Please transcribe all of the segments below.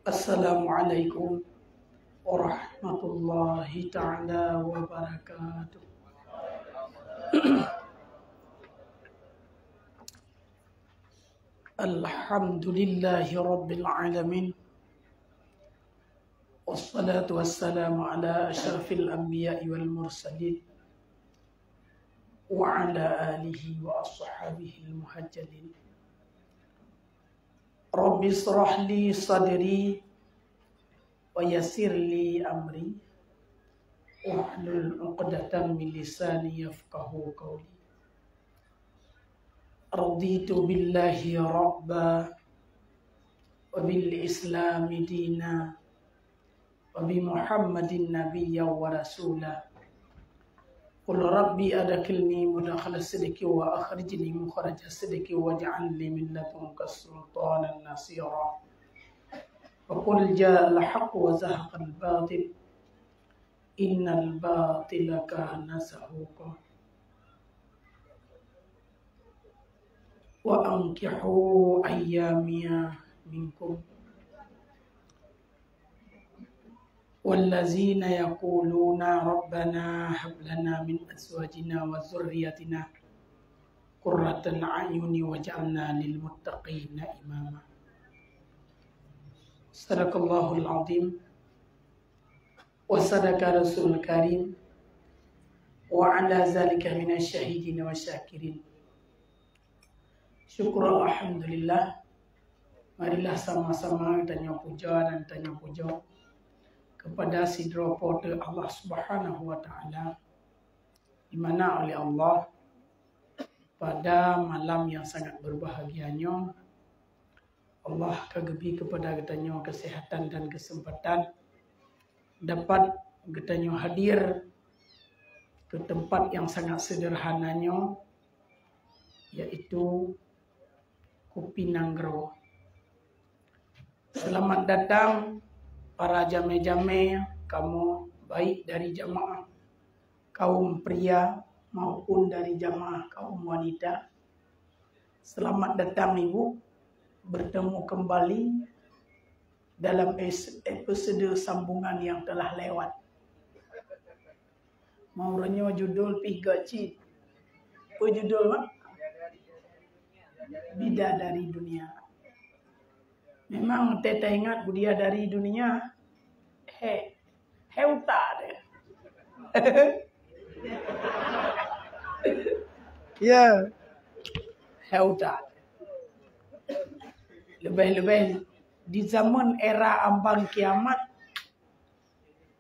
Assalamualaikum warahmatullahi ta'ala wabarakatuh. Alhamdulillahi rabbil alamin. Wassalatu wassalamu ala asyrafil anbiya'i wal mursalin wa ala alihi wa ashabihi al-muhajjalin. Rabbi israh li sadri wa yassir li amri wahlul 'uqdatam min lisani yafqahu qawli. Raditu billahi rabba wa bil islami dina wa bi muhammadin nabiyya wa rasula. Qul rabbi adkhilni mudkhala sidqi wa akhrijni mukhraja sidqi waj'alni min ladunka sultanan nasira. Wa qul jaa al-haqq wa zahaqa al-batil innal batila kana zahuqa. Wa ankihu ayyamiya minkum wallazina yaquluna rabbana hab lana min azwajina wa dhurriyyatina qurratal a'yuni waj'alna lil muttaqina imama. Sadaqallahul azim wa sadaqa rasulul karim wa ala zalika minasy syahidin wa syakirin. Syukur alhamdulillah. Marilah sama-sama tanya puja dan tanya puja kepada sidra pada Allah Subhanahu wa taala, di mana oleh Allah pada malam yang sangat berbahagianya Allah kagebi kepada katanya kesehatan dan kesempatan dapat katanya hadir ke tempat yang sangat sederhananya, yaitu Kopi Nanggro. Selamat datang para jame-jame, kamu baik dari jamaah kaum pria maupun dari jamaah kaum wanita. Selamat datang Ibu, bertemu kembali dalam episode sambungan yang telah lewat. Mauranyo judul Pigaci. Apa judul Mak? Bidadari Dunia. Memang teta ingat bidadari dunia. Heuta deh. Ya. Heuta. Lebih-lebih di zaman era ambang kiamat,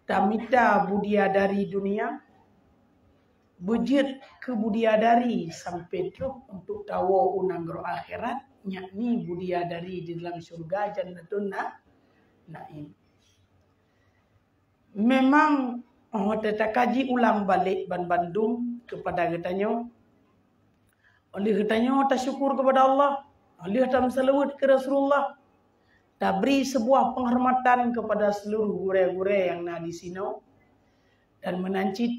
tamita bidadari dunia, bujit ke bidadari sampai truk untuk tahu unanggro akhirat, yakni bidadari di dalam surga jannatun naim. Memang kita kaji ulang balik ban Bandung kepada katanya, oleh katanya kita syukur kepada Allah, oleh kita salawat ke Rasulullah, kita beri sebuah penghormatan kepada seluruh gure-gure yang ada di sini dan menancit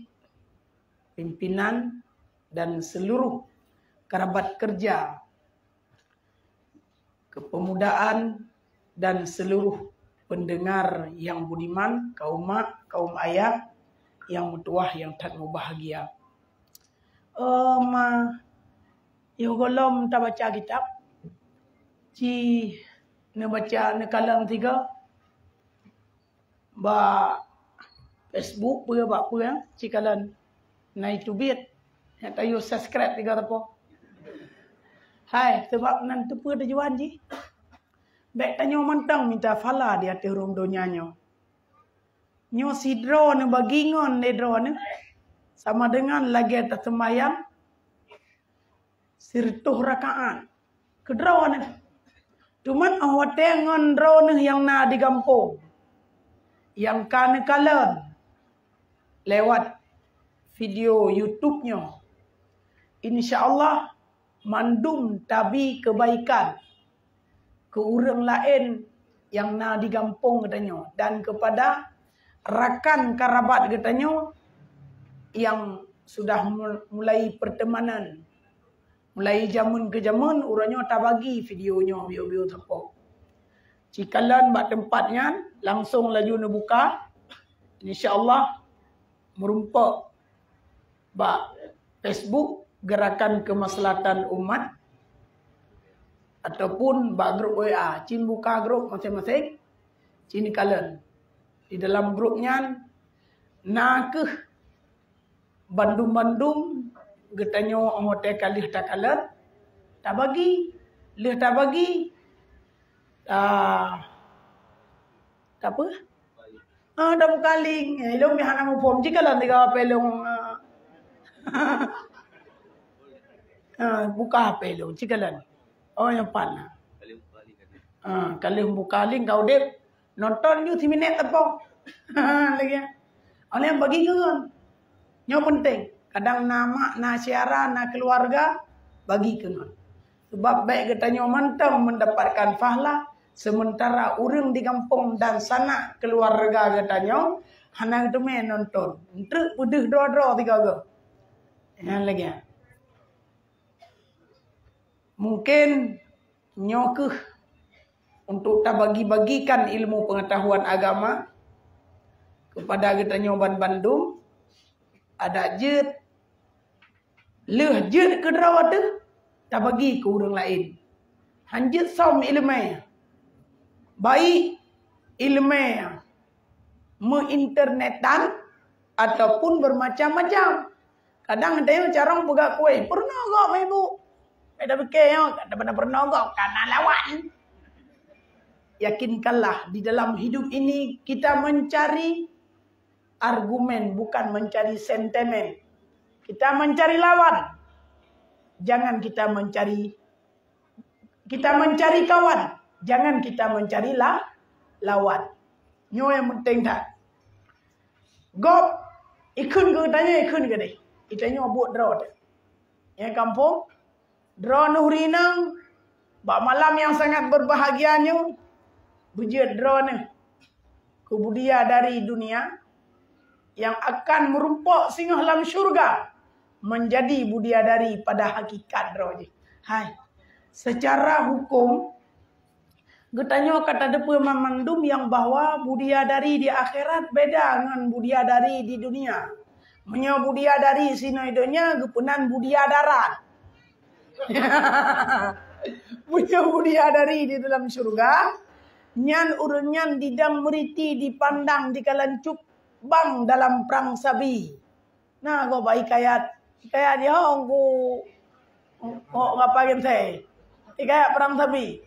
pimpinan dan seluruh kerabat kerja, kepemudaan dan seluruh pendengar yang budiman, kaum mak, kaum ayah, yang mutuah, yang tak mau bahagia. Yo golom tak baca kitab, ci ne baca ne kalam tiga, ba Facebook punya bak punya, ci kalan na YouTube, yang tahu subscribe tiga apa. Hai, sebab nanti pun ada juan ji. Baik tanya mentang minta fala di atas rum donyanya. Nyo sidro ne bagingon ne dro ne sama dengan lagi atas sembahyang sirtuh rakaat. Kedro ne. Cuman awate ngon dro ne yang na di kampung. Yang kan kalan lewat video YouTube-nya. InsyaAllah mandum tabi kebaikan ke orang lain yang na di kampung katanya, dan kepada rakan kerabat katanya yang sudah mulai pertemanan, mulai jamun ke jamun, urangnya tak bagi videonya, bio-bio tepuk. Cikalan bak tempatnya, langsung laju nak buka. InsyaAllah merumpak bak Facebook Gerakan Kemaslahatan Umat ataupun bak grup WA. Cin buka grup masing-masing. Cin kalian di dalam grupnya nak ke Bandung-Bandung getanyo hotel kalih tak kalian tak bagi, leh tak bagi. Tak apa? Dah bukaling. Ilong bihan ang form jika lang tiga pelong buka HP ilong jika lang. Oh yang pana. Kalih bukaling kau dep nonton you 3 minit apa? Lagi. Oleh yang bagi ke kan? Yang penting. Kadang nama, na syara, na keluarga bagi ke kan? Sebab baik katanya mantang mendapatkan pahala. Sementara orang di kampung dan sanak keluarga katanya hanang tu main nonton. Entruk pudih dua-dua tiga ke. Yang lagi. Mungkin nyokeh untuk tak bagi-bagikan ilmu pengetahuan agama kepada katanya Bandung ada jet leh jet ke drawat tu tak bagi ke orang lain. Hanjit som ilmu baik ilmu menginternetan ataupun bermacam-macam. Kadang ada yang carang buka kue. Pernah kok ibu? Ada fikir ya, ada pernah kok karena lawan. Yakinkanlah di dalam hidup ini kita mencari argumen bukan mencari sentimen. Kita mencari lawan. Jangan kita mencari kawan. Jangan kita mencari lawan. Nyo yang penting tak. Gop ikun ke tanya ikun ke deh. Kita nyo buat draw deh. Yang kampung draw nuhrinang bak malam yang sangat berbahagianya bujut draw ni kebudia dari dunia yang akan merumpak singgah dalam syurga menjadi budiadari pada hakikat draw je. Hai. Secara hukum getanya kata depa memandum yang bahwa budiadari di akhirat beda dengan budiadari di dunia. Menyo budiadari sino idonya gepunan budiadarat. Punya budiadari di dalam syurga. Nyan urunyan didang meriti dipandang di kalancuk bang dalam perang sabi. Nah, go baik kayak dia aku ngapain saya? Kayak perang sabi.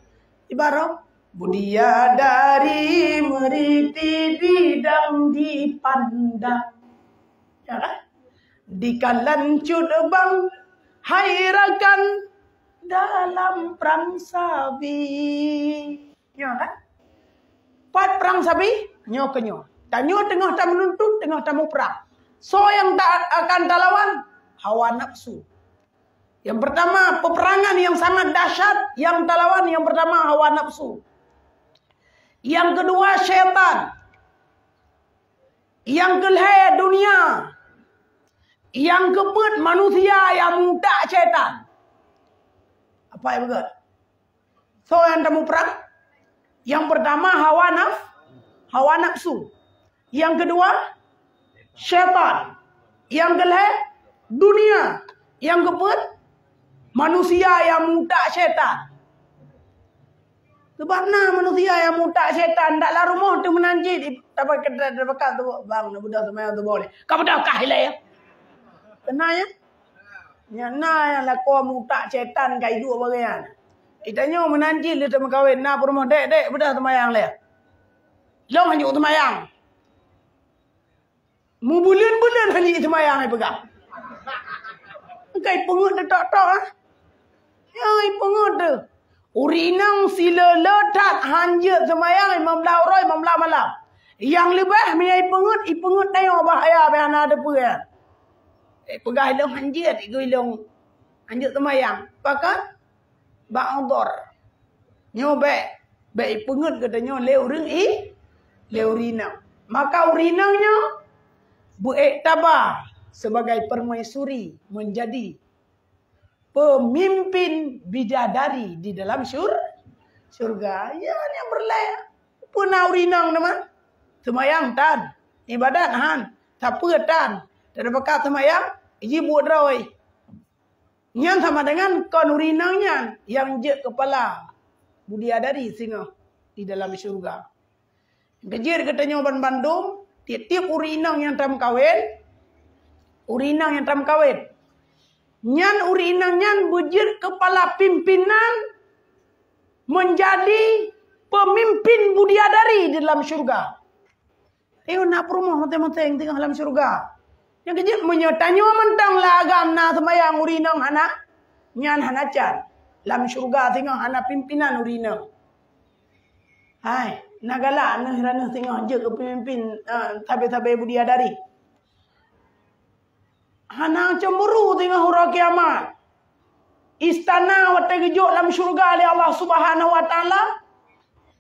Ibarat budiadari meriti didang dipandang. Ya kan? Di kalancut bang hairakan dalam perang sabi. Ya kan? Pat perang sabi, nyo kenyo. Tanyo tengah tak menuntut, tengah tak mau perang. So yang tak akan lawan hawa nafsu. Yang pertama peperangan yang sangat dahsyat, yang tak lawan yang pertama hawa nafsu. Yang kedua syaitan. Yang kelihatan dunia. Yang keempat manusia yang muda syaitan. Apa yang betul? So yang tak mau perang. Yang pertama hawa nafsu. Yang kedua syaitan. Yang kelihatan dunia. Yang keempat manusia yang muda syaitan. Sebab manusia yang muda syaitan taklah rumah tu menanjit dapat kedai dekat tu bang nak budak semai tu boleh. Kau budak kahilai ya. Kena ya. Yang yang laku muda syaitan kai dua bagian. Itanya menanjit dia temu kahwin na rumah dek budak semayang le. Long hanjuk semayang. Mu bulan hanjuk semayang ai pegang. Kai pengut tok-tok ah. Ya pengut tu. Urinang sila letak hanjut semayang 15 orang 15 malam. Yang lebih menyai pengut tengok bahaya behana ada apa. Pegah ilong hanjut iku ilong hanjut semayang. Pakat bak odor. Nyobek baik pengut katanya leuring leurinang. Maka urinangnya buik tabah sebagai permaisuri menjadi pemimpin bidadari di dalam surga. Ya, yang berlayak. Punau rinang teman. Semayang tan. Ibadat han. Tapa tan. Dan bekat semayang. Iji buat rawai. Yang sama dengan kon urinangnya yang je kepala bidadari singa di dalam syurga. Kejir katanya Ban Bandung, tiap-tiap urinang yang tam kawin, nyan urinang nyan bujir kepala pimpinan menjadi pemimpin bidadari di dalam syurga. Nak perumah mati-mati tengah dalam syurga. Yang kejip menyertanya mentang lagam na semayang urinang hana. Nyan hana can. Lam syurga tengah hana pimpinan urinang. Hai. Nagala nahirana tengah je ke pemimpin tabe-tabe bidadari. Hana cemburu tengah hura kiamat. Istana wata gejuk lam syurga oleh Allah Subhanahu wa taala.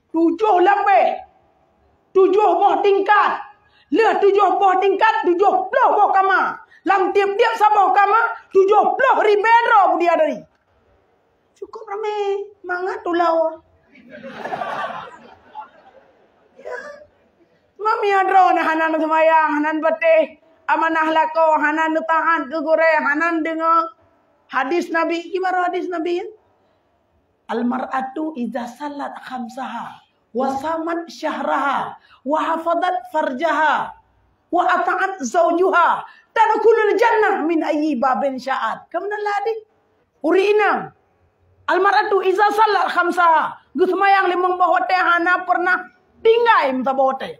7 lapis. 7 buah tingkat. Leh 7 buah tingkat, 70 buah kamar. Lam tiap-tiap sabah kamar, 70 ribedro bidadari. Cukup ramai. Mangat tulau. Ya. Mami adro na hanan semayang, hanan batih, amanah lako, hanan tahan kegore, hanan dengar hadis Nabi. Gimana hadis Nabi ya? Al-mar'atu idza salat khamsaha wa samat syahraha wa hafadat farjaha wa ata'at zawjuha tadkhulul jannah min ayyi babin sya'at. Kemudian lagi uri inang al-mar'atu idza salat khamsaha gusmayang limang bahote hana pernah tinggai minta bahote.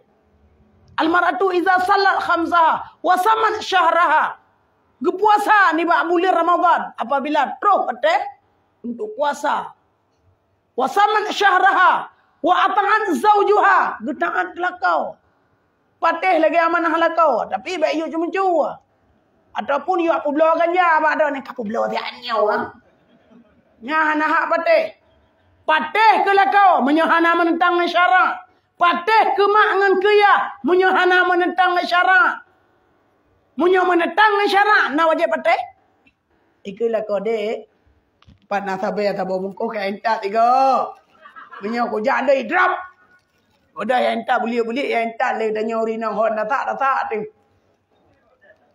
Al-mar'atu idza salat khamsaha wa samat syahraha gepuasa ni ba bulan Ramadan apabila terus untuk puasa. Wa samat syahraha wa ata'at zawjuha getaat lakau. Patih lagi amanah lakau tapi baik you cuma ataupun you apa belah ganja apa ada ni kapu belah dia anyau nya hana hak patih ke lakau menyahana menentang syarak. Patih ke mak ngan kaya menyahana menentang syarak. Menentang syarak na wajib patih ikulah kode pat na sabe ta bo mungko ka entak tiga. Punya ko janda drop. Udah yang entak beli yang entak le tanya urinang hon tak tu.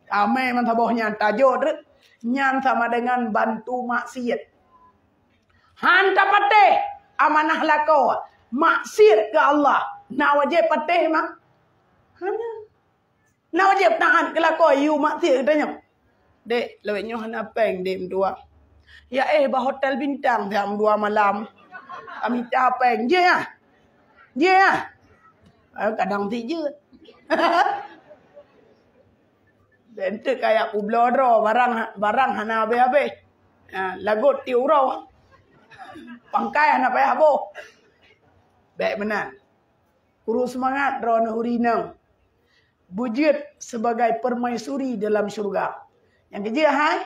Ame man tabohnya tajo dret nyan sama dengan bantu maksiat. Han tapate amanah lakau maksiat ke Allah. Na wajib pateh mak. Hana. Na wajib tahan ke lakau you maksiat tanya. Dek, lewetnya hana peng dem tua. Ya bah hotel bintang jam 2 malam. Kami capek. Je ya. Je ya. Kadang tiga. Dan tu kayak publodro barang hana abe-abe. Lagut ti urau. Pangkai hana payah habo. Baik benar. Kurus semangat drone urinang. Bujit sebagai permaisuri dalam syurga. Yang kerja hai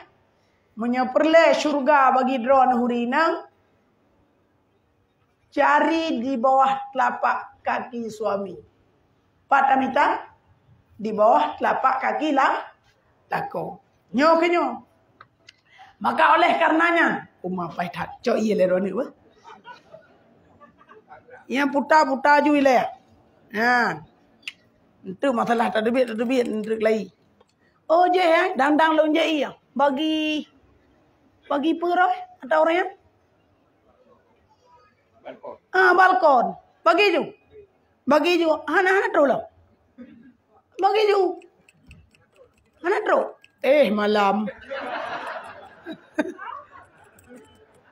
menyeperle syurga bagi drone urinang. Cari di bawah telapak kaki suami. Patamita di bawah telapak kaki lako. Nyo ke nyo. Maka oleh karenanya, umma paitat cok iya le roni ba. Yang puta-puta ju ile. Ha. Itu masalah tadbir untuk lagi. Oh je ya, dang-dang lo je iya. Bagi peroi atau orang yang balkon. Bagi ju. Hana trola. Bagi ju. Hana tro. Malam.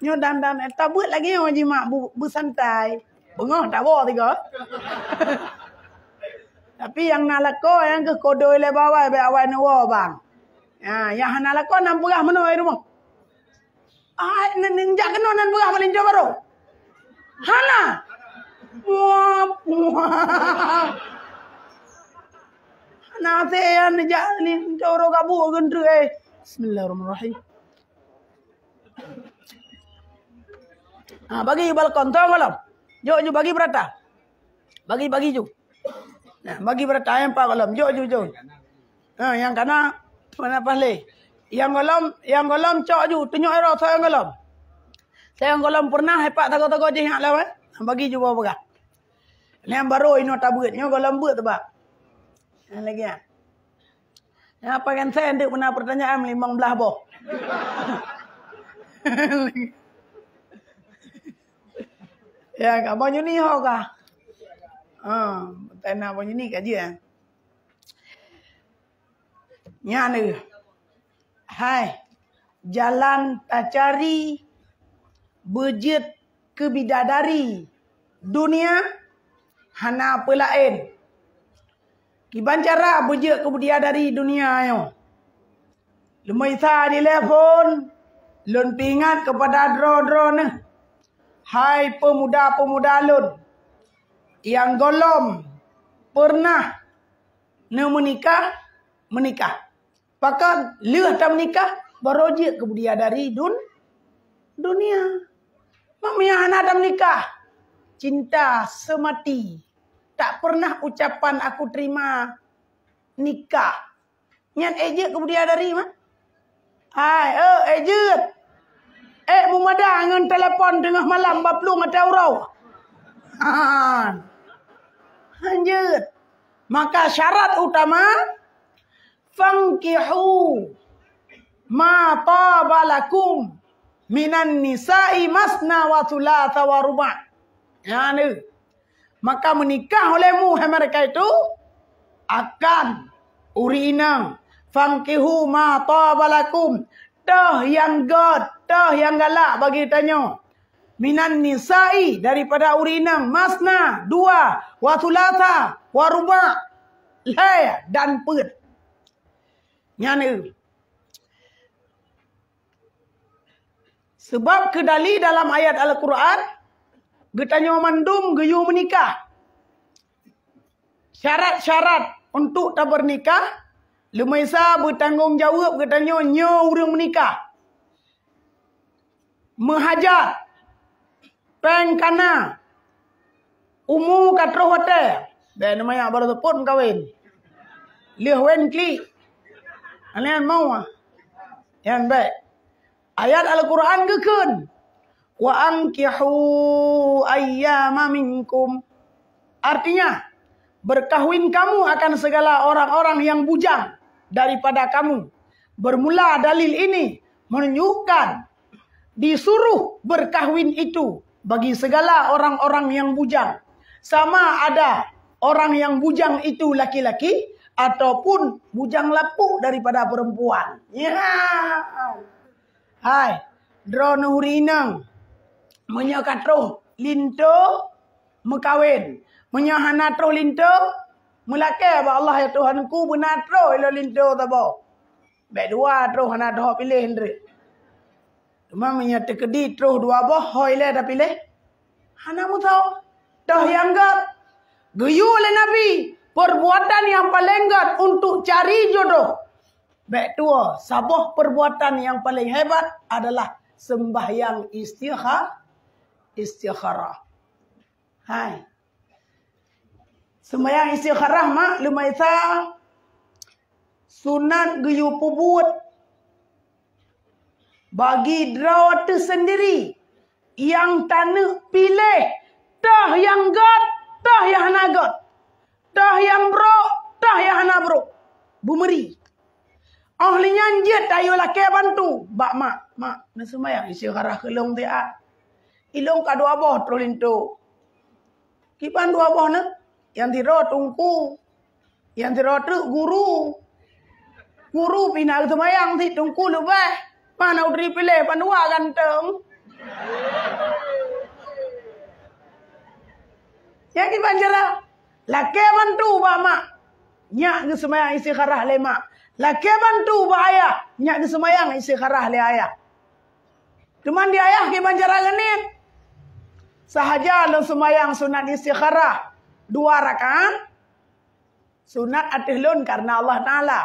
Nyo dan tak buat lagi yang jimat bersantai. Bengah tak bawa tiga. Tapi yang nalako yang ke kodoi le bawah be awai nawa bang. Yang hana lako nam pegah menoi rumah. Ninjak kena nan pegah paling jauh baru. Hana. Nate yang ni coro gabu gendru Bismillahirrahmanirrahim. Bagi balkon tahu kalau. Jo bagi berata. Bagi ju. Nah, bagi berata yang pak kalau. Jo. Yang kana Mana pahle? Yang golom cok ju tunjuk era saya golom. Saya golom pernah hepat tago-tago je hak lawan. Bagi cuba begah. Ni yang baru ino tabutnya golom buat tebak. Lagi ya. Apa kan saya hendak pernah pertanyaan 15 boh. Ya, kat banyu ni ho kah? Tanah banyu ni kat dia. Nya ni. Hai. Jalan tak cari bejit ke bidadari. Dunia hana apa lain. Kiban cara bejit ke bidadari dunia ayo. Lemai sa di telefon. Lun pingat kepada dro-dro ni. Hai pemuda-pemuda lun. Yang golom pernah menikah. Pakan lihat tak menikah. Berojek ke bidadari dunia. Mamanya anak tak menikah. Cinta semati. Tak pernah ucapan aku terima nikah. Nyan ejek ke bidadari mah. Hai, ejek. Mumada dengan telefon tengah malam baplung atau rau. Lanjut. Maka syarat utama fankihu ma tabalakum minan nisa'i masna wa thulatha wa ruba'. Ya ni. Maka menikah olehmu hai mereka itu akan urinang fankihu ma tabalakum. Dah yang god, dah yang galak bagi tanya. Minan nisa'i daripada urinang masna 2 wa thulatha wa ruba' lay dan put. Nyane. Sebab kedali dalam ayat Al-Quran getanya mandum geyu menikah. Syarat-syarat untuk tak bernikah lemaisa bertanggungjawab getanya nyo urang menikah. Menghajat peng kana umu katro hotel dan namanya baru tepun kawin liah wen kli anian mau yang baik ayat Al-Quran gekun wa ankihu ayyama minkum artinya berkahwin kamu akan segala orang-orang yang bujang daripada kamu. Bermula dalil ini menunjukkan disuruh berkahwin itu bagi segala orang-orang yang bujang. Sama ada orang yang bujang itu laki-laki ataupun bujang lapuk daripada perempuan. Ya. Hai, drone hurinang menyakatro linto mekawin. Menyahana tro linto mulake ba Allah ya Tuhanku benatro ilo linto tabo. Baik dua tro hana doh pilih ndre. Cuma menyata kedi tro dua boh hoile dah pilih. Hana mu tahu dah yang gat geyu oleh Nabi perbuatan yang paling gat untuk cari jodoh. Baik tua sabah perbuatan yang paling hebat adalah sembahyang istikharah. Hai. Sembahyang istikharah mak lumaisa sunat geyu pubut bagi drawat sendiri yang tanah pilih dah yang gat dah yang hana gat dah yang bro dah yang hana bro bumeri ahlinya jet ayo laki bantu bak mak nak sembahyang istikharah kelong dia ilong ka dua boh trolinto kipan dua boh nak yang dirot tungku, yang dirot guru pindah ke semayang si tungku lebih. Mana udri pilih panua ganteng. Yang kita jala, laki bantu ba mak, nyak ke semayang istikharah le mak. Laki bantu ba ayah, nyak ke semayang istikharah le ayah. Cuman di ayah kita jala genit. Sahaja lo semayang sunat istikharah. 2 rakaat sunat atihlun karena Allah Ta'ala.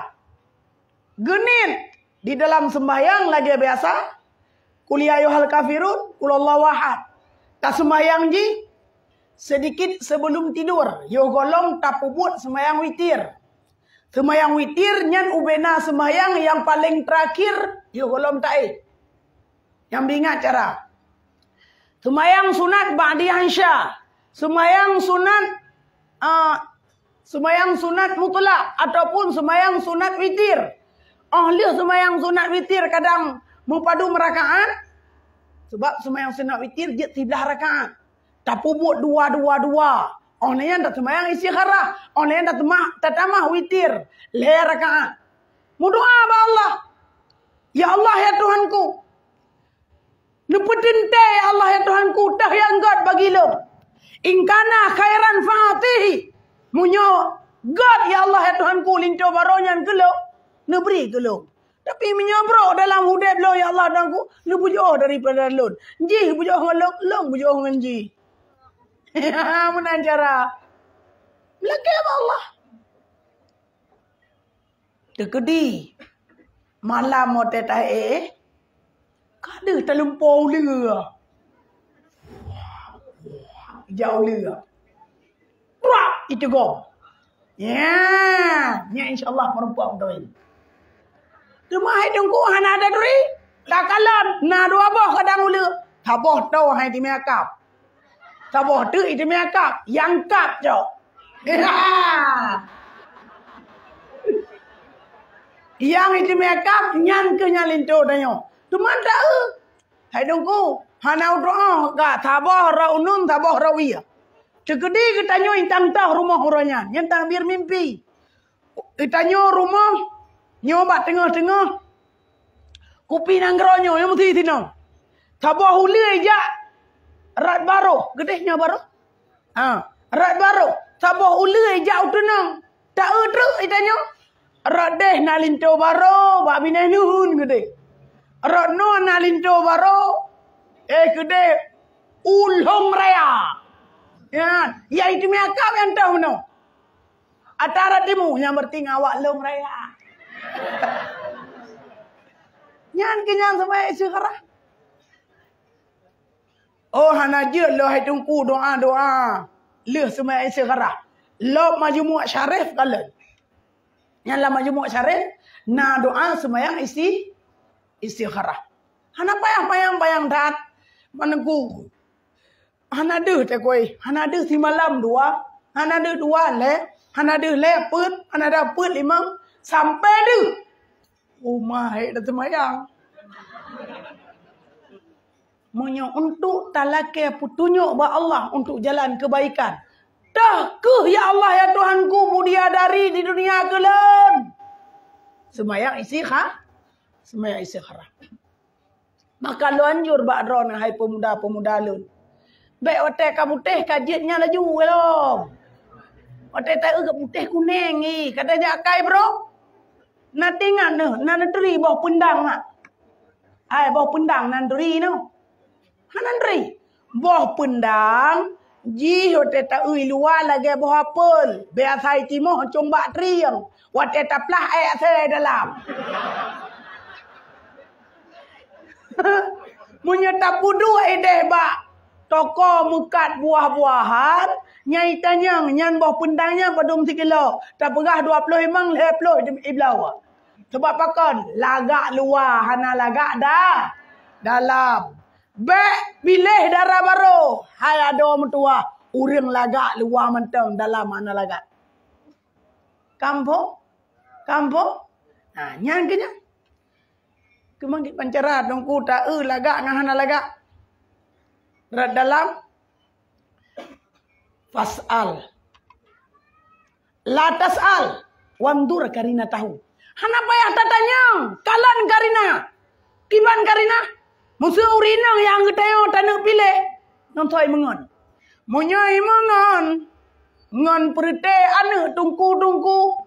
Genit di dalam sembahyang lagi biasa. Qul ya ayyuhal kafirun, qul Allahu ahad. Tak sembahyang ji sedikit sebelum tidur. Yo golong tak pubut sembahyang witir. Semayang witir nyan ubena semayang yang paling terakhir yo golom ta'i. Yang bingat cara. Semayang sunat ba'di ansya. Semayang sunat mutlak ataupun semayang sunat witir. Ahli semayang sunat witir kadang mempadu merakaat. Sebab semayang sunat witir dia 13 rakaat. Tapi buat dua. Orang yang tak semayang istikharah. Orang yang tak tamah witir. Leh rakaat. Mudoa ba Allah. Ya Allah ya Tuhanku. Nepetinte ya Allah ya Tuhanku. Dah yang God bagi lo. Ingkana khairan fa'atihi. Munyo God ya Allah ya Tuhanku. Linto baronyan ke lo. Neberi ke lo. Tapi menyobro dalam hudib lo ya Allah Tuhanku. Lu bujoh daripada lo. Ji bujoh dengan lo. Lo bujoh dengan ji. Mana cara belakang apa Allah dekedi malam mau tetahe kada terlumpau lera jauh lera wah itu gom ya insyaallah perempuan tu cuma hidungku hana ada duri tak kalam na dua boh kadang ulu taboh tau hai di makeup taboh tu itu makeup yang kap jo yang itu makeup nyan ke nyalinto danyo cuma tak hai dongku hana doa ka taboh raunun taboh rawiya cegedi ketanyo intang tah rumah orangnya nyentang biar mimpi ketanyo rumah nyoba tengah-tengah kupi nangronyo yang mesti tinong taboh uli aja rat baro, gedehnya baro. Rat baro, taboh ulai jauh tenang. Tak terus itanya. Rat deh nalinto baro, bak binah nuhun gede. Rat no nalinto baro, gede ulhong raya. Ya itu miakap yang tahu no. Atara timu yang berting awak long raya. Nyan kenyang sampai sekarang. Oh hana je lo hai tungku doa. Le semua istighfarah. Lo majmu' syarif kala. Yang la majmu' syarif na doa semua istighfarah. Hana payang dat menengku. Hana deuh te koi. Hana deuh si malam dua. Hana deuh dua le. Hana deuh le put. Hana dah put limang. Sampai deuh. Oh mahai dah semayang. Monya untuk talake petunjuk ba Allah untuk jalan kebaikan. Dah ke ya Allah ya Tuhanku mudia dari di dunia kelon. Semayang istikharah. Maka lu anjur ba drone hai pemuda lun. Baik otak kamu teh kajiannya laju belum. Otak tak ke putih kuning ni. Katanya akai bro. Na tingan ne, na nedri bawah pendang nak. Ai bawah pendang nan dri no. Hanandri boh pendang ji hote ta ui luar lagi boh apel biasa timo combak triang wate taplah ai asal dalam munya tapudu ai deh ba toko mukat buah-buahan nyai tanyang nyan boh pendangnya padum 1 kilo tak pegah 20 memang 20 iblau sebab pakon lagak luar hana lagak dah dalam Bek bilih darah baru. Hai ada mentua. Urang lagak luar mentang dalam mana lagak. Kampung. Nah, nyan kenya. Kemang ki pancarat dong ku ta lagak ngahana lagak. Rat dalam fasal. La tasal. Wandur karina tahu. Hana payah tatanya. Kalan karina. Kiban karina. Musuh urinang yang ketayo tanah pilih. Nontoi mengon. Munyai mengon. Ngon perite anak tungku.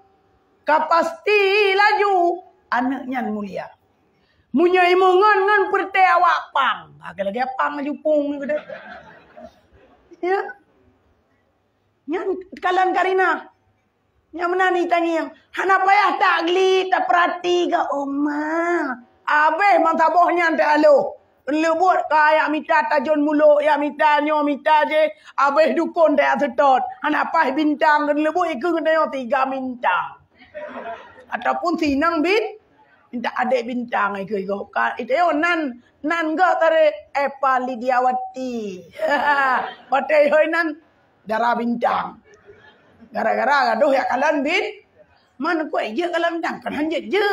Kapasti laju. Anaknya mulia. Munyai mengon ngon perite awak pang. Agak lagi pang laju pung. Ya. Yang kalan karina. Yang mana ni tanya. Hana payah tak geli. Tak perhati ke oma. Abeh mantabohnya tak alo. Lebut kaya mita tajun mulut ya mita nyo mita je abeh dukun dak setot anak pas bintang kan lebut ikut nyo 3 bintang Ataupun sinang minta adik bintang ai ke go. Itu nan go tare Epa Lidiawati. Patai hoi nan darah bintang. Gara-gara gaduh ya kalan mana kau je kalan bintang kan hanjat je.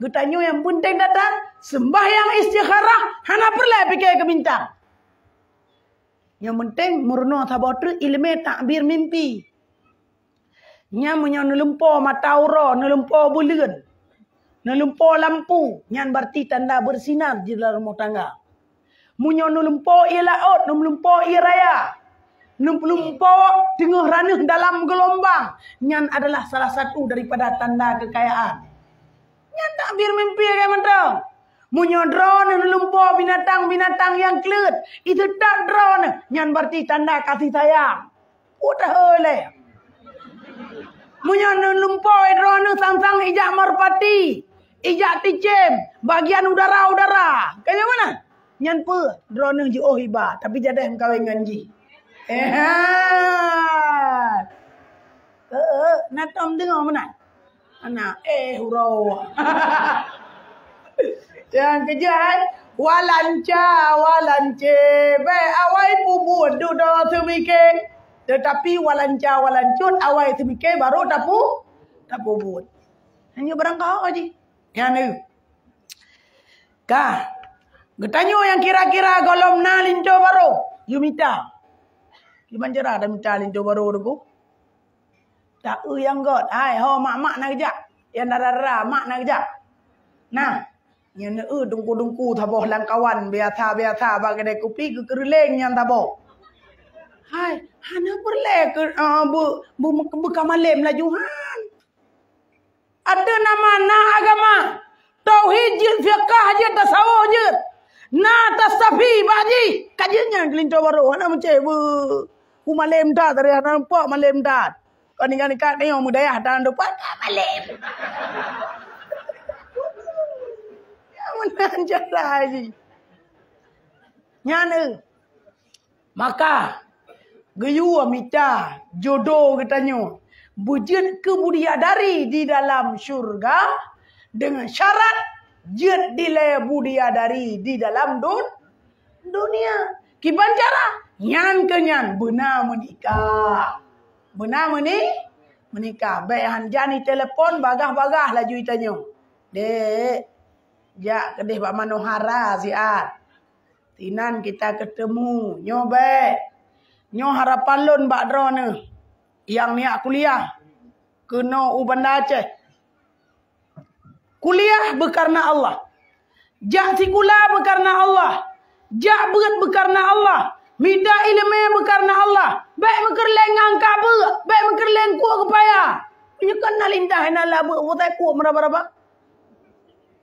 Getanyo yang penting datang sembahyang istikharah hana perlu fikir ke bintang. Yang penting murno tabotre ilmu takbir mimpi. Nya munyo nelumpo matauro, nelumpo buleun. Nelumpo lampu, nyan berarti tanda bersinar di dalam rumah tangga. Munyo nelumpo ilaut, nelumpo iraya. Nelumpo tengah ranah dalam gelombang. Nyan adalah salah satu daripada tanda kekayaan. Nyan takbir mimpi kayak mentang. Munyo drone nelumpo binatang-binatang yang kelut. Itu tak drone. Nyan berarti tanda kasih sayang. Udah oleh. Munyo nelumpo drone sang-sang ijak merpati. Ijak ticem. Bagian udara-udara. Kayak mana? Nyan pe drone ji oh iba. Tapi jadah kawin nganji. Natom dengar mana? Anak hurau. Yang kejat walance be awai pubut dudo semike. Tetapi walancut awai semike baru tak pubut. Hanya barang kau aja. Yang ni. Kah. Getanyo yang kira-kira golom na linto baru. You minta. Gimana cara ada minta linto baru tu? Tak yang god. Hai ho mak nak kejap. Yang darah mak nak kejap. Nah. Yang dungku-dungku taboh lang kawan biasa bagi kedai kopi ke kereleng yang taboh. Hai, hana perle ke kamalem lajuhan. Ada nama agama. Tauhid je, fiqh je, tasawuf je. Tasafi baji. Kajiannya kelinto baru. Hana macam malem dah tadi hana nampak malem dah. Kau nikah ni orang mudaya dan depan malem. Mana cara lagi. Nyana. Maka geyu amita jodoh katanya. Bujud kebudiadari di dalam syurga dengan syarat jud dilai budiadari di dalam dunia. Kiban cara nyan kenyan benar menikah. Benar menikah. Baik hanjani telefon bagah-bagah laju itanya. Dek ja kedih Pak Manohara siat. Tinan kita ketemu. Nyobe. Nyo harapan lon Pak Drone. Yang niat kuliah. Kena Banda Aceh. Kuliah berkarna Allah. Jak sikula berkarna Allah. Jak berat berkarna Allah. Mida ilmu berkarna Allah. Baik mekerleng angka ber. Baik mekerleng kuat kepaya. Punya kenal indah. Enalah berbutai kuat meraba-raba.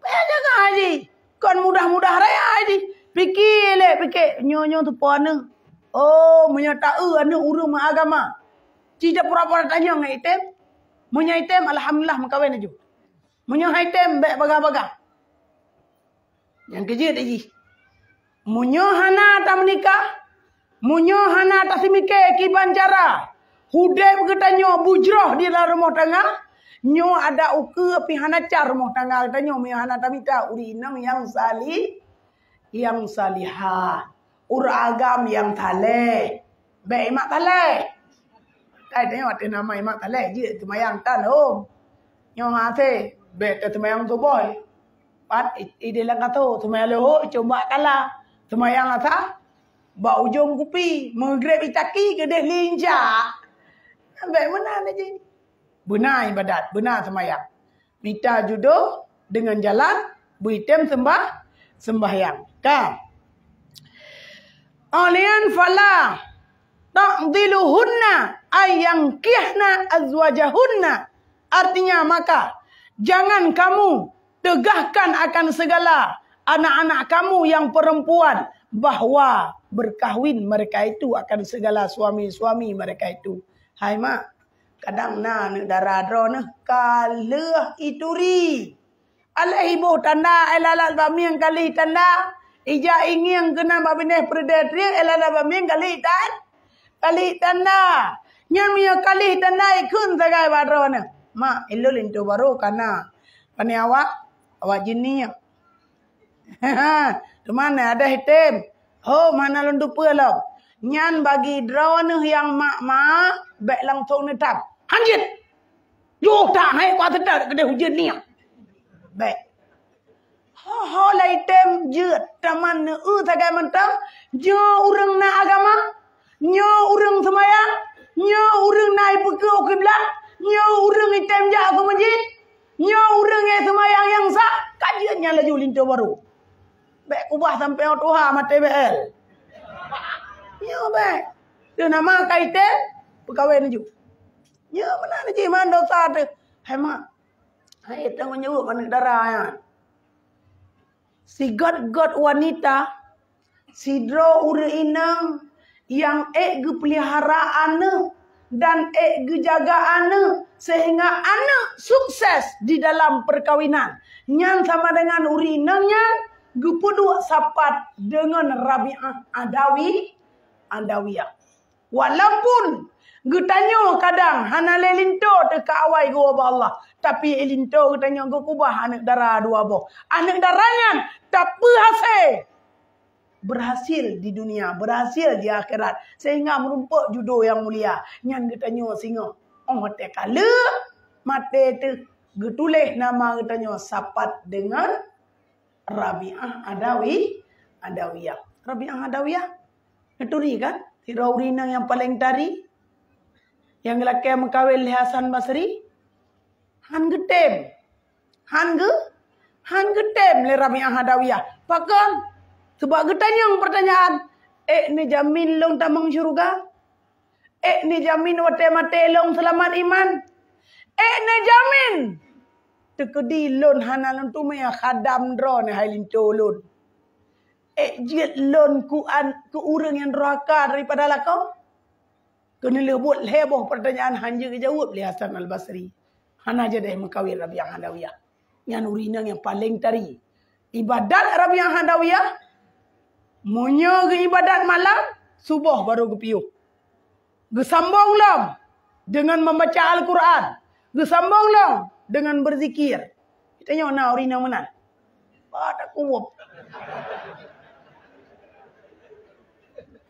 Jangan haji. Kan mudah-mudah raya haji. Fikir. Nyonya tu puan. Oh, menyata anu urung agama. Tidak pura-pura tanya dengan item. Munya item alhamdulillah makawin aja. Munya item baik bagah-bagah. Yang kejut haji. Munya hana tak menikah. Munya hana tak semike kiban cara. Hudai berkatanya bujroh di dalam rumah tangga. Nyo ada uke pihana car rumah tangga katanya mi hana tamita urinam yang salihah uragam yang tale be mak tale tai tanya wat nama mak tale je temayang tan om nyo hate be temayang tu boy pat ide lang kato temayang leho coba kala temayang ata ba ujung kupi mengrep itaki ke deh linja be mana aja. Benar ibadat, benar semayang. Minta jodoh dengan jalan buitem sembahyang. Kan? Alian fala ta'diluhunna ayang kihna azwajahunna. Artinya maka jangan kamu tegahkan akan segala anak-anak kamu yang perempuan bahwa berkahwin mereka itu akan segala suami-suami mereka itu. Hai mak. Kadang darah drone kalah ituri. Alah ibu tanda elalat bamiang kali tanda. Ija ingin kena babineh predetri elalat bamiang kali tanda. Nyan miya kali tanda ikun sagai badrone. mak elo lintu baru kana. Pani awak jenis. Tu mana ada hitam. Oh mana lundu pulau. Nyan bagi drone yang mak bek langsung netap. Hanjit. Yo tak hai kwa sedar kedai hujan ni. Baik. Ho lai tem jeut taman tagai mentang. Jo urang na agama. Nyo urang semayang. Nyo urang naik peke kiblat. Nyo urang item ja ke masjid. Nyo urang yang semayang yang sah. Kajiannya laju lintu baru. Baik kubah sampai Tuhan mati BL. Ya baik. Dia nama kaitan pegawai naju. Ya mana naju mana dosa tu. Hai mak. Hai tengok nyebut mana darah ya. Si god wanita si dro ure inang yang ge peliharaan dan ge jagaan sehingga anak sukses di dalam perkawinan. Nyan sama dengan urinang nyan ge pudu sapat dengan Rabi'ah Adawiyah. Walaupun getanyo kadang hana lelinto teka awai go Allah, tapi elinto getanyo go kubah anak darah dua boh. Anak darahnya tapi berhasil di dunia, berhasil di akhirat sehingga merumpuk judo yang mulia. Nyan getanyo singo te kala mate tu getuleh nama getanyo sapat dengan Rabi'ah Adawiyah. Rabi'ah Adawiyah keturi kan? Tiraurina yang paling tari. Yang lelaki mengkawin Hasan Basri. Han getem le Rabi'ah Adawiyah. Pakan sebab getanyang pertanyaan. Ni jamin long tamang syurga. Ni jamin wate mate long selamat iman. Ni jamin tekedi lon hanalon tu maya khadam drone hailin tolon. Jet lon ku urang yang neraka daripada lakau. Kena lebut heboh pertanyaan hanya kejawab oleh Hasan Al-Basri. Hana je dah mengkawin Rabi'ah Adawiyah. Yang urinang yang paling tari. Ibadat Rabi'ah Adawiyah. Munyo ke ibadat malam. Subuh baru ke piuh. Gesambung lam dengan membaca Al-Quran. Gesambung lam dengan berzikir. Kita tengok nak urinang mana? Tak kuwap.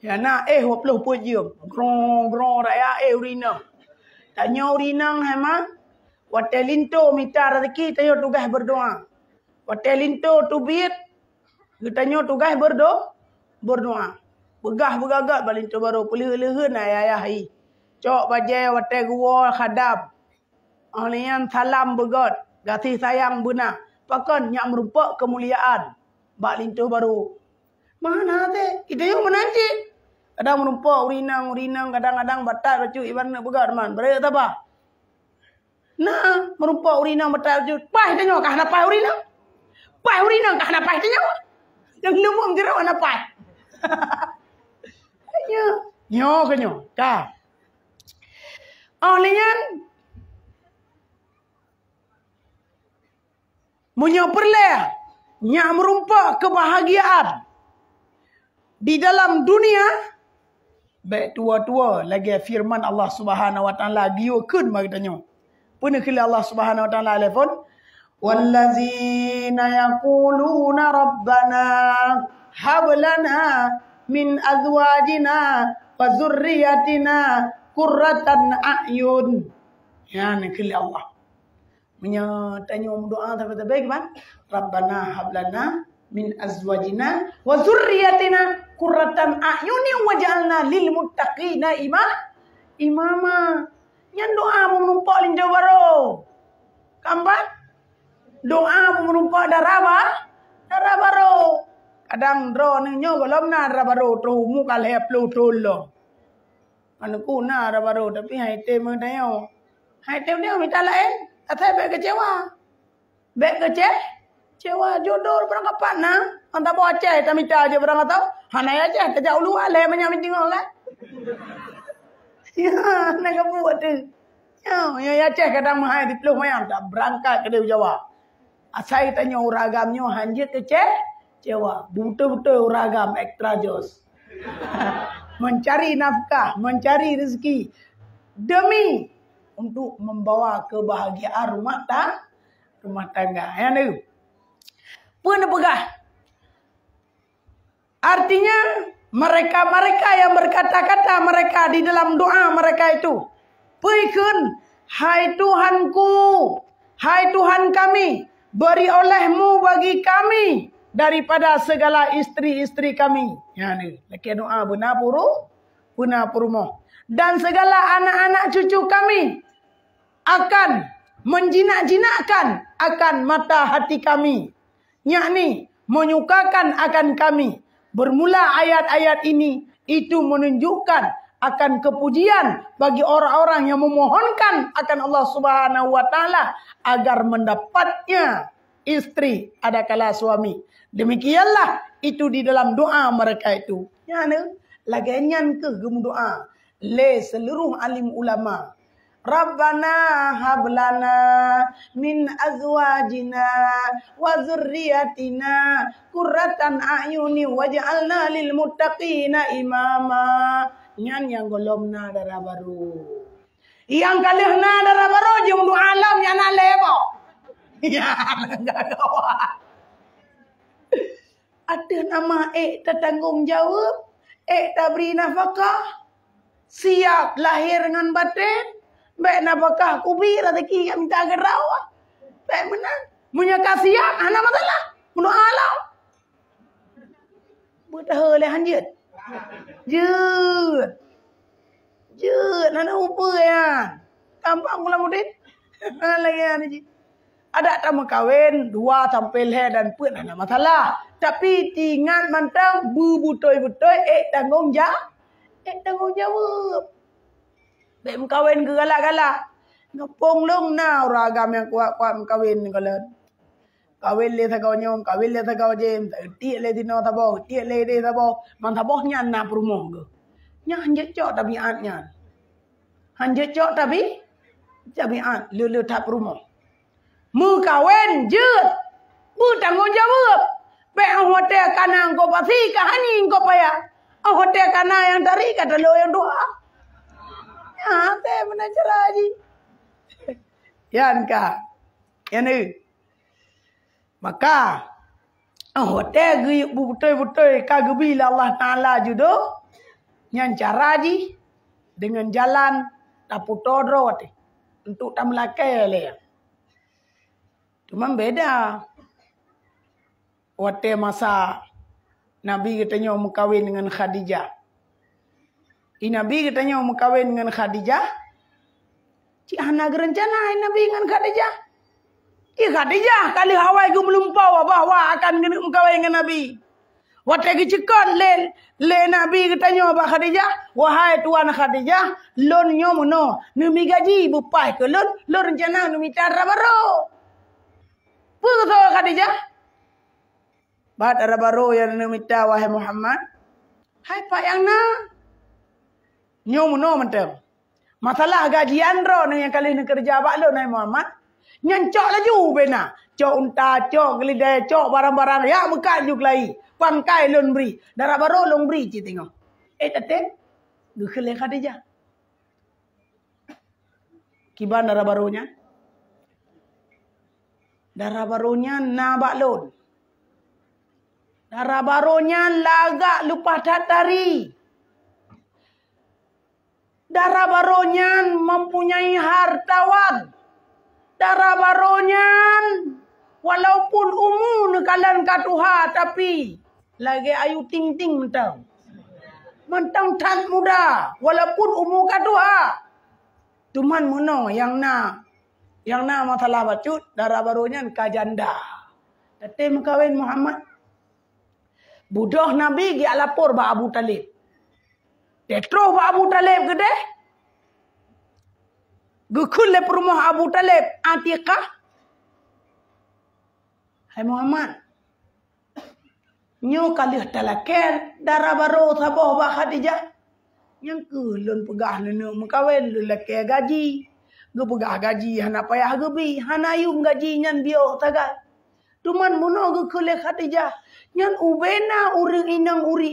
Ya nak hoploh pujum. Grong raya urinang. Tanya urinang hema. Watelinto minta rezeki tanya tugas berdoa. Watelinto tubit. Tanya tugas berdoa. Begah-begagat balinto baru pelih-lihin ayah hai. Cok bajai watel gua khadam. Ahlian salam begot. Kasih sayang benar. Pakan yang merupakan kemuliaan. Bak linto baru. Mana teh? Kita yang menanti. Kadang merupakan urinang. Kadang-kadang batal baju. Iban nak begat teman. Berapa apa? Nah, merupakan urinang batal baju. Pai tanya kah nak pai urinang? Pai urinang kah nak pai tanya? Yang lumung jeruk nak pai. Nyo kenyo. Kah? Ahlian menyperleh yang merupakan kebahagiaan di dalam dunia. Baik tua-tua lagi firman Allah Subhanahu wa taala giukeun mari tanyo. Puna kila Allah Subhanahu wa taala telefon wallazina yaquluna rabbana hab lana min azwajina wa dzurriyyatina qurratan a'yun. Ya ni kila Allah. Tanya doa terbaik kan? Rabbana hablana min azwajina wa dzurriyyatina qurratan a'yunin waj'alna lil muttaqina imama. Yang doa menumpak linjau baru. Kampat? Doa menumpak darah baru. Kadang drone nyo belum na darah baru tu muka leh plu tolo. Anakku na darah baru tapi hai tem tayo. Hai tem dia minta lain. Atai bek kecewa. Kecewa jodoh berang kapan na? Anta bawa ceh tak minta aja berang tahu. Hanai aja tak jauh luar le menyam tengok lah. Ya, nak buat tu. Ya ceh kadang mahal di peluh mayang tak berangkat ke dia Jawa. Asai tanya uragamnya hanjit kecewa. Betul-betul uragam ekstra jos. Mencari nafkah, mencari rezeki demi untuk membawa kebahagiaan rumah tangga. Ya ni. Pun pegah. Artinya mereka yang berkata-kata mereka di dalam doa mereka itu, "Puikun, hai Tuhanku, hai Tuhan kami, beri olehmu bagi kami daripada segala istri-istri kami." Ya ni, laki doa benar purumo. Dan segala anak-anak cucu kami akan menjinak-jinakkan akan mata hati kami, yakni menyukakan akan kami. Bermula ayat-ayat ini itu menunjukkan akan kepujian bagi orang-orang yang memohonkan akan Allah Subhanahu wa taala agar mendapatnya istri adakala suami. Demikianlah itu di dalam doa mereka itu. Ya ne, lagian ke gem doa le seluruh alim ulama. Rabbana hablana min azwajina wa zurriyatina qurratan a'yuni waj'alna lil muttaqina imama. Nyan yang golomna darah baru. Yang kalihna darah baru jung du alam yang lebo. Ya enggak kawa. Ada nama tak tanggung jawab, tak beri nafkah, siap lahir dengan batin. Baik nafkah kubir rezeki yang minta gerau. Baik menang. Punya kasihan ana masalah. Mun alam. Bedah le hanjut. Jut. Nana upa ya. Tampang pula mudin. Lagi ana ji. Ada tamu kawin 2 sampai le dan pun ana masalah. Tapi tinggal mantang butoi-butoi tanggung jawab. Tanggung jawab. Baik mengkawin ke galak-galak. Ngepong long na ragam yang kuat-kuat mengkawin kalau. Kawin le thagau nyom, kawin le thagau jem, tiek le dino tabo, tiek le de tabo, man tabo nyan na prumo ke. Nya hanjet cok tabiatnya. Hanjet cok tabiat lu tak prumo. Mu kawin jeut. Bu tanggung jawab. Baik hotel kana engkau pasti kahani engkau payah. Hotel kana yang dari kata lo yang doa. Ya, saya mana cara ji. Yan ka. Yan ni. Maka hotel gi betul-betul kagbi Allah Taala judo. Yang cara ji dengan jalan taputodro untuk tamlakai le. Cuma beda. Waktu masa Nabi katanya mau kawin dengan Khadijah. Nabi katanya mau kawin dengan Khadijah. Cik hana gerencana Nabi dengan Khadijah. Khadijah kali Hawai ku melumpau bahwa akan kawin dengan Nabi. Waktu cekon le Nabi katanya apa Khadijah, wahai tuan Khadijah, lon nyomono numi gaji bupai ke lon rencana numi cara baru. Puto Khadijah. Bat ada baru yang numi ta wahai Muhammad. Hai pak yang na. Nyomono mentem. Masalah gajian ro yang kali ni kerja bak lo nai Muhammad. Nyancok laju bena. Cok unta, cok gelidai, cok barang-barang ya bukan juk lai. Pangkai lon beri. Darah baru lon beri ci tengok. Tate. Gukhle Khadijah. Kiban darah barunya. Darah barunya na bak lon. Darah barunya lagak lupa tatari. Darah baronyan mempunyai hartawan. Darah baronyan walaupun umur kalian katuha tapi lagi ayu ting-ting mentang. Mentang tan muda walaupun umur katuha. Cuman mono yang na masalah bacut darah baronyan kajanda. Tete mengkawin Muhammad. Budoh Nabi gi lapor ba Abu Talib. Tetro Abu Talib gede. Gukul le rumah Abu Talib Atiqah. Hai Muhammad. Nyo kali talaker darah baru saboh ba Khadijah. Yang kulun pegah nenu mengkawin lu leke gaji. Gu pegah gaji hana payah gebi, hana yum gaji nyan bio tagal. Tuman muno gukul le Khadijah. Nyan ubena uri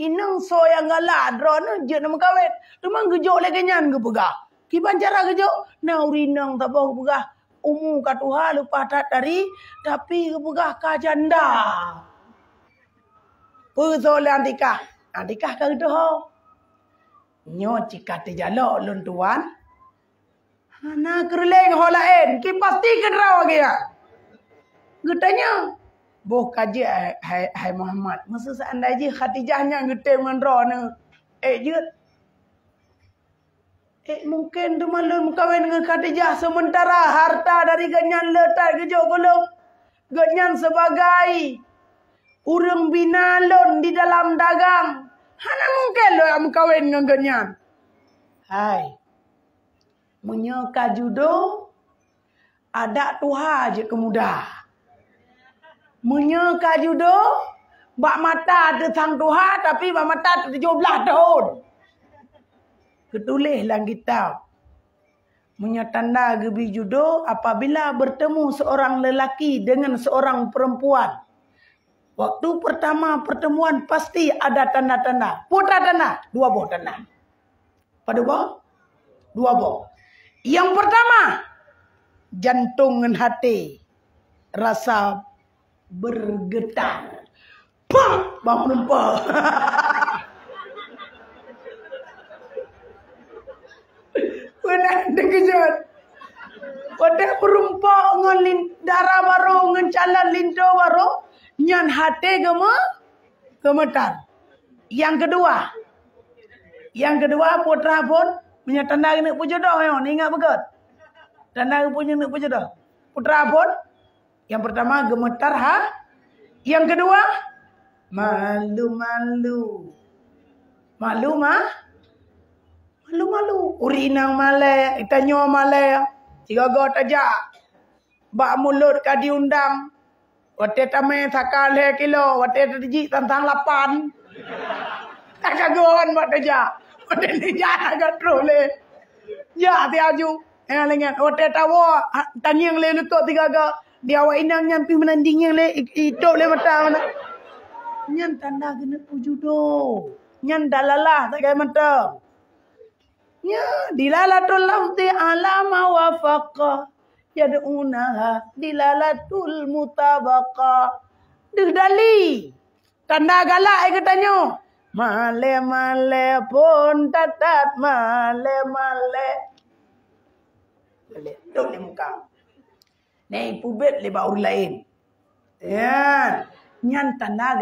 inang so yang galad ron je nama kawin. Tuman gejok lagi nyan ge pegah. Ki bancara kejo na urinang tabau begah umu ka Tuhan lupa tak dari tapi begah ka janda. Puzole antikah. Antikah ka doh. Nyo jika terjalok lun tuan. Hana kerleng holaen ki pasti kenrau dia. Getanya boh kaji hai Muhammad. Masa seandainya Khadijahnya gete menro ne. Je mungkin tu malun kawin dengan Khadijah sementara harta dari ganyan letak ke jogolong. Ganyan sebagai urang binalon di dalam dagang. Hana mungkin lo yang kawin dengan ganyan. Hai. Menyeka judo ada Tuhan je kemudah. Menyeka judo bak mata ada sang Tuhan tapi bak mata 17 tahun. Ketulis dalam kitab. Menyatanda gebi judo apabila bertemu seorang lelaki dengan seorang perempuan. Waktu pertama pertemuan pasti ada tanda-tanda. Putra tanda, 2 buah tanda. Pada buah? 2 buah. Yang pertama, jantung dan hati rasa bergetar. Pam, bangun lumpur. Benar dikejut. Pada perempuan dengan darah baru, dengan calon linto baru, nyan hati gemetar. Yang kedua putra pun menyatanda nak pujodoh yo, ingat betul. Tanda punya nak pujodoh. Putra pun yang pertama gemetar Yang kedua malu-malu. Malu-malu. Urinang malai, itanyo malai. Tiga go tajak. Bak mulut ka diundang. Wate tame sakale kilo, wate terji tantang 8. Tak kaguan bak tajak. Wate dijak agak trole. Ya tiaju. Lengan wate tawo tanyang le lutut tiga go. Dia awak inang nyan pi menanding yang le hidup le mata mana. Nyan tanda kena pujudo. Nyan dalalah tak kaya mata. Ya, dilalatul lafzi alama wafaqa yad'unaha dilalatul mutabaqa. Dali tanda galak katanya. Male pun tatat male. Boleh duk di muka. Nei pubet le baur lain. Ya, nyan tanda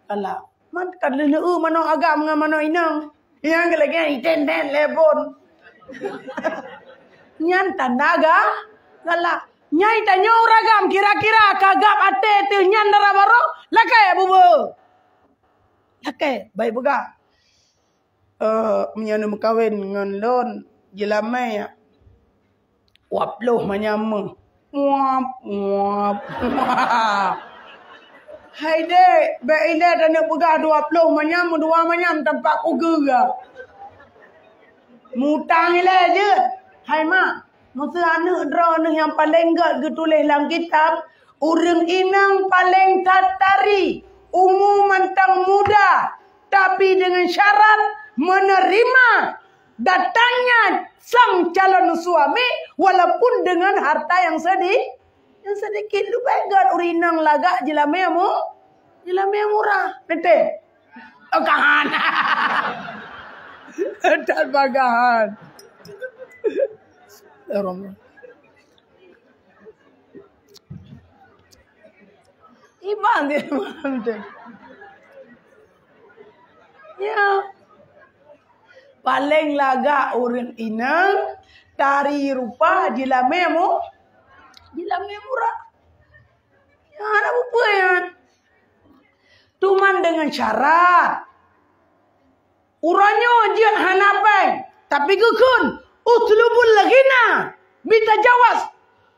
galak. Man kan le mano agam dengan mano inang. Yang lagi ten lebon. Nyan tanaga galak. Nyai tanyo ragam kira-kira kagap ate tu nyan dara baro lakai bubu. Lakai baik buka. Menyana kawin dengan lon jelamai ya. Wap loh manyama. Wap. Hai dek, baik ile dan nak pegah 20 manyam 2 manyam tempat ku gerak. Mutang ile je. Hai mak, masa anak dra ni yang paling gat ke tulis dalam kitab, urang inang paling tatari, umur mantang muda, tapi dengan syarat menerima datangnya sang calon suami walaupun dengan harta yang sedikit. Yang sedikit lu bagat urinang lagak jelamamu. Jelamnya murah. Nete. Oh kahan. Dan bagahan. Iman dia nete. Ya. Paling lagak urang inang tari rupa jelamamu. Jelamnya murah. Ya ada apa ya? Tuman dengan syarat. Uranyo je hanapai. Tapi kekun. Utlubul lagina. Bita jawas.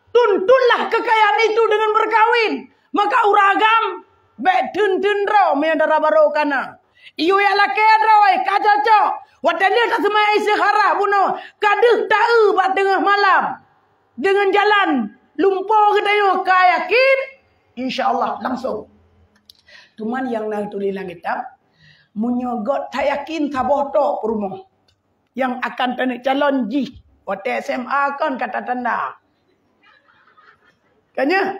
Tuntunlah kekayaan itu dengan berkawin. Maka uragam. Baik tun raw. Mayandara baro kana. Iyo ya laki adrawai. Kacaco. Watanya tak semai isyahara buno. Kaduh ta'u bat tengah malam. Dengan jalan. Lumpur katanya kayakin, insyaAllah langsung. Cuman yang nak tulis dalam kitab, menyogot tak yakin tak botok rumah. Yang akan tanik calon ji. Waktu SMA kan kata tanda. Kanya?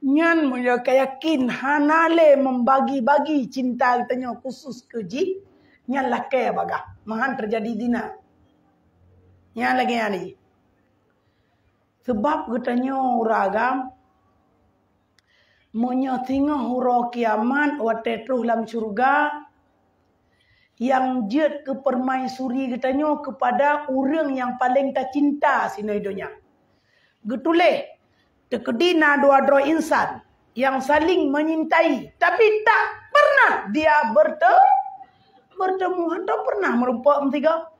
Nyan mulia yakin hanale membagi-bagi cinta tanya khusus keji. Nyan lakai baga. Mahan terjadi dina. Nyan lagi ni. Sebab katanya ragam. Menyatinga hura kiamat waktu terus dalam syurga. Yang jet ke permaisuri katanya kepada orang yang paling tak cinta sini dunia. Getuleh. Terkedina dua-dua insan. Yang saling menyintai. Tapi tak pernah dia bertemu. Atau pernah merupakan tiga.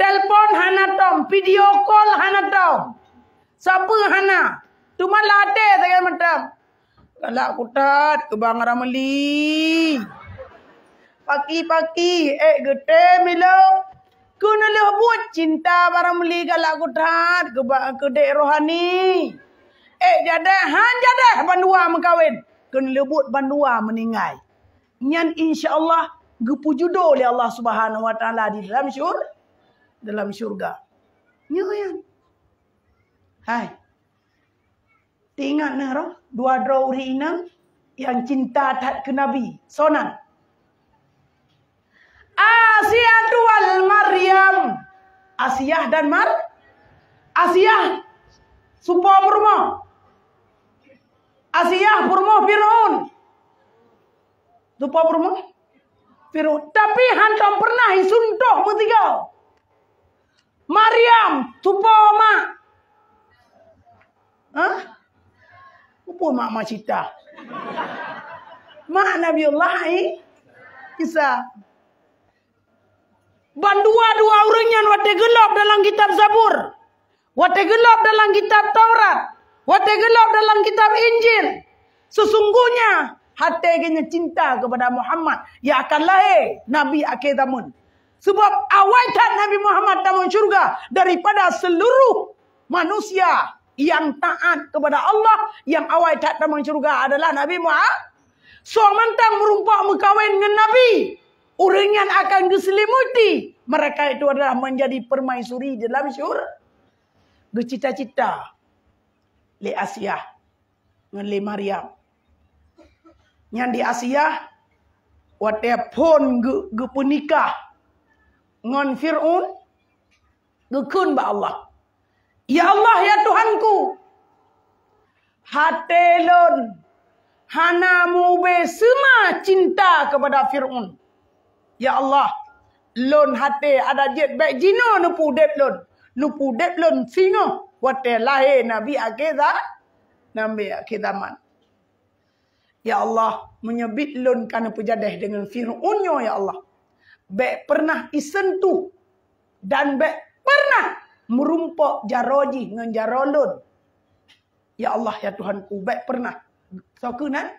Telpon hana tom. Video call hana tom. Siapa hana? Cuma latih saya macam. Galak kutat ke Bang Ramli. Paki-paki. Gede milo. Kena buat cinta Bang Ramli galak kutat ke dek rohani. Jadah bandua mengkawin. Kena lebut bandua meninggal. Nyan insya-Allah gepujudo oleh Allah Subhanahu wa taala di dalam syurga. Nyan. Hai. Tingat nero dua uri ina yang cinta tak ke Nabi. Sonan. Asiyah wal Maryam. Asiyah dan Asiyah supo purmo. Asiyah purmo Fir'aun. Supo purmo Fir'aun. Tapi hantam pernah isuntoh bertiga. Maryam supo mak. Hah? Apa mak cita? Mak Nabiullah Isa. Bandua-dua orangnya wate gelap dalam kitab Zabur. Wate gelap dalam kitab Taurat. Wate gelap dalam kitab Injil. Sesungguhnya hatinya cinta kepada Muhammad. Ya akan lahir Nabi akhir zaman. Sebab awaitan Nabi Muhammad dalam syurga daripada seluruh manusia yang taat kepada Allah, yang awaitan dalam syurga adalah Nabi Muhammad. So mantang merumpak mengkawin dengan Nabi. Orang yang akan diselimuti. Mereka itu adalah menjadi permaisuri dalam syurga. Bercita-cita. Le Asiyah. Dengan le Maryam. Yang di Asiyah. Walaupun gepenikah. Dengan Fir'aun. Gekun ba Allah. Ya Allah ya Tuhanku. Hati lon. Hana mube semua cinta kepada Fir'aun. Ya Allah. Lon hati ada jet baik jino nupu dep lon. Nupu dep lon singo. Wate lahir Nabi akhir zaman. Ya Allah. Menyebit lon kana pejadah dengan Fir'aunnya ya Allah. Baik pernah isentuh. Dan baik pernah merumpok jaroji dengan jarolun. Ya Allah ya Tuhanku. Baik pernah. So kunan?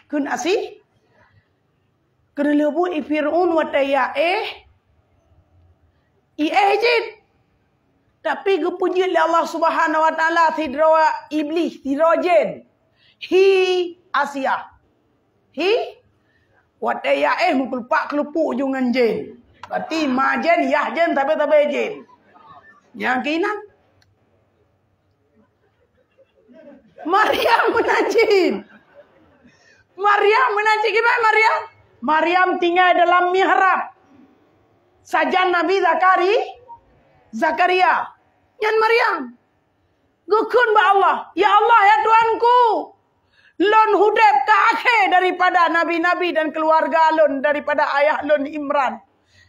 Kun asih? Kena lebu Fir'aun wataya jid. Tapi kepuji oleh Allah Subhanahu wa taala tidra iblis, tidra jin. Hi Asiyah. Hi wataya mukul pak kelupuk jungan jin. Berarti ma jin, yah jin, tapi jin. Yang kena Maryam menajin. Maryam menajin gimana Maryam? Maryam tinggal dalam mihrab. Sajan Nabi Zakaria. Yang Maryam. Gukun ba Allah. Ya Allah ya Tuhanku. Lon hudeb ke akhir daripada nabi-nabi dan keluarga lon. Daripada ayah lon Imran.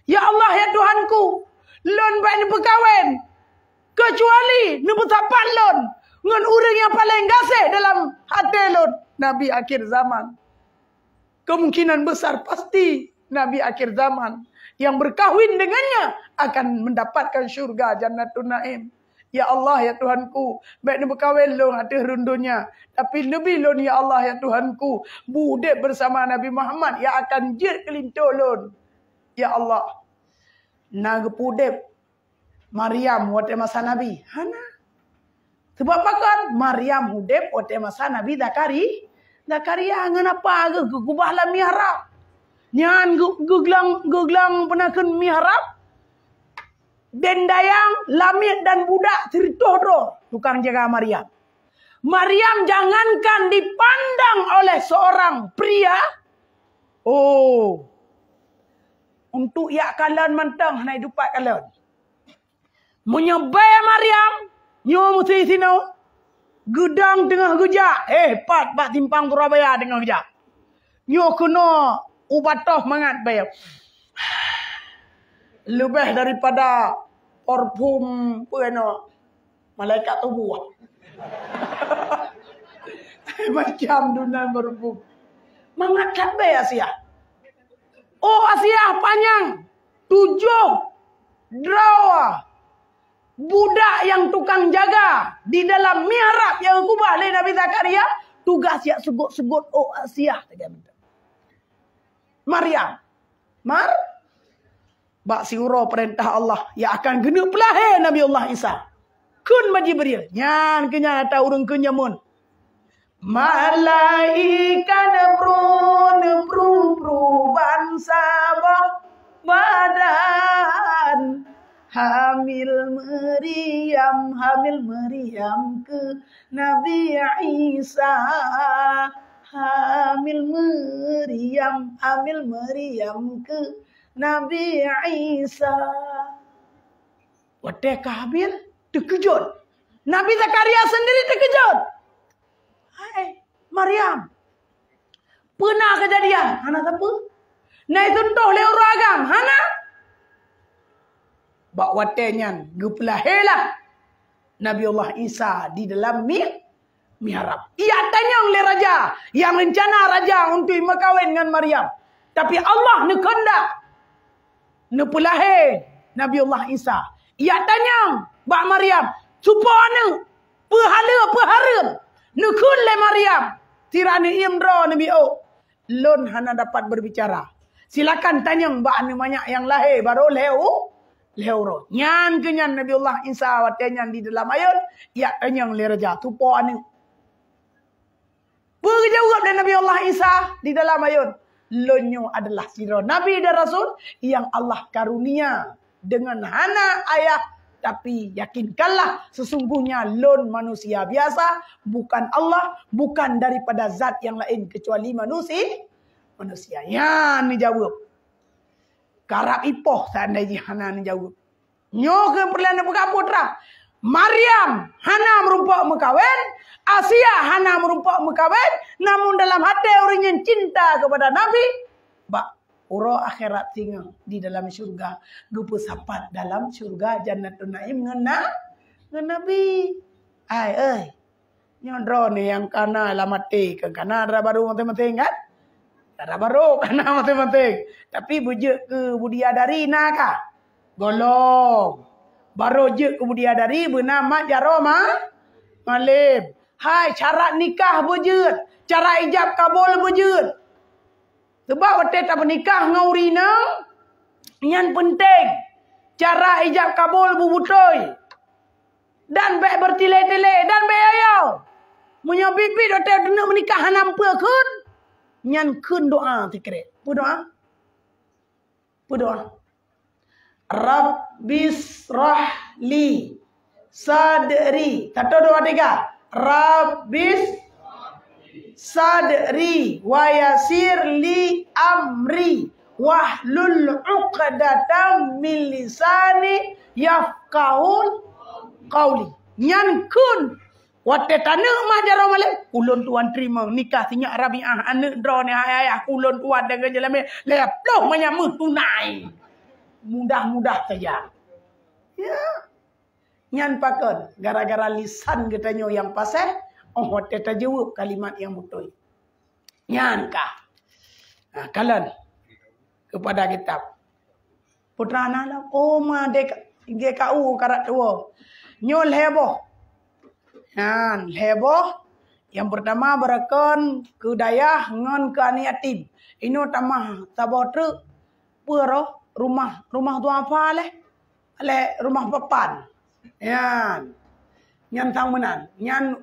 Ya Allah ya Tuhanku. Lon baik berkawin. Kecuali nebutapat lon. Dengan orang yang paling kasih dalam hati lon. Nabi akhir zaman. Kemungkinan besar pasti Nabi akhir zaman. Yang berkahwin dengannya akan mendapatkan syurga Jannatun Naim. Ya Allah ya Tuhanku. Baik ni berkahwin lon hati rundunya. Tapi lebih lon ya Allah ya Tuhanku. Budek bersama Nabi Muhammad yang akan jir kelinto lon. Ya Allah. Naga pudep. Maryam waktu masa Nabi. Hana. Sebab apa kan? Maryam hudep waktu masa Nabi Zakaria kenapa ke kubahlah mihrab. Nyan guglang penakan mihrab. Dendayang, Lamit dan budak Tirtohro tukang jaga Maryam. Maryam jangankan dipandang oleh seorang pria. Oh. Untuk yak kalian mentang naik dupat kalian. Menyebai Maryam. Nyo mesti sino. Gedang tengah gejak. Pat timpang Surabaya tengah gejak. Nyo kena ubatoh mangat bayar. Lebih daripada parfum malaikat tubuh. Macam dunan parfum. Mangat kabe Asia. Oh Asia panjang 7 drawa. Budak yang tukang jaga di dalam mihrab yang kubah oleh Nabi Zakaria. Tugas yang segut-segut oh Asia. Maryam. Bak siuro perintah Allah yang akan genep lahir Nabi Allah Isa. Kun Jibril. Nyan kenya ata urang kenya mun. Malaikat nepru bangsa badan. Hamil Maryam ke Nabi Isa. Hamil Maryam ke Nabi Isa. Wadah Kabil terkejut. Nabi Zakaria sendiri terkejut. Hai Maryam. Pernah kejadian. Hana apa? Nah itu toh lewat agam. Hana. Bak wadahnya. Gepelahilah. Nabi Allah Isa di dalam mihrab. Ia tanya oleh raja. Yang rencana raja untuk berkahwin dengan Maryam. Tapi Allah nekendak. Nepulahir Nabi Allah Isa. Ia tanya Mbak Maryam. Supaya pehara. Nekun le Maryam. Tirani imdra Nabi O. Lon hana dapat berbicara. Silakan tanya Mbak anu banyak yang lahir. Baru lehuro. Nyan kenyan Nabi Allah Isa. Watanya di dalam ayat. Ia tanya le raja. Supaya berjawab dari Nabi Allah Isa. Di dalam ayat. Lonyo adalah siro Nabi dan Rasul yang Allah karunia dengan hana ayah. Tapi yakinkanlah sesungguhnya lon manusia biasa. Bukan Allah. Bukan daripada zat yang lain kecuali manusia. Ya ni jawab. Karap ipoh seandainya hana ni jawab. Nyo ke perlian buka putra. Maryam hana merupakan mekawin. Asia hana merupakan mekawin. Namun dalam hati orang yang cinta kepada Nabi. Bak uro akhirat tinggal di dalam syurga. Gupu sapat dalam syurga. Jannatul Naim ngena Nabi. Nyondro ni yang kana lamati. Kana ada baru mati-mati kan? Ada baru kana mati-mati. Tapi bujuk ke budiadari nakah? Golong. Baru je ke budiadari bernama Jaroma Malib. Hai, syarat nikah bujut. Cara ijab kabul bujut. Sebab waktu tak menikah ngaurina. Yang penting. Cara ijab kabul bubutoi. Dan baik bertilai-tilai. Dan baik ayau. Punya bibit waktu nak menikah nampak kun. Yang kun doa tikret. Apa doa? Rabbis rahli sadri. Tak tahu doa tiga. Rabbis sadri wa yasir li amri wahlul 'uqdatam min lisani yafqahul qawli. Nyan kun wate tanah mah jaro male ulun tuan terima nikah sinyak Rabiah anak dro ni ayah ulun tuan dengan jelame leploh menyamut tunai. Mudah-mudah saja. Ya. Nyan pakon gara-gara lisan getanyo yang pasal oh teta jawab kalimat yang betul. Nyan kah. Nah, kalian kepada kitab. Putra anak ma dek GKU karat tua. Nyol heboh. Nyan heboh. Yang pertama berakon ke dayah ngon ke anak yatim. Ino tamah tabah truk. Puroh rumah tu apa leh? Le rumah papan. Yan. Nyan tang menan. Nyan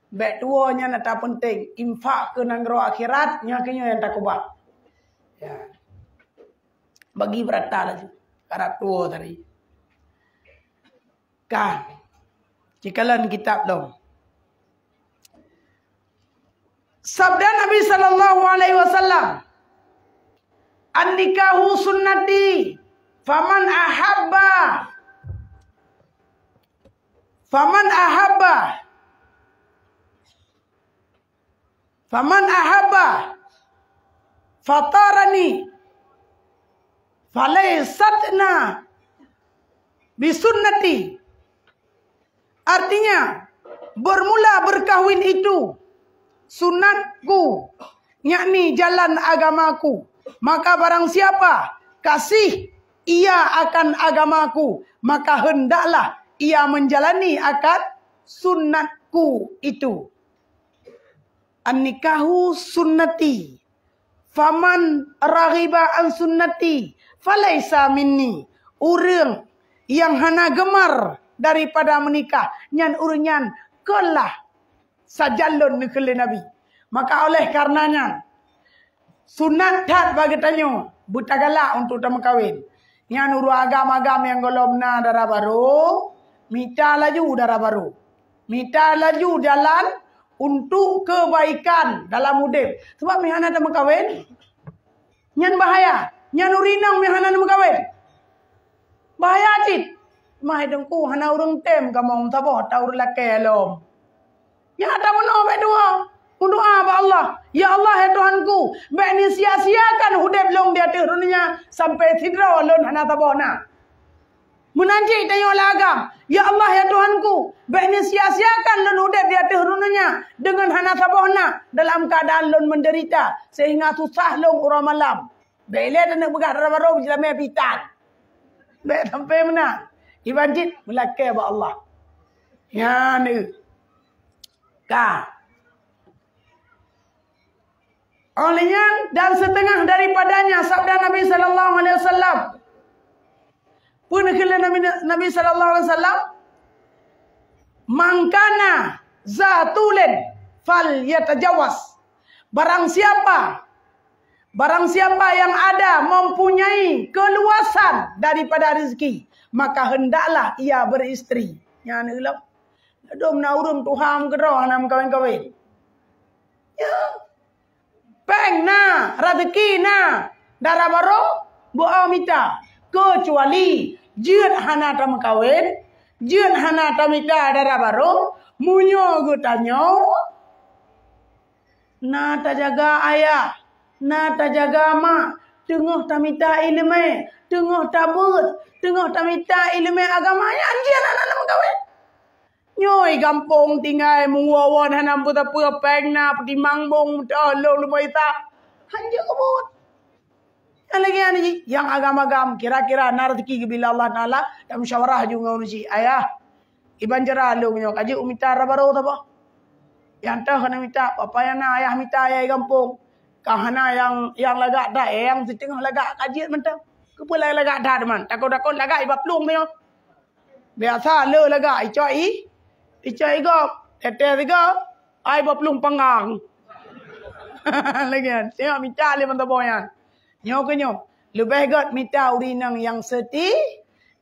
bek tua nyan tak penting. Infak ke nanggro akhirat. Nyan kenya yang tak kubah. Ya. Bagi berata lagi. Karat tua tadi. Kah, cikalan kitab dong. Sabda Nabi sallallahu alaihi wasallam, "An-nikahu sunnati, faman ahabba fatarani falaysatna bisunnati." Artinya, bermula berkahwin itu sunatku, yakni jalan agamaku. Maka barang siapa kasih ia akan agamaku, maka hendaklah ia menjalani akan sunatku itu. An-nikahu sunnati, faman raghiba an sunnati falaisa minni. Urang yang hana gemar daripada menikah, nyan urenyan kelah sajalun nikele Nabi. Maka oleh karenanya sunat tat bagi tanyo buta galak untuk tamu kawin. Nyan uru agam-agam yang golomna darah baru, minta laju darah baru. Minta laju jalan untuk kebaikan dalam hidup. Sebab mihana tamu kawin nyan bahaya. Nyan urinang mihana tamu kawin. Bahaya cit. Mahai dengku hana urang tem kamong tabo taur lake lom. Ya ada mono be doa. Doa ba Allah. Ya Allah ya Tuhanku, be ni sia-siakan hudep long dia dunia sampai sidra lon hana tabo na. Menanji tayo lagam. Ya Allah ya Tuhanku, be ni sia-siakan lon hudep dia dunia dengan hana tabo na dalam keadaan lon menderita sehingga susah long urang malam. Be le nak begah darabaro jelame pitan. Be sampai mana? Ibadit melake ba Allah. Ya ni. Ka. Olehnya dan setengah daripadanya sabda Nabi sallallahu alaihi wasallam. Pun kala Nabi sallallahu alaihi wasallam, "Mangkana zatulin fal yatajawaz." Barang siapa yang ada mempunyai keluasan daripada rezeki, maka hendaklah ia beristri. Yang ni lah. Dom na urun Tuhan kedua nam kawin-kawin. Ya. Peng na, rezeki na, darah baru, buah mita. Kecuali jin hana tam kawin, jin hana tamita darah baru, munyo gutanyo. Na ta jaga ayah, na ta jaga mak, tengah tamita ilmu, tengah tabut, tengah tamita ilmu agamanya anjir anak nam kawin. Nyoi kampung tinggal mengwawan hanam puta pura pengna peti mangbong tolong lu baita. Hanja kebut. Yang lagi ani yang agam-agam kira-kira narzeki bila Allah Taala dan musyawarah juga uji ayah iban jera lu nyo kaji umita rabaro ta ba. Yang tah kana mita apa yang na ayah mita ayah kampung. Kahana yang lagak dah yang di tengah lagak kaji mentang. Kepala lagak dah man. Takut-takut lagak ibap plung dia. Biasa le lagak icoi. Icai gok, tete tiga, ai baplung pangang. Lagi kan, tengok minta le mantap boyan. Nyo ke nyo, lebih got minta urinang yang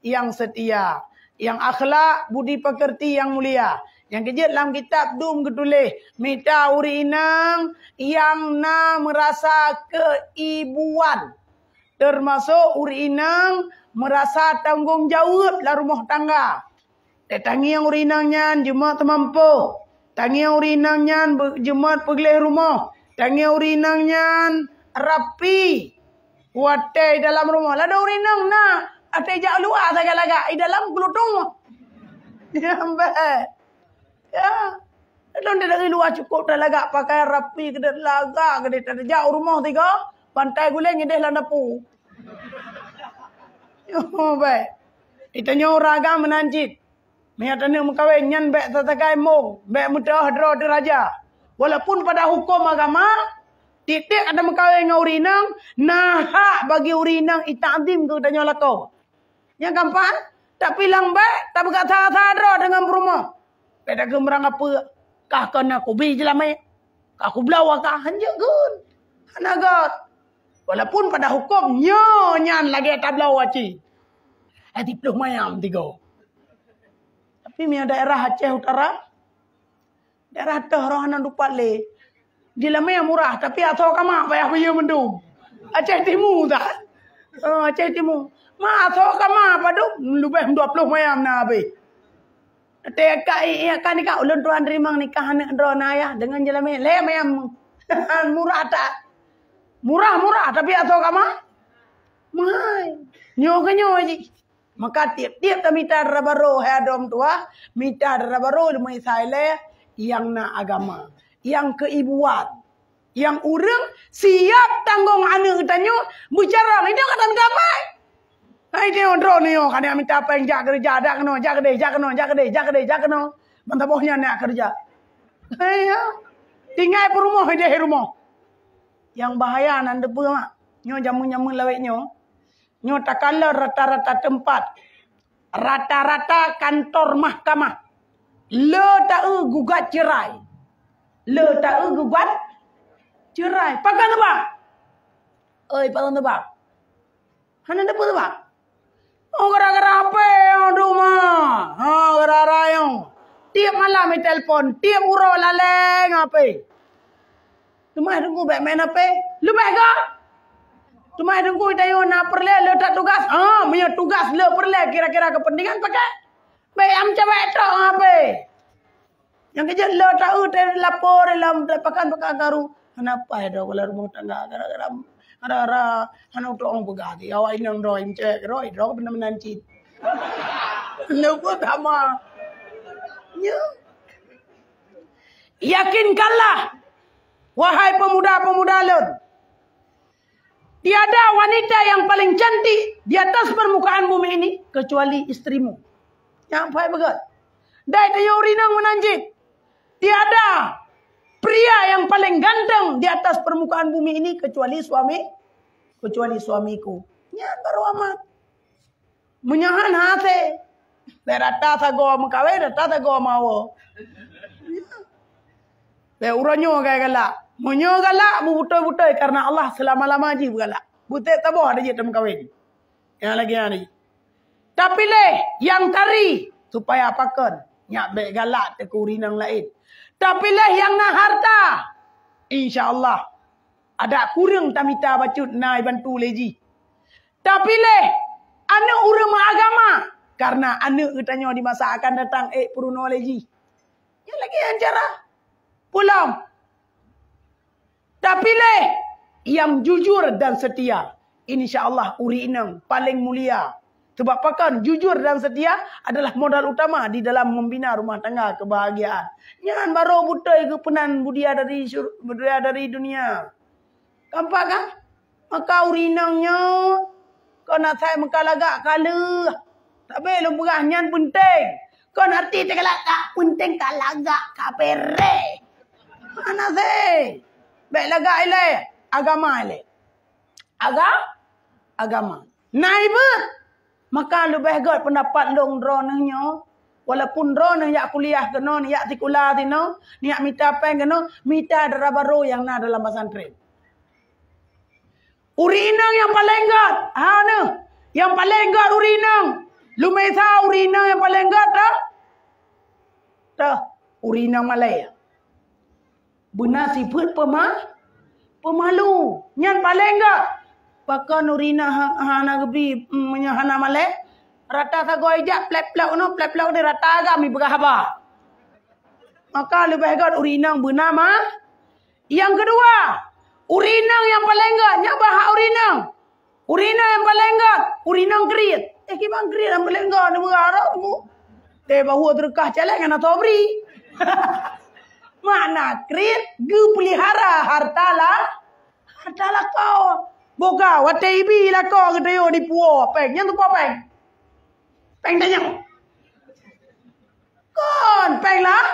yang setia, yang akhlak budi pekerti yang mulia. Yang kejut dalam kitab dum ketulih, minta urinang yang na merasa keibuan. Termasuk urinang merasa tanggung jawab dalam rumah tangga. Tangi yang urinangnya jemaat termampu. Tangi yang urinangnya jemaat pergelih rumah. Tangi yang urinangnya rapi. Watai dalam rumah. Lada urinang na. Atai jak luar saja lagak. Di dalam kelutung. Ya mbak. Ya. Dalam dia dari luar cukup dah lagak. Pakai rapi. Kedai lagak. Kedai tak jauh rumah tiga. Pantai guling. Kedai landapu. Ya mbak. Itanya orang menanjit. Menyatanya mengkawin nyan bek tatakai mong, bek mudah dro diraja. Walaupun pada hukum agama, titik ada mengkawin dengan urinang, nah bagi urinang ita'zim ke tanya lako. Yang gampang, tak pilang bek, tak berkata dro dengan rumah. Beda gemerang apa, kah kena kubi jelame, kah kublawa kah hanjagun. Hanagat. Walaupun pada hukum, nyan lagi tak blawa ci. Hati peluh mayam tiga. Pimia daerah Aceh Utara. Daerah Tehrohanan dupat le. Di lama yang murah tapi atau kama payah punya mendung. Aceh Timur tak? Aceh Timur. Ma atau kama padu lebih 20 mayam na be. Teka kan nikah ulun tuan rimang nikah anak drona ya dengan jelame le mayam murah tak? Murah tapi atau kama? Mai. Nyo ji. Maka tiap-tiap mita rabaro hadom tua, mita rabaro lumai saile yang na agama. Yang keibuan, yang urang siap tanggung anak tanyo bicara ini kata minta apa? Hai dia drone yo kan minta apa yang jak kerja dak keno jak keno bantah bohnya nak kerja. Ayo tinggal perumah dia rumah. Yang bahaya nan depu mak. Nyo jamu-jamu lawek nyo tak kala rata-rata tempat. Rata-rata kantor mahkamah. Le tak gugat cerai. Le tak gugat cerai. Pakai tu bang. Oi, pakai tu bang. Hana depu tu bang. Oh, gara-gara apa yang rumah? Gara-gara yang tiap malam mi telefon, tiap uro laleng apa? Cuma tunggu baik main apa? Lu baik ke? Cuma tunggu dayo na perle le tak tugas. Punya tugas le perle kira-kira kepentingan pakai. Baik am cewek tok apa? Yang kerja lo tahu dia lapor dalam pakan karu. Kenapa ya dok kalau rumah tangga gara-gara anak tu orang begati. Awak ini orang roim cek roy dok benar-benar cit. Lo pun sama. Yakinkanlah wahai pemuda-pemuda lon. Tiada wanita yang paling cantik di atas permukaan bumi ini kecuali istrimu. Yang baik betul. Dai tayo rinang menanjik. Tiada pria yang paling ganteng di atas permukaan bumi ini kecuali suamiku. Ya baru amat. Menyahan hati. Rata sago makawe, rata sago mawo. Be uranyo kayak galak. Munyo galak butoy-butoy karena Allah selama-lama ji galak. Butek taboh ada je tem kawin. Yang lagi hari. Tapi leh yang tari supaya apakan? Nyak be galak te kurinang lain. Tapi leh yang na harta. InsyaAllah. Ada kurang tamita bacut nai bantu leji. Tapi leh anak urang agama. Karena anak katanya di masa akan datang puruno leji. Yang lagi yang cara. Pulang. Tapi leh yang jujur dan setia. InsyaAllah uri inang paling mulia. Sebab pakan jujur dan setia adalah modal utama di dalam membina rumah tangga kebahagiaan. Jangan baru butai kepenan budia dari dunia. Kampak kan? Maka urinangnya. Kau nak saya mengkalagak kala. Tak boleh lu berahnya penting. Kau nanti terkalagak penting kalagak kapere. Mana saya? Baik lagak ilai. Agama ilai. Agama. Naibut. Maka lebih god pendapat long dronanya. Walaupun drone yak kuliah kena, yak sekolah tino, yak mita peng kena, mita darabaro yang na dalam pesantren. Urinang yang paling god. Yang paling god urinang. Lu mesa urinang yang paling god dah. Dah, urinang Malaya. Benar siput pemalu. Yang paling god. Pakan urina hana gebi menyahana male rata sago ijak plep-plep no plep-plep ni rata agak mi berhaba. Maka lebih god urinang bernama. Yang kedua, urinang yang paling god nya bahak urinang. Urinang yang paling god, urinang kerit. Kibang kerit yang paling god ni berharap mu. Te bahu terkah celek kena tobri. Mana kerit gu pelihara hartalah kau. Boga, watai ibi lah kau kedayo di puo. Peng, yang tu puo peng. Peng tanya. Kon, peng lah.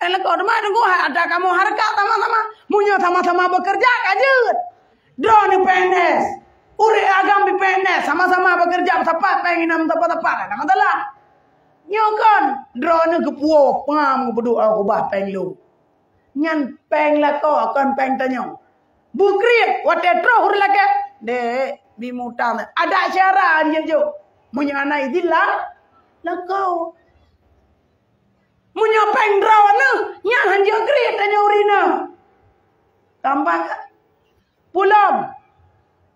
Peng lah kau, demai tunggu. Ada kamu harga sama-sama. Munyo sama-sama bekerja, kajut. Drone PNS. Uri agam di PNS. Sama-sama bekerja. Tepat, peng inam tepat-tepat. Nama telah. Nyokon. Drone ke puo. Pengam ke berdoa aku bah peng lu. Nyan peng lah kau, kon peng tanya. Bukrit, wadah terus lagi. Dek, bimutam. Ada cara dia jo. Munya anak idilah. Lah kau. Tampak kan? Pulam.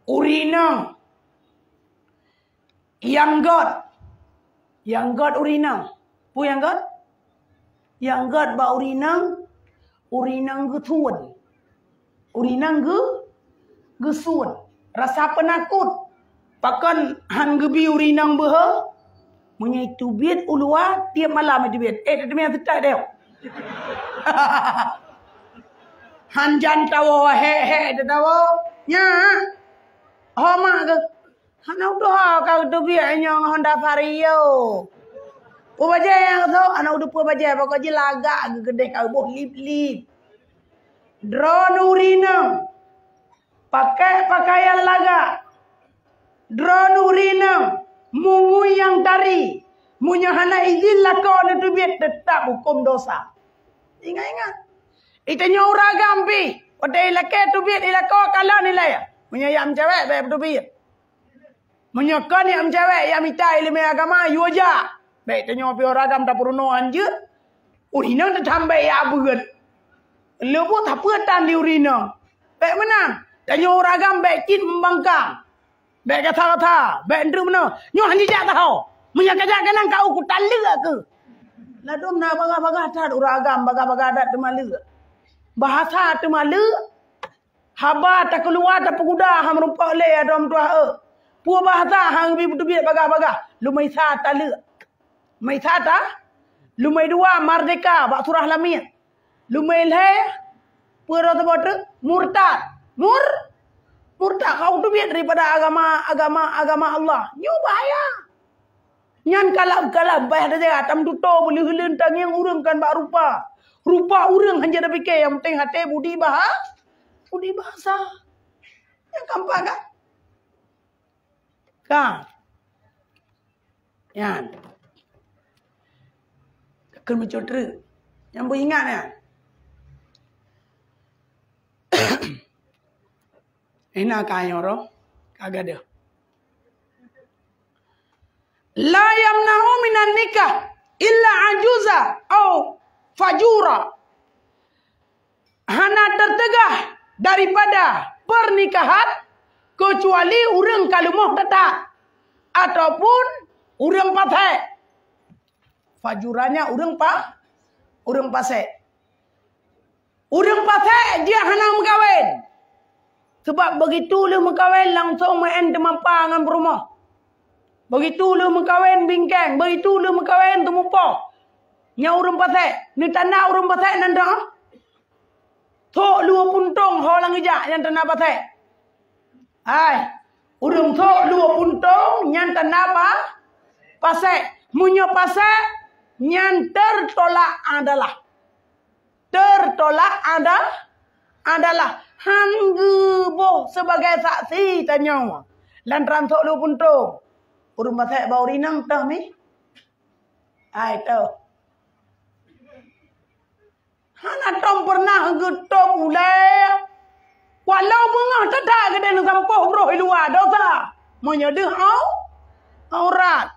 Urina. Yang god urina. Pu yang god? Yang god ba urina. Urina ge tuan. Urina ge suan. Rasa penakut. Pakan han gebi urina beha. Munya itu biat ulua tiap malam itu biat. Demi yang tetap dia. Han jan tawo he tawo. Nya. Homa ke. Han udah kau tu biat nyong Honda Vario. Pubaja yang tu, anak udah pubaja pokoknya lagak gede kau boh lip. Drone urina. Pakai pakaian lagak. Drone urina. Mungu yang tari. Munya hana izin lakon itu biar tetap hukum dosa. Ingat. Itu nyoragam pi. Pada ilake tu biar ilako kalau nilai ya. Munya yang cewek baik tu biar. Munya kan yang cewek yang minta ilmu agama yuaja. Baik tu pi oragam tak perlu anjir. Urina tu tambah ya buat. Lepas tak pertan di urina. Baik mana? Tanya oragam baik kin membangkang. Baik kata-kata, baik ndru mana? Nyo hanji jak tahu. Munya kajak kenang kau ku talek ke. Ladum na baga-baga tat uragam baga-baga adat temalu. Bahasa temalu. Haba tak keluar tak peguda ham rupa le adom tua e. Pu bahasa hang bi betul baga-baga. Lumai sa talek. Mai sa ta? Lumai dua merdeka bak surah lamia. Lumai le pura tebot murtad. Murtad kau tu biar daripada agama Allah. Nyu bahaya. Nyan kalap bayar dia tam tuto boleh helentang yang urang kan bak rupa. Rupa urang hanya dah fikir yang penting hati budi bahasa. Yang gampang kan? Kan? Yan. Takkan mencotru. Yang beringat ya. Enak kaya orang. Kagak ada. La yamnahu minan nikah illa ajuza au fajura. Hana tertegah daripada pernikahan kecuali urang kalumuh tetap ataupun urang patai. Fajuranya urang pasai. Urang patai dia hana mengkawin. Sebab begitu lu mengkawin langsung main demampa dengan berumah. Begitu lu mengkawin bingkang. Begitu lu mengkawin temupo. Nya urang patai. Ni tanah urang patai nanda. Thok lu puntung holang ijak yang tanah patai. Hai. Urang thok lu puntung yang tanah apa? Pasai. Munyo pasai. Yang tertolak adalah hanggu boh sebagai saksi tanya. Lantaran sok lu pun tu. Urung pasal bau rinang tah mi. Ai tau. Hana tom pernah getok ulai. Walau mengah tedak ke dan sampoh bro luar dosa. Menyedih aurat.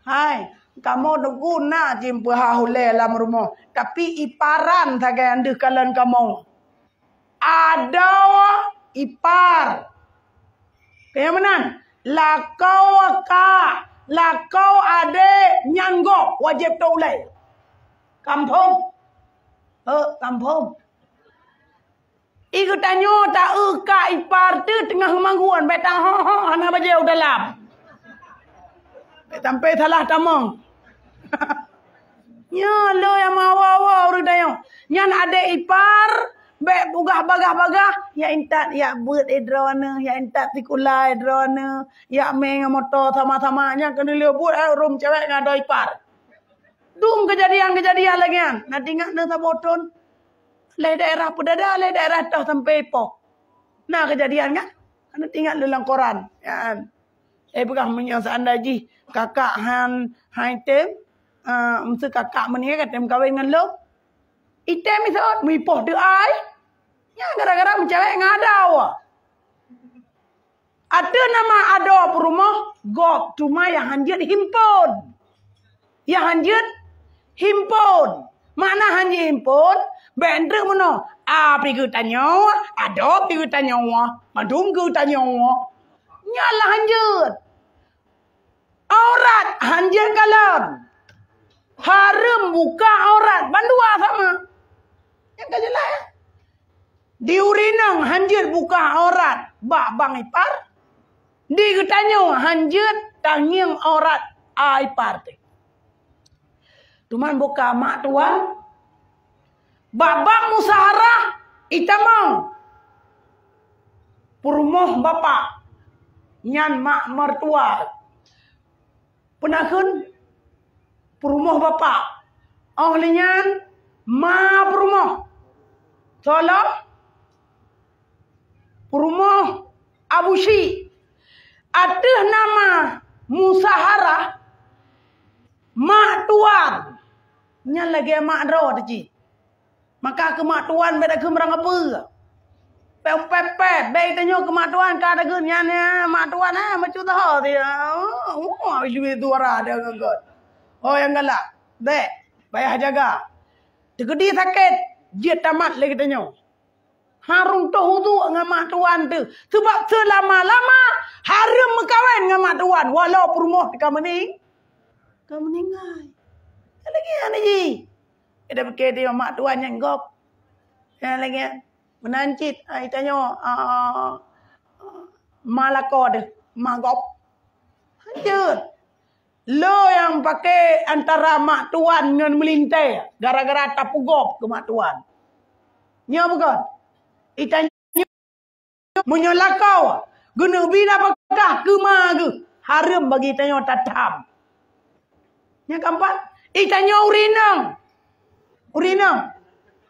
Hai. Kamu nak guna jimpa hahule dalam rumah. Tapi iparan sagai anda kalian kamu. Ada ipar. Kayak mana? Lakau kak. Lakau ade nyanggok. Wajib taulai. Kampung. Kampung. Iku tanya tak kak ipar tu tengah mangguan. Betang anak bajau dalam. Sampai salah tamang. Ya lo yang mawa urut dayo. Nyan ada ipar, bek bugah-bagah-bagah, ya intat ya buat drone, ya intat tikula drone, ya meng motor sama-sama nya kena dia buat rum cewek ngada ipar. Dum kejadian-kejadian lagi kan. Nak tinggal na saboton. Le daerah pedada, le daerah tah sampai po. Nah kejadian kan? Ana tinggal dalam koran, ya kan. Bukan menyusahkan lagi kakak han tem mesti kakak menikah tem kawin dengan lo. Item misal mipoh de ai. Ya gara-gara mencewek ngadau. Ada nama ada perumah gok cuma yang hanjit himpun. Yang hanjit himpun. Mana hanjit himpun? Bendre mana? Api ke tanya, ada pi ke tanya, madung ke tanya. Nyalah hanjut. Aurat hanjut kalam. Haram buka aurat. Bandua sama. Yang tak jelas ya. Di urinang hanjut buka aurat. Bak bang ipar. Di ketanya hanjut tangiang aurat ipar. Tuman buka mak tuan. Babak musaharah itamang. Purmoh bapak. Nyan mak mertua. Penakun purmoh bapak. Ahlinya ma purmoh. Tolong purmoh Abu Syi. Ada nama musaharah mak tuan. Nyan lagi mak draw tadi. Maka ke mak tuan beda ke merang apa? Pepe, baik tanya ke mak tuan ka ada ke nyan mak tuan macam tahu dia. Oh, ibu suara dia ngangkat. Oh yang galak. Dek, payah jaga. Tegedi sakit, dia tamat lagi tanya. Harung toh tu dengan mak tuan tu. Sebab selama-lama haram berkahwin dengan mak tuan walau permoh kamu ni. Kamu meninggal. Lagi ni ji. Kita fikir dia mak tuan yang gop. Yang lagi menancit. Ai tanya malako dia, mak gop. Hancur. Lo yang pakai antara mak tuan dengan melintai gara-gara tapu gop ke mak tuan. Nya bukan. Itanya menyolakau. Guna bina apakah ke ma ke. Haram bagi tanya tatam. Nya keempat. Itanya urinang. Urinang.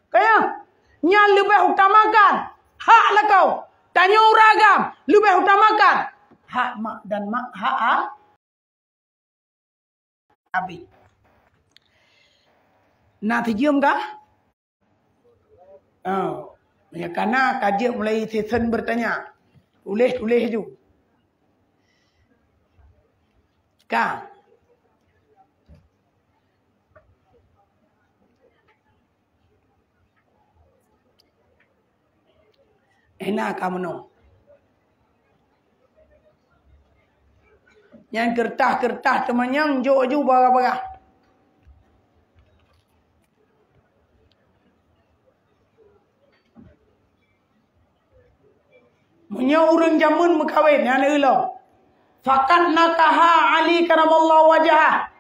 Kaya. Nya lebih utamakan. Hak lah kau. Tanya uragam. Lebih utamakan. Hak mak dan mak. Hak abi. Nak terjum kah? Oh. Ya, karena kajian mulai season bertanya. Tulis je. Kah? Enak kamu no. Yang kertas temannya jauh barang-barang. Punya orang zaman berkahwin yang ulang. Fakat nakaha Ali karamallahu wajhah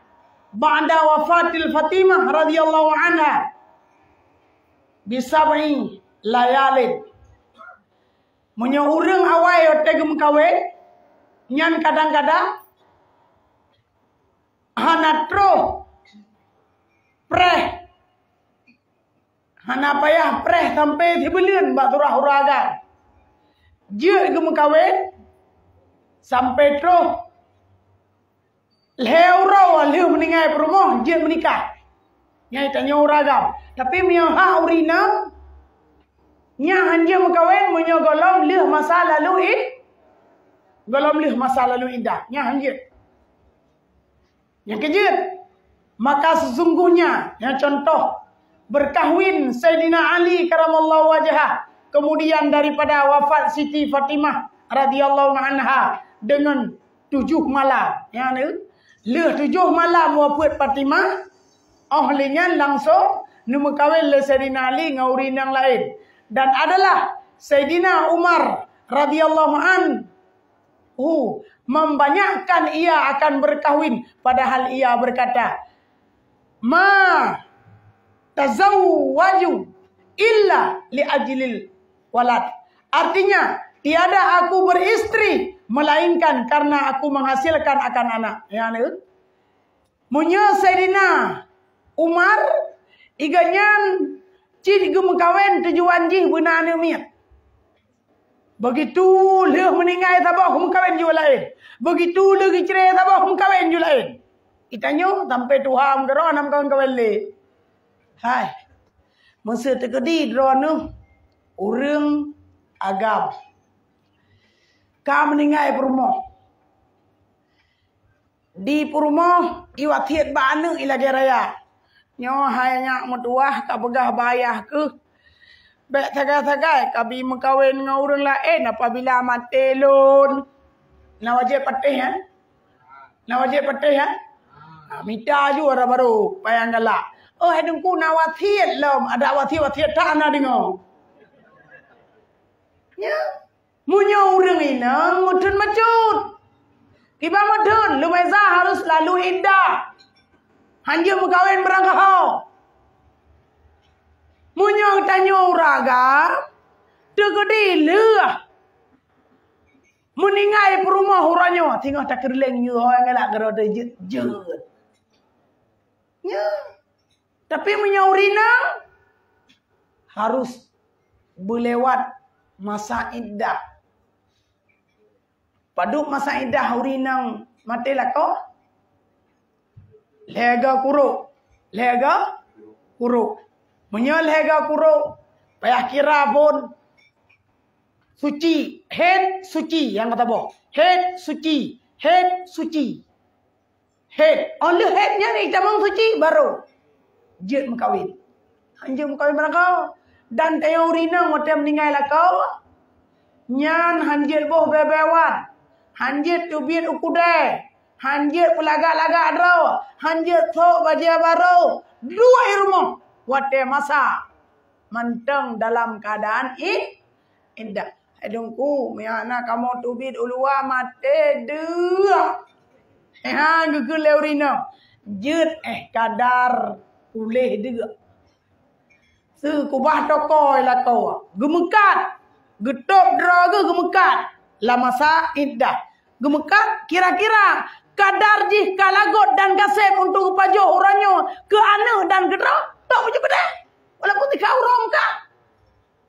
ba'da wafatil Fatimah radhiyallahu anha bisab'i layalin. Punya orang awal otak berkahwin nyan kadang-kadang hanatro preh hana payah preh sampai 3 bulan bak turah-uragan. Dia ke mengkawin sampai terus leu meninggal perumah dia menikah. Nyai tanya uragam. Tapi miang hak urina nya hanya mengkawin menyo golong leh masa lalu golong leh masa lalu indah. Nya hanya. Yang kejut. Maka sesungguhnya yang contoh berkahwin Sayyidina Ali karamallahu wajhah. Kemudian daripada wafat Siti Fatimah radhiyallahu anha dengan 7 malam. Yang ni, leh 7 malam wafat Fatimah, ahlinya langsung nama kahwin le Sayyidina Ali dengan urin yang lain. Dan adalah Sayyidina Umar radhiyallahu anhu membanyakkan ia akan berkahwin padahal ia berkata, "Ma tazawwaju illa li ajlil walad." Artinya, tiada aku beristri melainkan karena aku menghasilkan akan anak. Ya, munya Sayyidina Umar iganyan cid gemekawen tujuan jih benane miat. Begitu leh meninggal tabah gemekawen ju lain. Begitu leh cerai tabah gemekawen ju lain. Itanya sampai Tuhan karo nam kawan-kawan le. Hai. Masa terkedi drone orang agam. Kau meninggal perumah. Di perumah iwatiat bana ilagi raya. Nyo hanya metuah tak pegah bayah ke. Baik tagai-tagai kabi mengkawin dengan orang lain apabila mati lun. Nak wajib patih ya? Nak wajib patih ya? Minta ju orang baru payang galak. Oh hidungku nak wasiat lom. Ada wasiat tak nak dengar. Ya. Munya orang ini mudun. Kiba mudun. Lumeza harus lalu indah. Hanya mengkawin berangkau. Munya tanya uraga, tegedi leh. Meningai perumah orangnya, tengok tak kerleng you orang ngelak gerode jet. Ya. Tapi munya urina harus berlewat masa iddah. Paduk masa iddah urina matilah kau. Lega kuruk. Menyelhega kuro, payah kira pun suci, head suci yang kata boh, head suci, head only headnya ni tamang suci baru jet mengkawin, anjing mengkawin mereka dan teorina ngotem meninggal kau, nyan hanjit boh bebewan, hanjit tubit ukude, hanjit pelaga-laga adro, hanjit thok baja baru, dua rumah. Wate masa menteng dalam keadaan indah. Hidungku, miana kamu tubit ulua mate dua. Gugur leurina. Jut kadar pulih dua. Sekubah tokoi lah kau. Gemekat. Getop draga gemekat. La masa indah. Gemekat kira-kira kadar jih kalagot dan kasep untuk pajoh orangnya ke aneh dan gedrak. Tak macam mana? Walaupun tiga orang kah?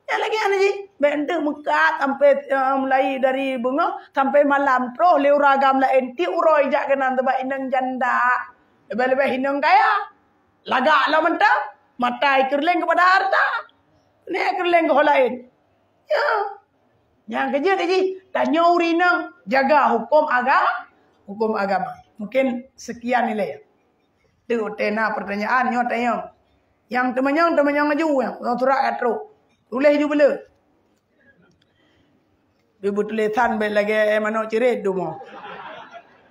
Yang lagi ane ji, benda mekat sampai mulai dari bunga sampai malam pro leu ragam lain ti uroi jak kenan tebak inang janda. Lebih-lebih hinang kaya. Lagak lah mentang. Matai kerleng kepada harta. Ni kerleng ke lain. Ya. Yang kerja ni ji, tanya urinang jaga hukum agama. Mungkin sekian nilai. Tu tena pertanyaannya tanya. Yang teman-yang aju yang surat katro. Tulis je bela. Dia tulisan baik lagi mana cerit tu mo.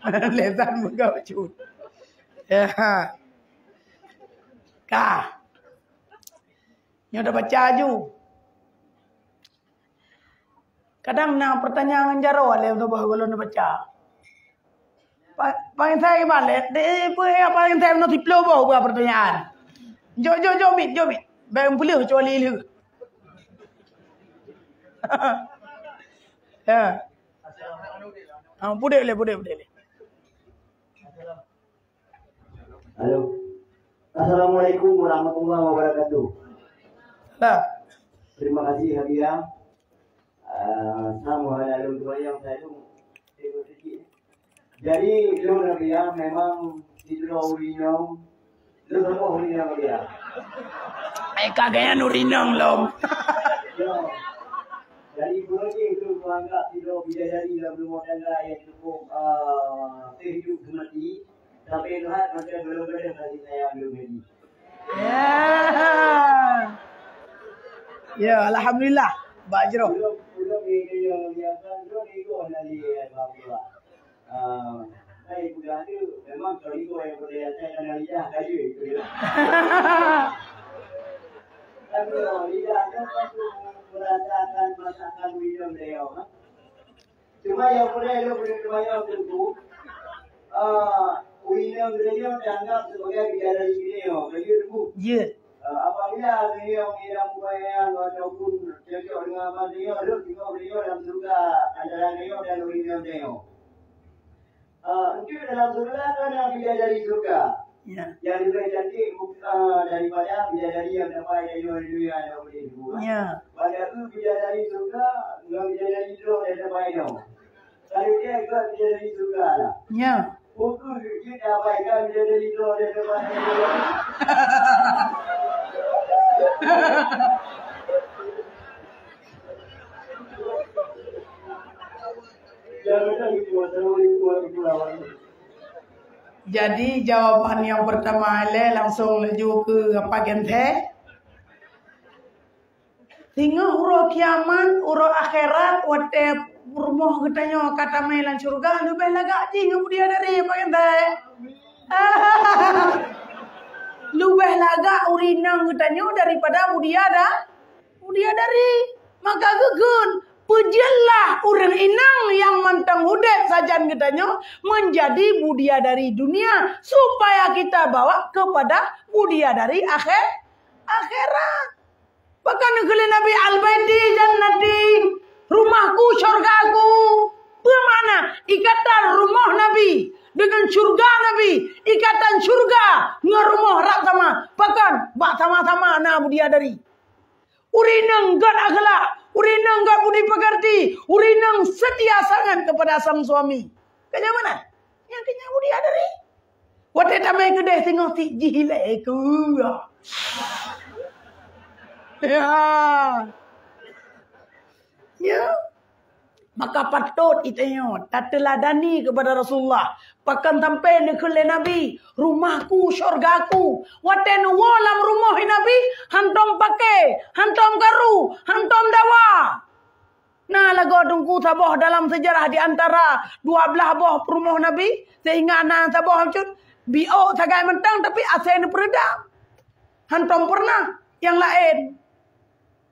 Tulisan muka cut. Ya. Ka. Nyo dah baca aju. Kadang nak pertanyaan jaro ale untuk bahwa nak baca. Paling saya balik, dia paling saya nak tiplo bawa pertanyaan. Jom mit. Bang boleh kecuali lu. Ya. Boleh. Halo. Assalamualaikum warahmatullahi wabarakatuh. Dah. Terima kasih hadiah. Sama lalu dua yang saya tu. Jadi lu hadiah memang itu urinong. Lu semua urinong dia. Kagaknya nurinong lom. Jadi gue itu anggap tidak bidadari dalam rumah tangga yang cukup terhidup semati. Sampai Tuhan macam belum ada kasih sayang belum jadi. Ya, alhamdulillah. Bajro. Belum ini yang kan belum itu dari bapak. Saya sudah itu memang kalau itu yang boleh saya analisis kaji itu. Tapi kalau tidak ada merasakan masakan minum beliau. Cuma yang boleh yang tentu minum beliau dianggap sebagai bidadari beliau. Begitu. Ya. Apabila beliau minum buaya ataupun cocok dengan beliau, beliau dalam surga antara beliau dan minum beliau. Untuk dalam surga kan yang bidadari surga. Ya. Yang lebih cantik daripada bidadari yang dapat dari dunia yang boleh itu. Ya. Pada itu bidadari surga, dengan bidadari itu yang dapat itu. Kalau dia ikut bidadari surga lah. Ya. Buku kita abaikan bidadari itu yang dapat itu. Jadi jawapan yang pertama langsung laju ke apa gente? Tinggal uro kiamat, uro akhirat, wate rumah katanya kata melan surga, lu bela gaji ngamu dia dari apa kata? Lu bela gak urinang katanya daripada mudia dari. Maka gegun pujilah orang inang yang mantang hudek sajan katanya menjadi budia dari dunia supaya kita bawa kepada budia dari akhirat. Bahkan negeri Nabi al-baiti jannati, rumahku syurgaku. Bagaimana ikatan rumah Nabi dengan syurga Nabi, ikatan syurga dengan rumah rak sama. Bahkan bak sama-sama na budia dari. Urinang gak akhlak, urinang gak budi pekerti, urinang setia sangat kepada sang suami. Kaya mana? Yang kenya budia dari. Wate tamai kedai tengok ti jihilai ku. Ya. Maka patut itanya tak teladani kepada Rasulullah. Pakan sampai nekele Nabi, rumahku syurgaku. Waten walam rumah Nabi, hantom pakai, hantom garu, hantom dawa. Nah lagu dungku tabah dalam sejarah di antara 12 buah rumah Nabi, sehingga anak tabah hancur, bio sagai mentang tapi asal ni peredam. Hantom pernah yang lain.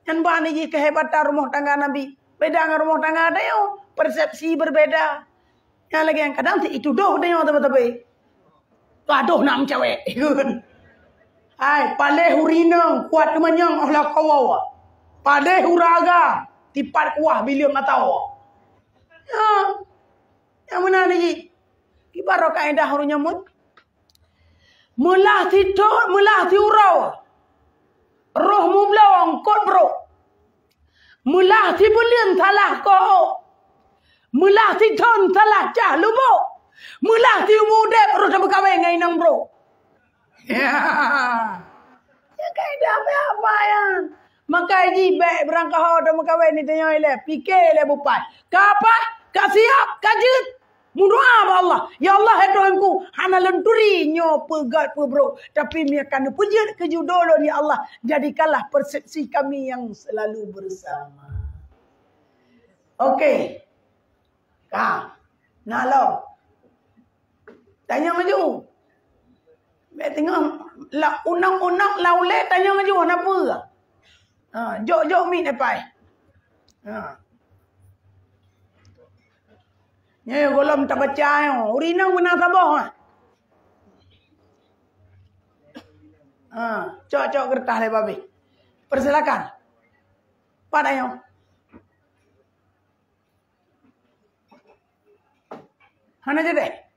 Yang bani kehebatan rumah tangga Nabi. Beda dengan rumah tangga ada yo. Persepsi berbeda. Yang lagi yang kadang itu doh dia teman-teman. Aduh nak cewek. Hai, paleh hurinang kuat kemenyang Allah kawawa. Paleh huraga tipat kuah bilion atau. Ya. Yang mana ni? Ibarat kaedah harunya mut. Melah tidur, melah tiurau. Roh mu belawang kot bro. Mulah ti bulian salah ko. Mulah ti ton salah cah lu bro. Mulah ti muda bro dah berkahwin dengan inang bro. Ya. Ya kaedah apa yang. Maka ji baik berangkah ho dah berkahwin ni tanya ile. Fikir le bupai. Kapa? Ka siap, kajut. Mundoa ba Allah. Ya Allah hai Tuhanku, hana lenturi nyo pegat pe bro. Tapi mi akan puji ke judolo ni Allah. Jadikanlah persepsi kami yang selalu bersama. Okey. Ka. Nalo. Tanya maju. Mek tengok la unang-unang laule tanya maju kenapa? Jok-jok mi depai. Ya, golom tak baca yo. Urinang guna sabah. Cok-cok kertas le babi. Persilakan. Pada yo. Hana jede.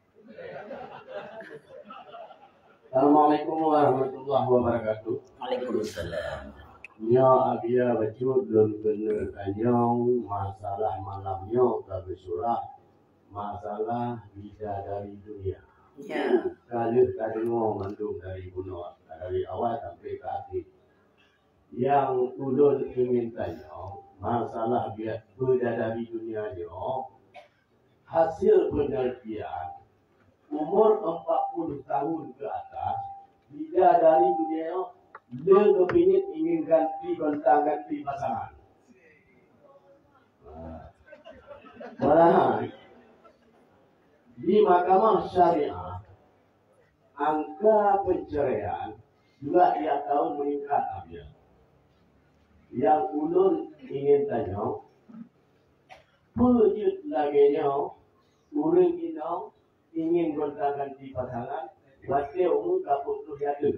Assalamualaikum warahmatullahi wabarakatuh. Waalaikumsalam. Nya abia wajud dan bener kanyong masalah malamnya kabeh surah. Masalah bidadari dunia. Ya. Kalir kadang mandung dari gunung dari awal sampai ke akhir. Yang ulun ingin tanya masalah bidadari dunia ni, hasil penelitian umur 40 tahun ke atas bidadari dunia dia kepingin ingin ganti gonta-ganti pasangan. Malahan di Mahkamah Syariah, angka perceraian juga tiap tahun meningkat abia. Yang ulun ingin tanya, wujud lagi orang ini ingin gonta-ganti pasangan, wate umum kaput tu jatuh.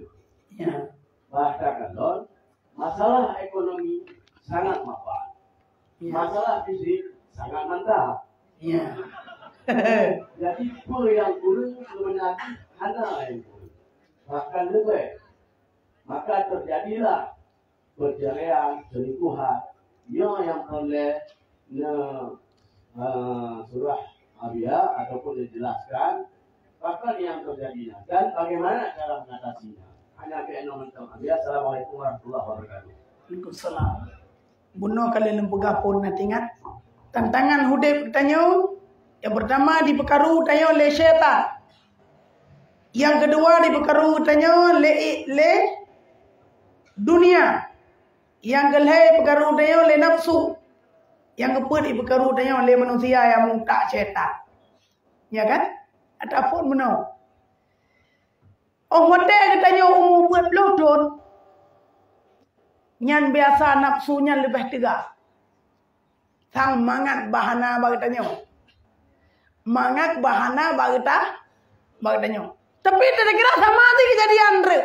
Ya. Bahkan kalau masalah ekonomi sangat mapan, masalah fisik sangat mantap. Ya. Jadi apa yang kurang sebenarnya hana yang kurang. Bahkan lebih. Maka terjadilah perceraian, selingkuhan. Yang oleh surah Abiyah ataupun dijelaskan bahkan yang terjadinya dan bagaimana cara mengatasinya. Hanya keenoman Abiyah. Assalamualaikum warahmatullahi wabarakatuh. Waalaikumsalam. Bunuh kali lempegapun nak ingat. Tantangan hudib tanya. Yang pertama dipekaru tanya oleh syaitan. Yang kedua dipekaru tanya le dunia. Yang gelai perkara udaya oleh nafsu. Yang keput di perkara udaya oleh manusia yang muka cetak. Ya kan? Ada pun menau. Oh hotel katanya umur buat pelutun. Nyan biasa nafsunya lebih tegak. Sang mangat bahana bagitanya. Mangat bahana bagitanya. Tapi tidak kira sama sih kejadian re.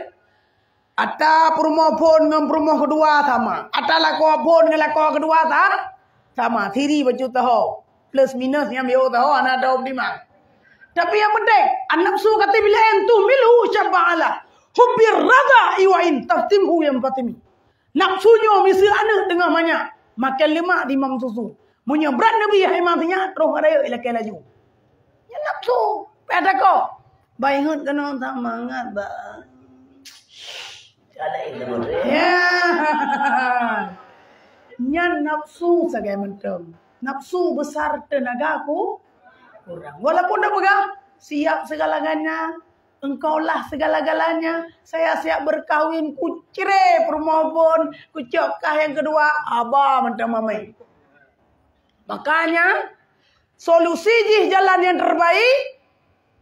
Ata perumoh pun dengan perumoh kedua sama. Ata lako pun dengan lako kedua sama. Tiri baju tahu. Plus minus yang biar tahu anak tahu optimal. Tapi yang penting, an-nafsu kata bila entum milu syaba'ala. Hubbir rada iwain taftimhu yang fatimi. Nafsunya misi anak tengah banyak. Makan lemak di imam susu. Punya berat Nabi yang matinya terus ada ilakai laju. Ya nafsu. Pada kau. Baikut kena semangat bang. Ya. Nyan nafsu sebagai macam. Nafsu besar tenagaku kurang. Walaupun dah pegang, siap segala-galanya, engkaulah segala-galanya, saya siap berkahwin, kucire permohon, kucokah yang kedua, abah macam mamai. Makanya, solusi jalan yang terbaik,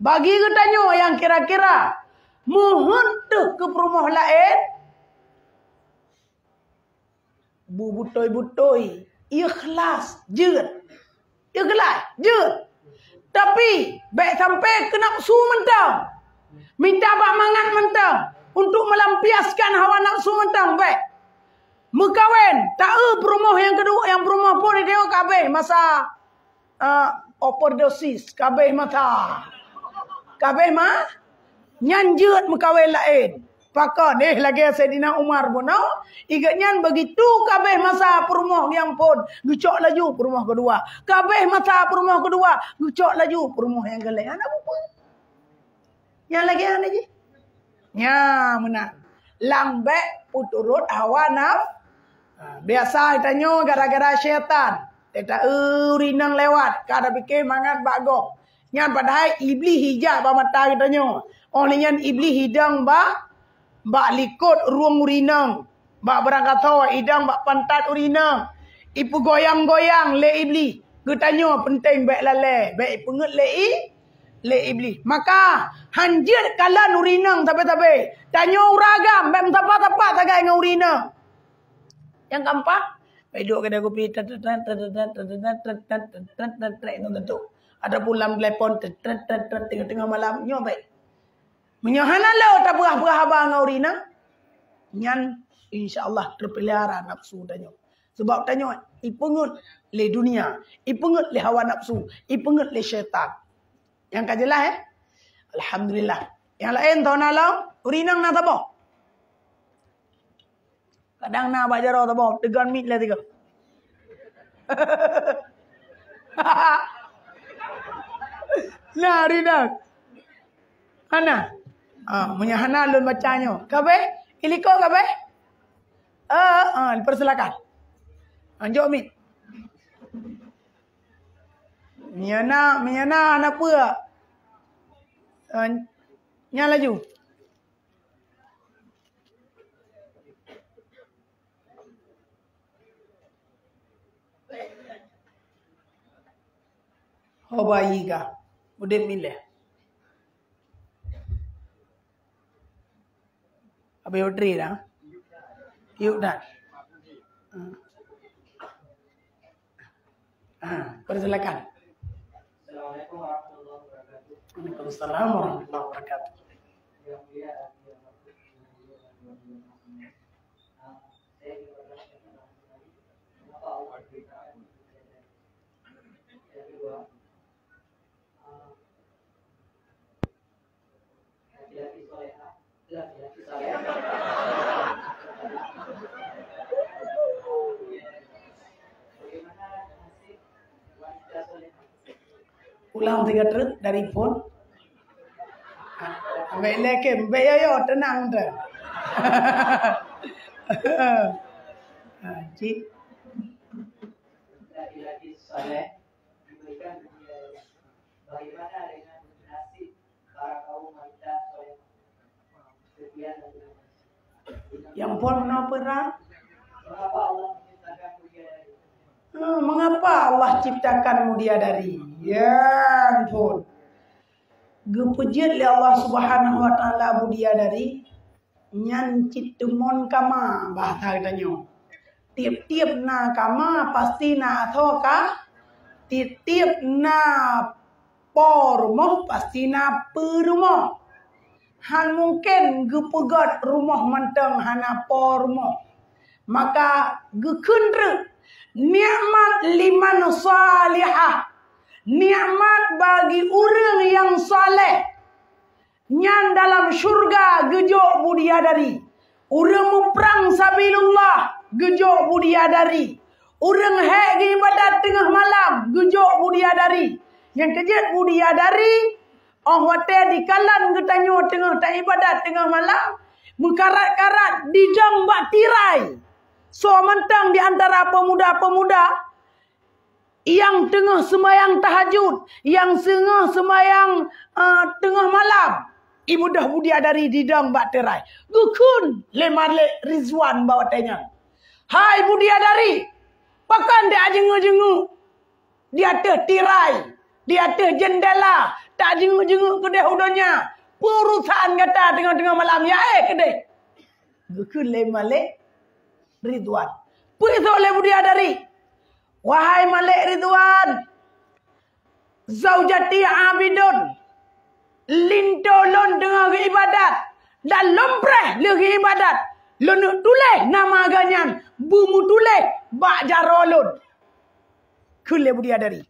bagi ketanyo yang kira-kira, mohon tuh ke permohon lain, butoi-butoi, ikhlas, jut. Ikhlas, jut. Tapi, baik sampai ke nafsu mentang. Minta bak mangat mentang. Untuk melampiaskan hawa nafsu mentang. Baik. Mekawin. Tak perumoh yang kedua. Yang perumoh pun dia tengok kabeh. Masa overdosis. Kabeh mata. Kabeh mah. Nyanjut mekawin lain. Pakon. Lagi Sayyidina Umar pun. Igatnya begitu kabeh masa perumoh yang pun. Gucok laju perumoh kedua. Kabeh masa perumoh kedua. Gucok laju perumoh yang gelai. Anak apa? Yang lagi yang lagi? Ya menang. Lambek puturut hawa nafsu. Biasa tanya gara-gara syaitan. Dia urinang lewat. Kada fikir mangat bagok. Yang padahal iblis hijab mata kitanya. Olehnya iblis hidang bak likut ruang urinang. Bak berangkat tahu hidang bak pantat urinang. Ipu goyang-goyang le iblis. Getanya penting baik lalai. Baik pengut le iblis. Maka hanjir kalan urinang tapi. Tanya uragam. Baik tapak-tapak tagai dengan urinang. Yang keempat. Baik duduk kedai kopi. Ada pulang telepon. Tengah-tengah malam. Baik. Menyahana lo tak berah-berah abang urina. Nyan insya-Allah terpelihara nafsu tanya. Sebab tanya ipengut le dunia, ipengut le hawa nafsu, ipengut le syaitan. Yang kajelah alhamdulillah. Yang lain tahu nalau urinang na tabo. Kadang na bajaro tabo, tegan mit le tiga. Nah, urinang. Ana menyahana lun macamnya. Kabeh? Iliko kabeh? Persilakan. Anjuk mit. Menyana anak apa? Nya laju. Ho bayi ka. Udah milih. Apa yang tree dah? Yuk dah. Persilakan. Assalamualaikum warahmatullahi wabarakatuh. Waalaikumsalam warahmatullahi wabarakatuh. Ulang 3 truk dari phone. Leke, yo tenang dah. Cik. Laki-laki soleh diberikan biaya. Bagaimana dengan nasib para kaum wanita soleh? Sekian. Yang pun menau perang. Mengapa Allah menciptakan bidadari? Mengapa Allah ciptakan bidadari? Ya ampun. Gepejit li Allah Subhanahu wa taala bidadari nyan citumon kama bahasa katanya. Tiap-tiap na kama pasti na athoka. Tiap-tiap na pormoh pasti na perumoh. Han mungkin gepegat rumah manteng hana pormoh. Maka gekundre nikmat liman salihah. Nikmat bagi orang yang saleh. Nyan dalam syurga gejok bidadari. Orang muprang sabilullah gejok bidadari. Orang hek ibadat tengah malam gejok bidadari. Yang kejut bidadari wate di kalan getanyo tengah tak ibadat tengah malam mengkarat-karat di jang bak tirai. So mentang di antara pemuda-pemuda yang tengah semayang tahajud, yang tengah semayang tengah malam, ibu dah bidadari di dang bak tirai. Gukun lemar Rizwan bawa tanya. Hai bidadari, pakan dia jengu-jengu di atas tirai, di atas jendela, tak jengu-jengu kedai hudanya. Perusahaan kata tengah-tengah malam ya kedai. Gukun lemar Ridwan. Puisi oleh bidadari. Wahai Malik Ridwan, zaujati abidun, lintolon dengan ibadat, dan lompreh lagi ibadat. Lonuk tuleh nama ganyan, bumu tuleh bak jarolun. Kule bidadari.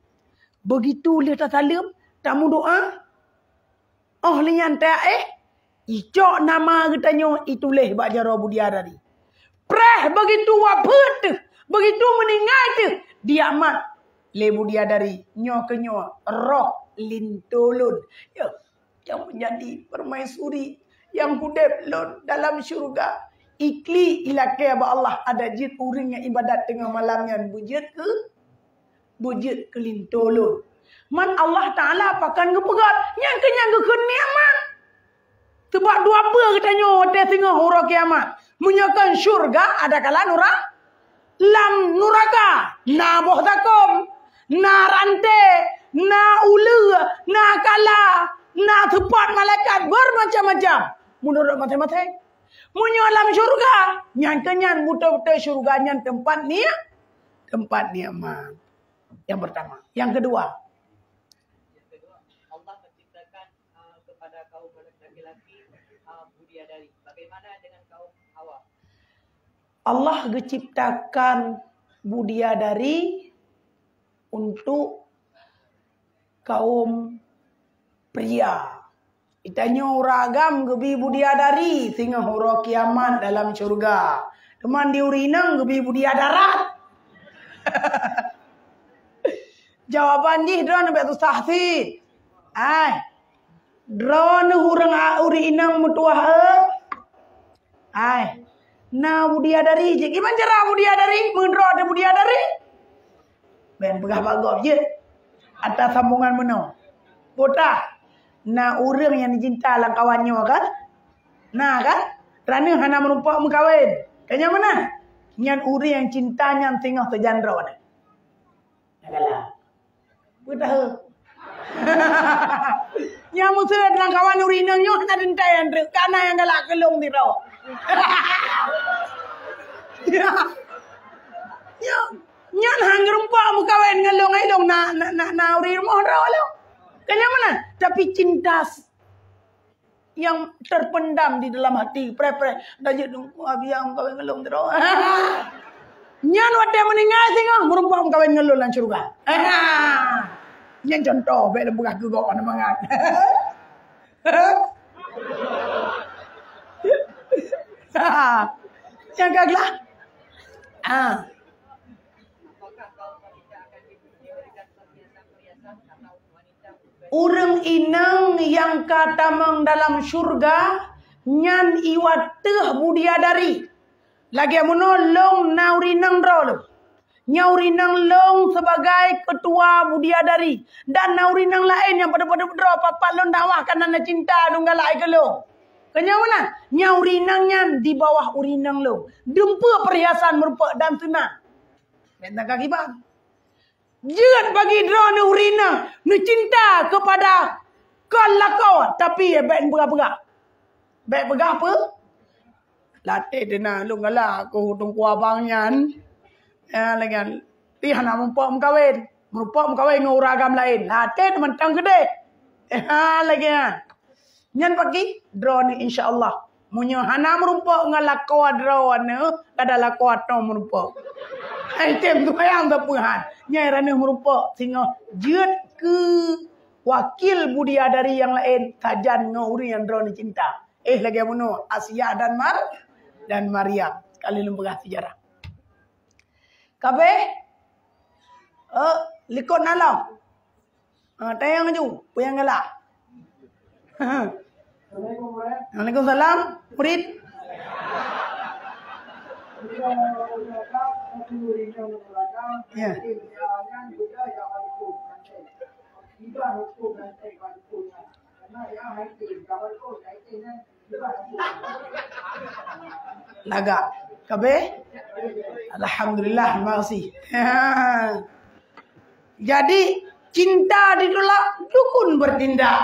Begitu le tak salam, tamu doa. Oh linyan tak icok nama katanya ituleh bak jaro bidadari. Preh begitu wapet, begitu meninggal tu diamat le bidadari nyo ke nyo roh lintolun. Ya, yang menjadi permaisuri yang hudep lon dalam syurga. Ikli ilakai ba Allah ada jid uring yang ibadat tengah malam yang bujud ke lintolun. Man Allah Taala pakan gepegat yang kenyang ke nikmat. Sebab dua apa katanya hotel tengah hura kiamat. Menyakan syurga ada kala lam nuraka, na boh takom, na rante, na ulu, na kala, na tepat malaikat bermacam-macam. Menurut matematik, menyolam syurga, nyan betul-betul syurga nyan tempat nikmat. Yang pertama, yang kedua, Allah menciptakan kepada kaum laki-laki bidadari. Bagaimana dengan kaum Hawa? Allah menciptakan bidadari untuk kaum pria. Itanya ragam gebi bidadari sehingga hura kiamat dalam syurga. Teman di urinang gebi bidadarat. Jawaban di drone betul sahsi. Drone hurang urinang mutuah. Na bidadari je. Gimana cara bidadari? Mendro ada bidadari? Ben pegah bagop je. Atas sambungan mana? Botak. Na orang yang dicinta lah kawannya kan? Nah kan? Kerana hana merumpak mengkawin. Kanya mana? Nyan orang yang cintanya tengah terjandra ni. Nagalah. Gue tahu. Yang musuh dalam kawan urinang yo tak dentai yang karena yang galak kelong di raw. Ya, nyan hang rumpak mengkawin ngalong ai dong na uri rumah raw lo. Kanya mana? Tapi cinta yang terpendam di dalam hati. Pre-pre. Dajit dong. Abiang kawin ngalong di raw. Nyan wate meninggal tengah merumpak mengkawin ngalong lan syurga. Yang contoh, baik buka gegok mana mangat. Yang kaglah. Urang inang yang katamang dalam syurga nyan iwateh bidadari. Lagi menolong naurinang rolo. Nyaurinang long sebagai ketua bidadari dan naurinang lain yang pada-pada berdoa papa lon dakwah karena cinta nunggal ai ke long. Kenya mana? Nya urinangnya di bawah urinang lo. Dempa perhiasan merupa dan tenang. Bentang kaki bang. Jangan bagi drone urinang. Nu cinta kepada kau. Tapi baik berah-berah. Baik berah apa? Latih dena lu ngalah aku tunggu abangnya. Lagi tihan nak merupa mengkawin. Merupa mengkawin dengan uragam lain. Latih mentang gede. Lagi nyan pagi drone insya-Allah. Munyo hana merupa ngalakau drone kada lakau atau merupa. Item tu yang tapuhan. Nyai rana merupa sehingga jeut ke wakil budia dari yang lain kajan nguri yang drone cinta. Lagi amuno Asia dan Maryam. Kali lembah sejarah. Kabe likut nalau. Tayang ju, puyang galak. Waalaikumsalam, murid. Ya. Laga, kabe? Alhamdulillah, makasih. Jadi cinta ditolak, dukun bertindak.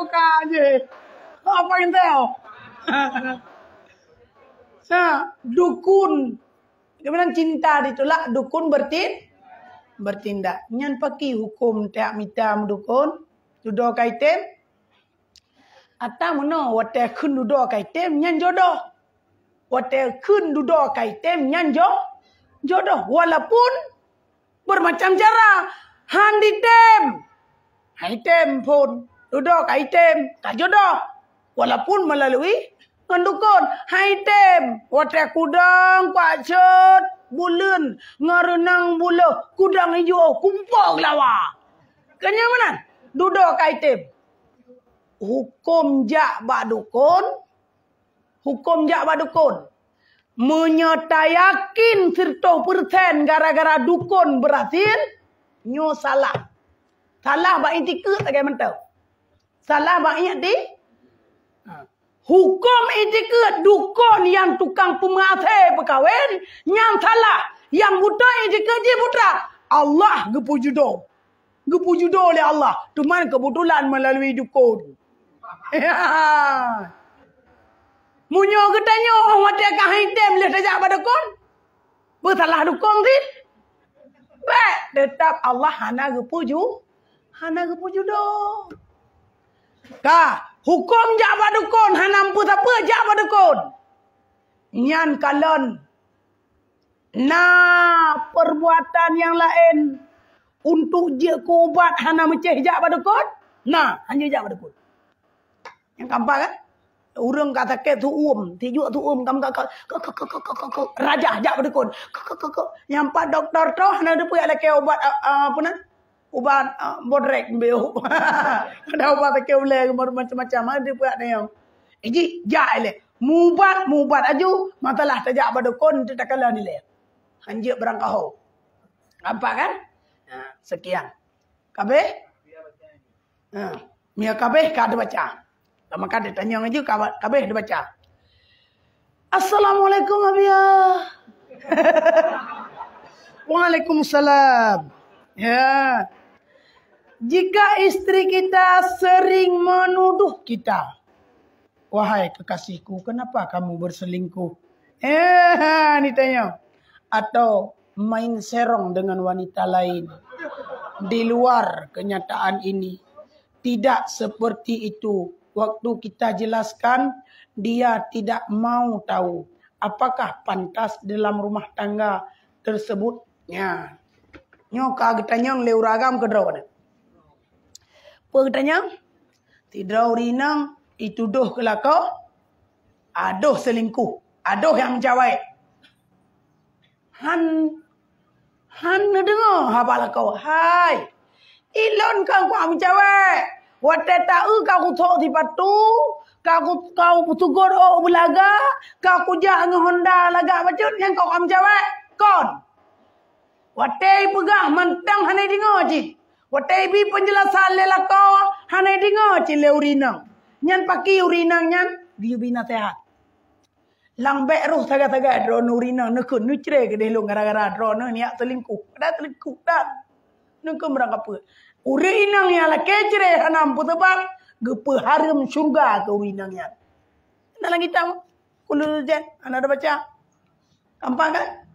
Kaje. Apa yang tahu? Dukun. Kemudian cinta ditolak, dukun bertindak. Nyan paki hukum tak mitam dukun. Jodoh kaitem. Atau mana wate kun jodoh kaitem nyan jodoh. Wate kun jodoh kaitem nyan jodoh. Walaupun bermacam cara. Handitem. Item pun duduk item tak jodoh walaupun melalui pendukun item water kudang pak cet bulan ngarenang bula kudang hijau kumpul lawa kenya mana duduk item hukum jak bak dukun menyatayakin 100% gara-gara dukun berhasil nyo salah bak itikut tak mentau. Salah bak ingat di. Hukum itikut dukun yang tukang pematih perkahwin. Yang salah. Yang buta itikut je putra. Allah gepujudo. Gepujudo oleh Allah. Cuman kebetulan melalui dukun. Munyo ketanya orang mati akan hitam. Boleh tajak pada dukun. Bersalah dukun rin. Baik. Tetap Allah hana gepujudo. Hukum jak ba dukun hanam pun apa jak ba dukun. Nyan kalon perbuatan yang lain untuk je ko ubat hana meceh jak ba dukun. Hanya jak ba dukun. Yang gampang kan? Urang kata ke tu tijuk tu kam raja jak ba dukun. Yang pak doktor tu hana depu laki ubat apa nak? Ubat bodrek beo. Ada ubat ke boleh macam-macam ada buat ni yang. Ji jai mubat aju matalah tajak badukun tu tak kala ni le. Hanjek berangkau. Apa kan? Sekian. Kabe? Mia kabe ka ada baca. Lama ka dia tanya aju kabe ada baca. Assalamualaikum abia. Waalaikumsalam. Ya. Jika istri kita sering menuduh kita. Wahai kekasihku, kenapa kamu berselingkuh? Ni tanya. Atau main serong dengan wanita lain. Di luar kenyataan ini. Tidak seperti itu. Waktu kita jelaskan, dia tidak mau tahu. Apakah pantas dalam rumah tangga tersebut? Nyoka getanya leuragam kedrawan. Pertanyaan, tidak urinang itu doh kelakau, aduh selingkuh, aduh yang menjawab. Han dengar apa kau? Hai, ilon kau menjawab. Wate tahu kau kutok di patu, kau putugur belaga, kau kujak Honda laga bacun yang kau menjawab. Kon, wate pegah mentang hanai dengar je. Watai bi penjelasan lela kau hanai dengar cile urinang. Nyan pakai urinang nyan dia bina sehat. Lang bek roh taga-taga drone urinang nekun nu cere ke delong gara-gara drone ni ak selingkuh. Dah selingkuh dah. Nuk merangkap apa? Urinang yang la kecere hanam putebak gepe harum surga ke urinang nyan. Dalam kitab Kulul Jen anda ada baca? Gampang kan?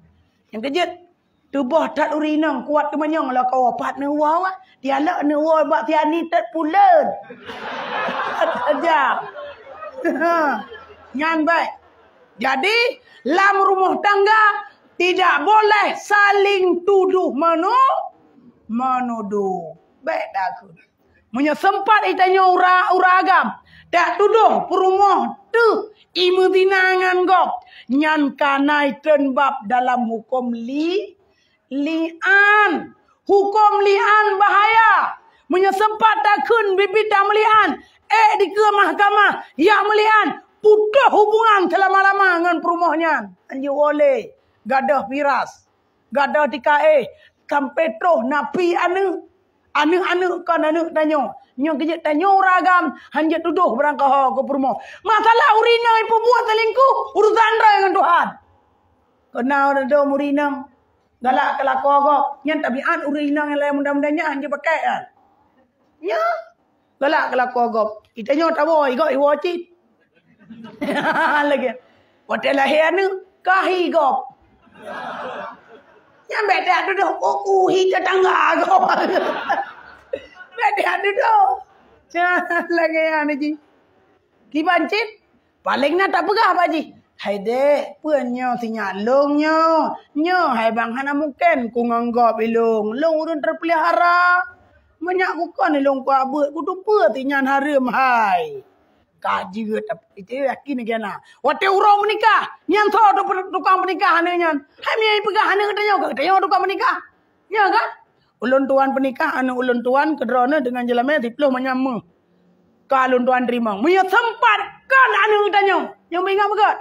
Yang kejut tubuh tak urinang kuat ke manyong lah kau opat newa wah. Dia lah newa bak tiani tak pulen. Aja. Nyan baik. Jadi dalam rumah tangga tidak boleh saling tuduh menuduh. Baik dah aku. Munya sempat itanya uragam. Tak tuduh perumah tu imu tinangan gop. Nyan kanai tenbab dalam hukum li'an. Hukum li'an bahaya. Munya sempat takun bibit dah melian. Di ke mahkamah. Ya melian. Putus hubungan selama-lama dengan perumahnya. Anju oleh. Gadah piras. Gadah tikae. Sampai terus napi anu. Anu kan anu tanya. Nyo kejut tanya ragam. Hanjat tuduh berangkah ke perumah. Masalah urina ibu buat selingkuh. Urusan dengan Tuhan. Kenal ada urinang. Galak kelaku agak. Yang tabiat urinang yang lain mudah-mudahnya hanjat pakai kan. Ya. Galak kelaku agak. Kita nyo tak boleh. Igak iwa cip. Lagi. Waktu lahir anu. Kahi gop. Yang beda duduk. Uhi tetangga agak. Beda duduk. Jangan lagi anu ji. Kibancit. Paling nak tak pegah Pak Ji. Hai dek. Puannya si nyalung nyo. Nyo hai bang hana mungkin. Ku nganggap ilung. Long urun terpelihara. Banyak bukan ilung ku abut. Ku tupa ti nyan harim hai. Kaji ke tapi itu yakin kena. Waktu urang menikah, nyan tho tukang penikah ane nyan. Hai miai pegah ane katanya tukang menikah. Ya kan? Ulun tuan penikah ane ulun tuan kedrone dengan jelame diploh menyamu. Kalun tuan terima. Munya sempat kan ane katanya. Yang ingat begat.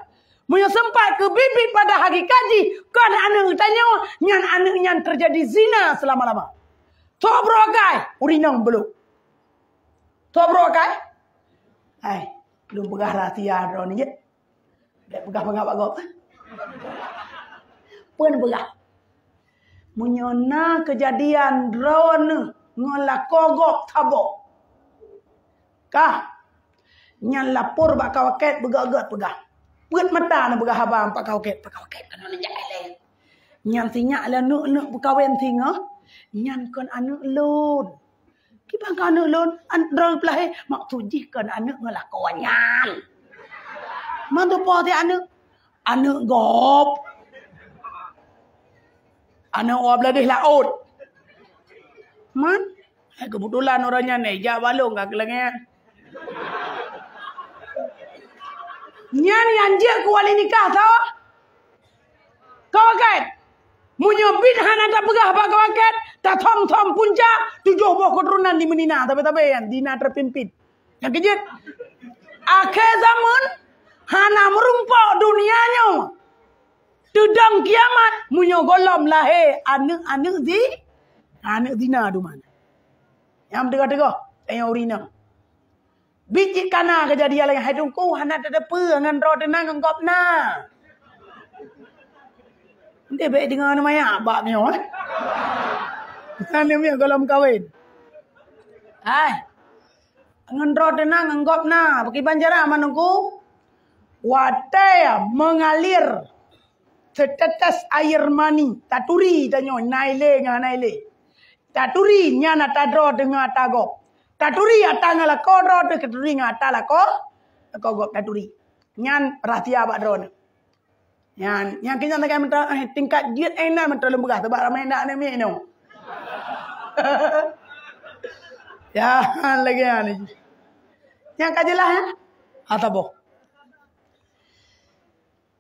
Munya sempat ke bibit pada haki kaji kan ane katanya nyan terjadi zina selama-lama. Tho brokai, urinang belum. Tho brokai. Hai, belum pegah rahasia drone je. Dek pegah-pegah Pak Gop. Pun pegah. Munyona kejadian drone ngelakogok tabok. Kah? Nyan lapor bak kawaket begak-gak pegah. Put mata na pegah abang pak kawaket kan nak jalan. Nyan sinyak la nuk berkawin singa. Nyan kon anu lun. Kibang kan anak lon, androl pelahe maksud kan anak ngelakonyan. Mantu po ti anak gop. Anak wabla deh laut. Man, kebetulan orangnya neja balong gak kelengan. Nyan yanjir kuali nikah tau. Kau kan? Munyo bin hana tak pegah apa kawaket. Tak thom puncak. 7 buah keturunan di menina. Tapi yang dina terpimpin. Yang kejut. Akhir zaman. Hana merumpok dunianya. Tudang kiamat. Munyo golom lahir. Anak di. Anak dina du mana. Yang tega-tega. Yang urinang. Biji kana kejadian lagi. Hai tungku. Hana tak ada apa. Ngan roh tenang. Ngengkop na. Dia baik dengan namanya abaknya. Kan dia kalau kawin. Hai. Ngendro tenang nggop na, pakai banjara manungku. Watai mengalir setetes air mani. Taturi tanyo naile nganaile. Taturi nyana tadro dengan tagop. Taturi atanga la kodro de taturi ngata la ko. Gop taturi. Nyan rahasia abak drone. Yang kita nak minta tingkat diet enak minta lembagah sebab ramai nak ni no. Ya lagi ni. Yang kajelah ya. Atau boh.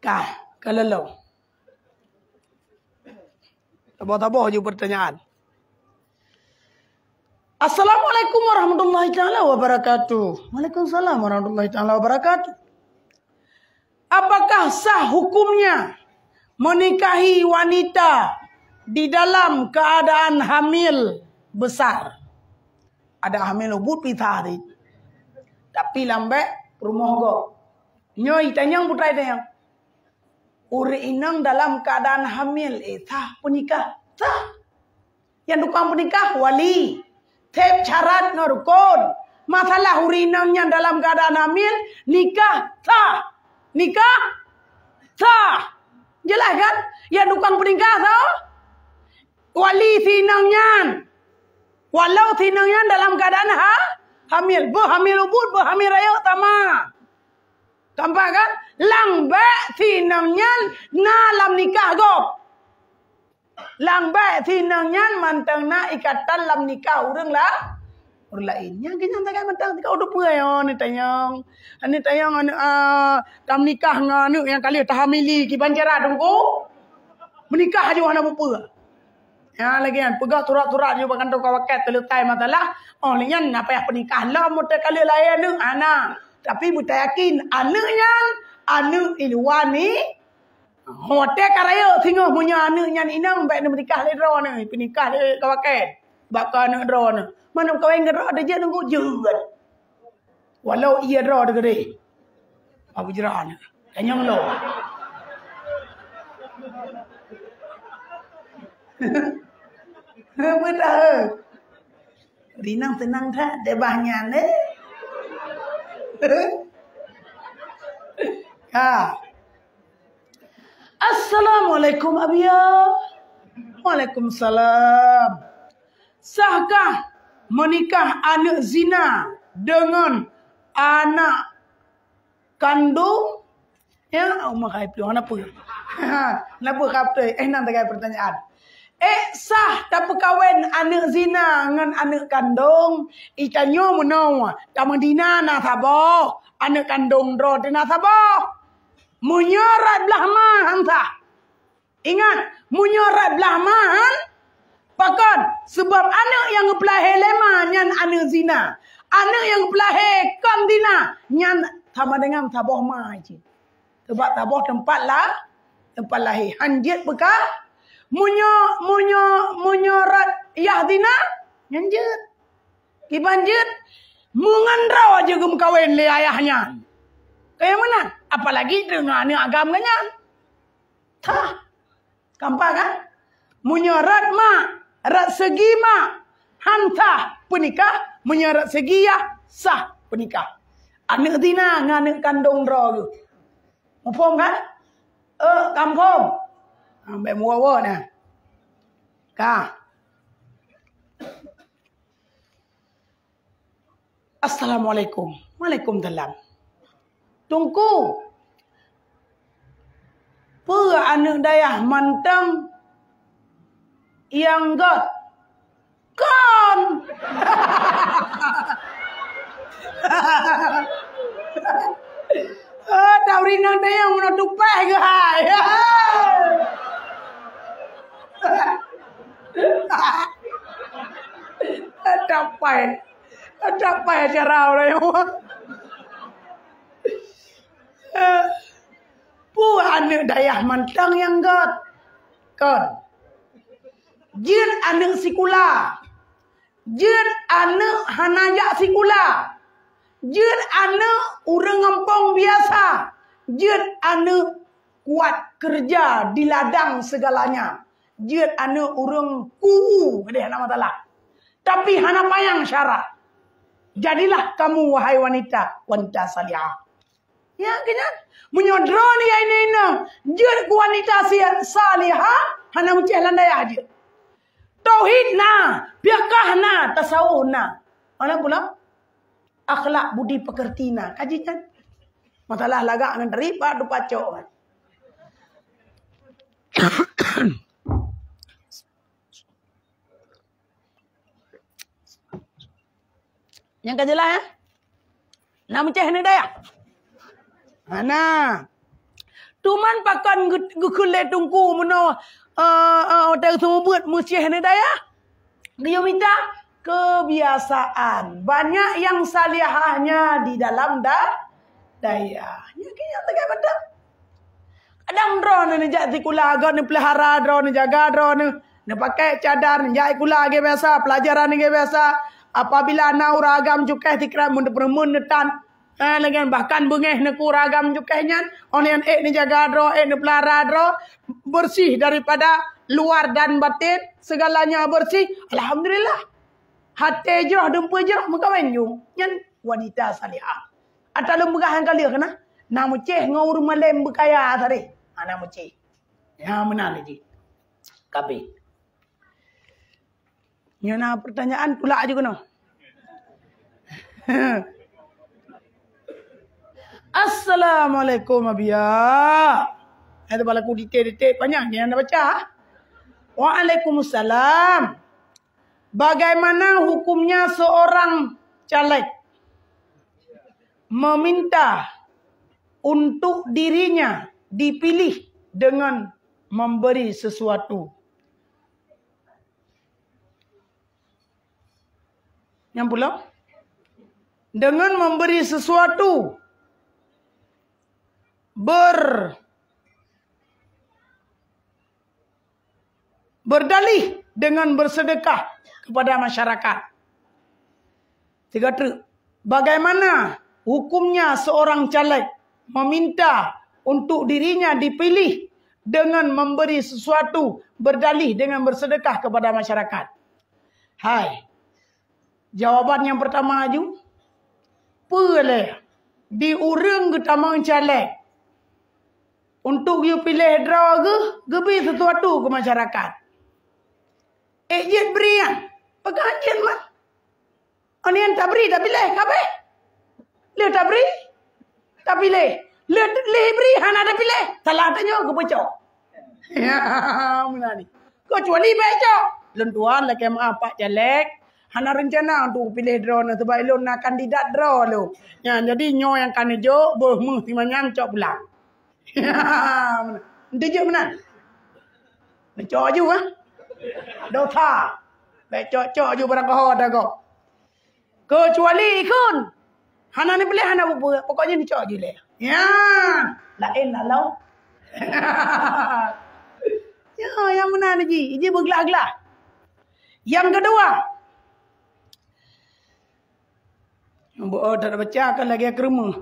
Kah kalau Tabo-tabo je pertanyaan. Assalamualaikum warahmatullahi taala wabarakatuh. Waalaikumsalam warahmatullahi taala wabarakatuh. Apakah sah hukumnya menikahi wanita di dalam keadaan hamil besar? Ada hamil ubud pitah di. Tapi lambat rumah go. Nyoi tanyang putra tanyang. Uri inang dalam keadaan hamil. Sah penikah. Sah. Yang tukang penikah wali. Tep syarat ngerukun. Masalah uri inangnya dalam keadaan hamil. Nikah. Sah. Nikah. Sah. Jelas kan? Yang tukang penikah sah. Wali si inangnya. Walau si inangnya dalam keadaan hamil. Hamil ubud, hamil raya sama. Gampang kan? Lambat si inangnya dalam nikah gop. Lambat si inangnya mantang na ikatan dalam nikah urang lah. Orang lainnya kenyang tak mantang tika udah puai ni tanyang. Ani tanyang dalam nikah nganu yang kali tahamili ki banjara dongku. Menikah aja wana apa? Ya lagi kan pegah turat-turat je bahkan tu kawakat terletai matalah. Oh lian apa yang penikah lah muda kali lain ni anak. Tapi buta yakin anaknya anak iluan ni hotel karaya tengok punya anaknya inang baik nak menikah le dro ni penikah le kawakat. Bakal nak dro ni. Mana kawin dro ada je nunggu jerat. Walau ia dro de gede. Apa jeran? Tanyang lo. Betul. Rinang tenang tak? Debahnya ni. Assalamualaikum Abia. Waalaikumsalam. Sahkah menikah anak zina dengan anak kandung? Ya, umah kai pion apa? Kenapa kata? Nak tak pertanyaan. Sah tak perkahwin anak zina dengan anak kandung. Ikannya menawa. Taman dina na sabah. Anak kandung dro dina sabah. Munyorat belah mahan sah. Ingat. Munyorat belah mahan. Bahkan sebab anak yang pelahir lema nyan anak zina. Anak yang pelahir kam dina nyan sama dengan sabah mah je. Sebab sabah tempat lah. Tempat lahir. Hanjit bekah. Munyorat yahdina nyanjut kibanjut mengandraw aja gem kawin le ayahnya kayak mana apalagi dengan agamanya tah gampang kan munyorat ma rat segi ma hantah penikah munyorat segi ya sah penikah anak dina nganak kandung dro tu faham kan kampung ambil muawa nah. Kah. Assalamualaikum. Waalaikumsalam. Tunggu. Per anak dayah mantang yang got kan. Tahu rinang dayah mana tupai ke hai. Capai acara orang anak dayah mantang yang got kan jin anak sikula jin anak hanajak sikula jin anak orang kampung biasa jin anak kuat kerja di ladang segalanya jin anak orang kuhu dia nama talah tapi hana payang syarat jadilah kamu wahai wanita salihah. Ya kenyan menyodro ni ini jin wanita salihah hana mucih landai aja. Tauhid na, biakah na, tasawuf na. Mana pula? Akhlak budi pekerti na. Kaji kan? Masalah lagak dengan terlibat du pacok kan. Yang kajelah ya. Nak menceh ni daya. Mana? Tuman pakan gukule tungku meno hotel semua buat menceh ni daya. Dia minta kebiasaan. Banyak yang salihahnya di dalam daya. Ya kaya tak betul. Kadang drone ni jadi kula agak ni pelihara drone ni jaga drone ni pakai cadar ni jadi kula agak biasa pelajaran ni biasa. Apabila anak uragam juga dikira mun netan Lagian bahkan bengeh ne kuragam jukehnya. Onian ni jaga dro, ni pelara dro. Bersih daripada luar dan batin. Segalanya bersih. Alhamdulillah. Hati je, dempa je, mengkawin ju. Yang wanita salihah. Atau lembaga yang kali kena. Namu ceh ngau rumah lem berkaya tadi. Namu ceh. Ya mana lagi. Kabeh. Yana pertanyaan pula aja kena. Assalamualaikum Abia. Ada balaku detail-detail banyak ni anda baca. Waalaikumsalam. Bagaimana hukumnya seorang caleg meminta untuk dirinya dipilih dengan memberi sesuatu? Yang pula? Dengan memberi sesuatu. Berdalih dengan bersedekah kepada masyarakat. Tiga truk. Bagaimana hukumnya seorang caleg meminta untuk dirinya dipilih dengan memberi sesuatu, berdalih dengan bersedekah kepada masyarakat? Hai. Jawapan yang pertama aju. Boleh diurang ke tamang caleg untuk you pilih draw ke beri sesuatu ke masyarakat. Ejit beri yang pegajian mah. Onian tak beri tak pilih kabeh. Le tak beri tak pilih. Le beri hana tak pilih. Salah tanya ke pecok. Ya mana ni. Kecuali pecok. Lentuan lagi maaf Pak caleg. Hana rencana untuk pilih draw na sebab lu nak kandidat draw lu. Ya jadi nyo yang kan jo boh timanya cok pulang. Ya mana. Ente je mana? Cok ju ah. Dota. Baik cok ju barang kau dah kau. Kecuali ikun. Hana ni pilih hana buat. Pokoknya ni cok je le. Ya. Lain lalau. Ya yang mana ni ji? Iji bergelah-gelah. Yang kedua. Oh, tak ada baca kan lagi kerma.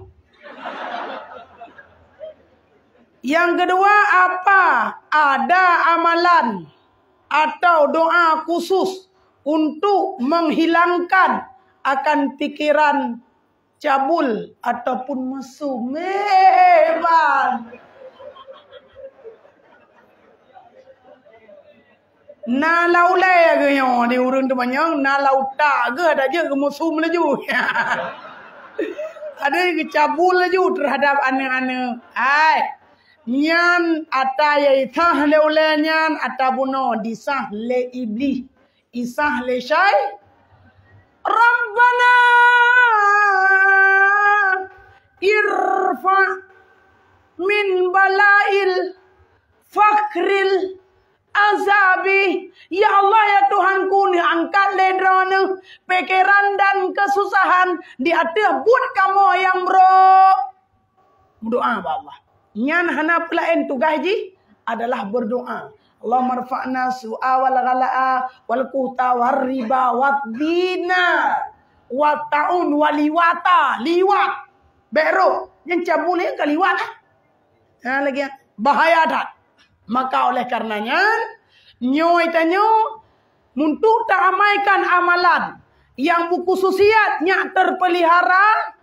Yang kedua, apa ada amalan atau doa khusus untuk menghilangkan akan pikiran cabul ataupun mesum? Hebat. Na lau le ke yo di urang tu banyak na lau tak ke ada je ke mesum laju. Ada ke cabul laju terhadap anak-anak. Hai. Nyan ata ya itah leule nyan ata buno disah le iblis. Isah le syai. Rabbana irfa min balail fakril azabi. Ya Allah ya Tuhanku ni angkat ledrona pikiran dan kesusahan di atas buat kamu yang bro. Berdoa kepada Allah. Nyan hana pelain tugas ji adalah berdoa. Allahumma rfa'na su'a wal ghalaa wal quta war riba wat dina wa taun waliwata liwat bero yang cabulnya kaliwat. Lagi bahaya tak? Maka oleh karenanya nyoy tanyo untuk tak amaikan amalan yang buku susiatnya terpelihara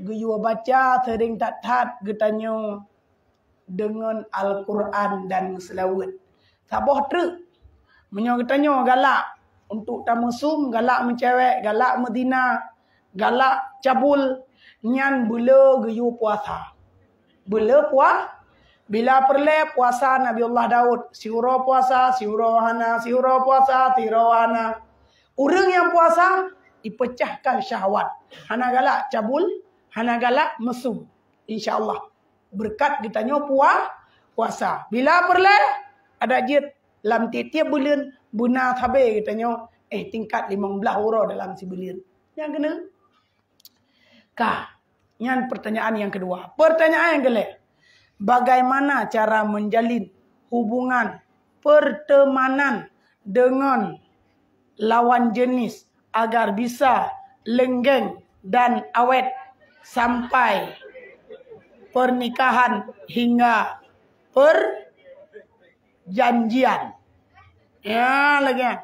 geyu baca sering tak tat getanyo dengan Al-Quran dan selawat. Sabah truk menyo getanyo galak untuk tamusum, galak mencewek, galak medina, galak cabul nyan bela geyu puasa. Bela puasa. Bila perle puasa Nabi Allah Daud, siuro puasa, siuro hana, siuro puasa, siuro hana. Orang yang puasa dipecahkan syahwat. Hana galak cabul, hana galak mesum. InsyaAllah. Berkat ditanya puasa. Bila perle ada jid dalam tiap-tiap bulan buna tabe ditanya tingkat 15 orang dalam sebulan. Yang kena kah? Yang pertanyaan yang kedua. Pertanyaan yang kelima. Bagaimana cara menjalin hubungan pertemanan dengan lawan jenis agar bisa lenggeng dan awet sampai pernikahan hingga perjanjian. Ya lagi.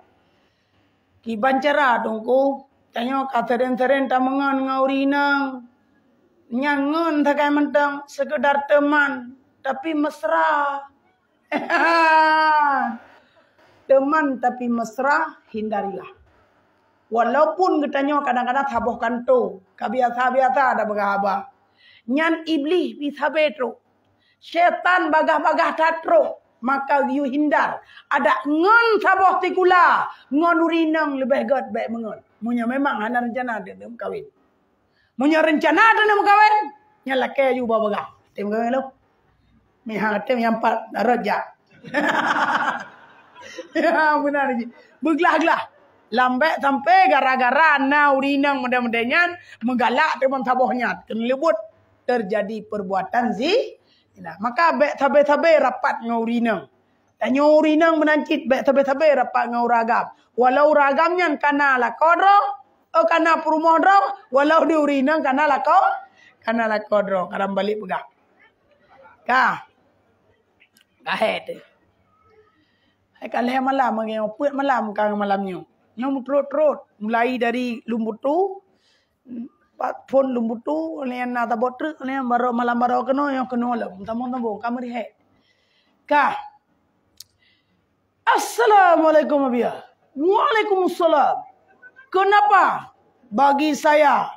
Kiban cara dongku. Tanya kateren-teren tamangan ngaurinang. Nyangun tak kayak mentang sekedar teman tapi mesra. Teman tapi mesra hindarilah. Walaupun katanya kadang-kadang tabohkan tu, kabiasa-biasa ada berapa. Nyan iblis bisa betro. Setan bagah-bagah tatro, maka you hindar. Ada ngon taboh tikula, ngon urinang lebih god baik mengon. Munya memang hana rencana dia kawin. Munya rencana ada nak kawin, nyala ke you bagah. Tem kawin lo. Mihang tem yang 4 rojak. Ya benar je. Beglah-glah. Lambat sampai gara-gara na urinang mudah-mudahan menggalak teman tabohnya. Kena lebut terjadi perbuatan zina. Maka bek tabe-tabe rapat ngaurinang. Tanya urinang menancit bek tabe-tabe rapat ngauragam. Walau ragamnya kana lakodro, kana perumodro, walau di urinang kana lakodro. Kadang balik pegang. Kah. Kahet. Hai kalih malam ngau puat malam kang malamnya. Nyom terut-terut mulai dari lumbutu pun lumbutu lian nata botruk lian baro malam baro keno yang keno lah tamu-tamu kamari he. Kah. Assalamualaikum abia. Waalaikumsalam. Kenapa bagi saya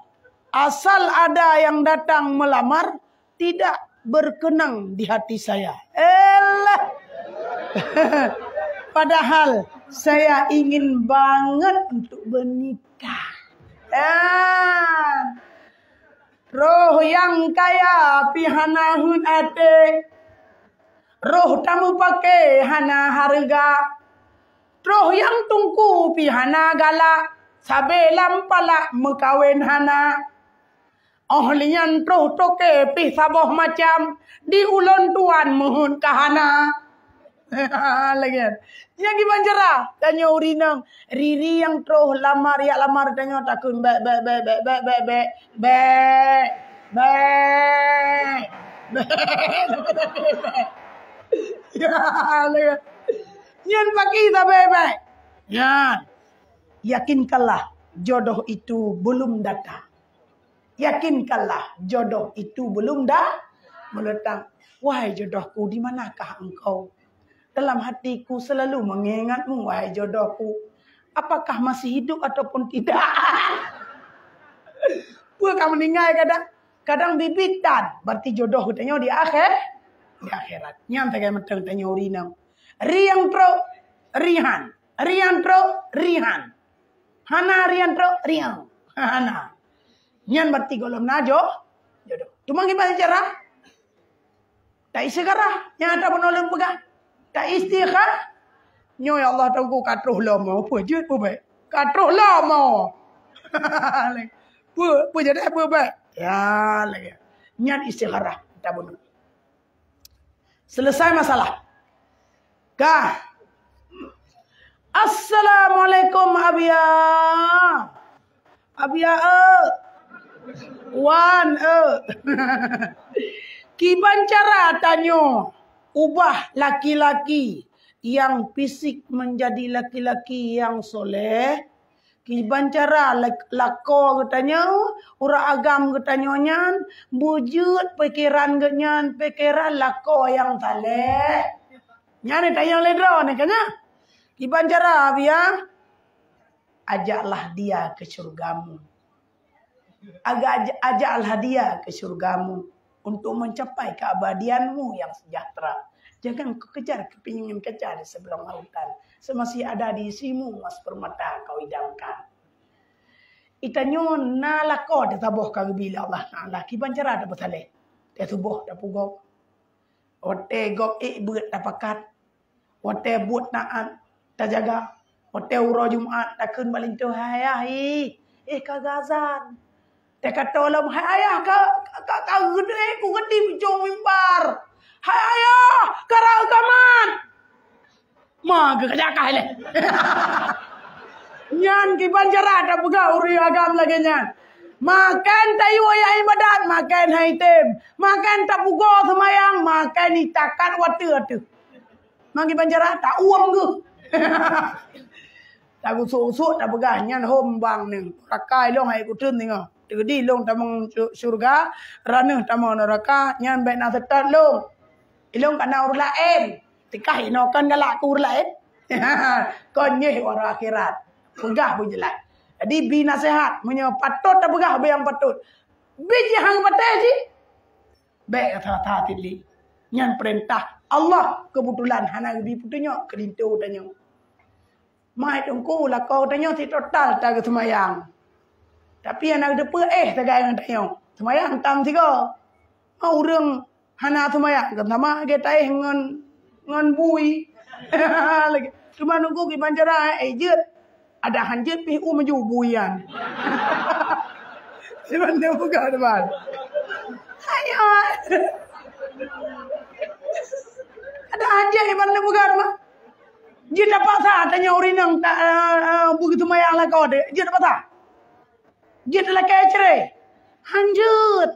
asal ada yang datang melamar tidak berkenang di hati saya. Elah. Padahal saya ingin banget untuk bernikah. Roh yang kaya pihana hun ate. Roh tamu pakai hana harga. Roh yang tungku pihana galak. Sabe lampala mekawin hana. Ohlian roh toke pi saboh macam. Di ulon tuan muhun kahana. Lagi. Yang gimana cara? Tanya urinang. Riri yang troh lamar ya lamar tanya takun be. Ya lagi. Nyan pagi tak be. Nyan. Yakinkanlah jodoh itu belum datang. Yakinkanlah jodoh itu belum datang. Wahai jodohku, di manakah engkau? Dalam hatiku selalu mengingatmu, wahai jodohku. Apakah masih hidup ataupun tidak? Puan kamu meninggal kadang. Kadang bibitan. Berarti jodoh tanya di akhirat. Nyam tak kayak tanya urinam. Riang tro, rihan. Riang tro, rihan. Hana riang tro, riang. Hana. Nyan berarti golom najo. Jodoh. Cuma gimana cara? Tak isegara. Nyata penolong pegang. Tak istighfar. Nyo ya Allah tahu katruh lama. Apa je apa baik? Katruh lama. Apa jadi apa baik? Ya lagi. Nyat istighfar. Tak bunuh. Selesai masalah. Kah. Assalamualaikum abia. Abia Wan Kiban cara tanyo. Ubah laki-laki yang fisik menjadi laki-laki yang soleh. Kiban cara lako katanya, ura agam katanya nyan, bujut pikiran ganyan, pikiran lako yang saleh. Nyan tanya ledro ni kanya. Kiban cara biar ajaklah dia ke surgamu. Ajaklah dia ke surgamu. Untuk mencapai keabadianmu yang sejahtera. Jangan kau kejar kepingin kejar di sebelah lautan. Semasih ada di isimu mas permata kau idamkan. Itanyo nalako de taboh kang bila Allah Taala kiban cara ada betale. Dia tubuh da pugok. Ote gok buat dapakat. Ote buat naat tajaga. Ote uro Jumat takun baling tu hai kagazan. Dia kata olam, hai ayah kau gede ku gede jom mimbar. Hai ayah, karau kaman. Ma kejakah le. Nyan kiban cara ada buka uri agam lagi nyan. Makan tayu ayah ibadat, makan haitim. Makan tak buka semayang, makan itakan watu-watu. Magi banjara tak uang ke. Tak usuk-usuk tak begah nyan hom bang ning. Rakai long hai kutun tengok. Tegedi long tamang surga, ranah tamang neraka, nyan baik nak setat long. Ilong kana urus lain. Tikah inokan galak ku urus lain. Kon nyeh orang akhirat. Pegah pun jelas. Jadi bi nasihat punya patut tak begah yang patut. Biji hang patah ji. Baik kata tili. Nyan perintah Allah kebetulan hana bi putunya kedintu tanya. Mai tungku lah kau tanya si total tak ke semayang. Tapi anak depa tagai ngan tanya. Semayang tam tiga. Mau urang hana semayang kan sama ke tai ngan bui. Lagi. Cuma nunggu ki banjara jeut. Ada hanjut pi maju buian. Sebenarnya bukan teman. Ayo. Ada hanjut di mana bukan teman. Dia dapat sah tanya urinang begitu mayang lah kau deh. Dia dapat sah. Dia telah kaya cerai. Hanjut.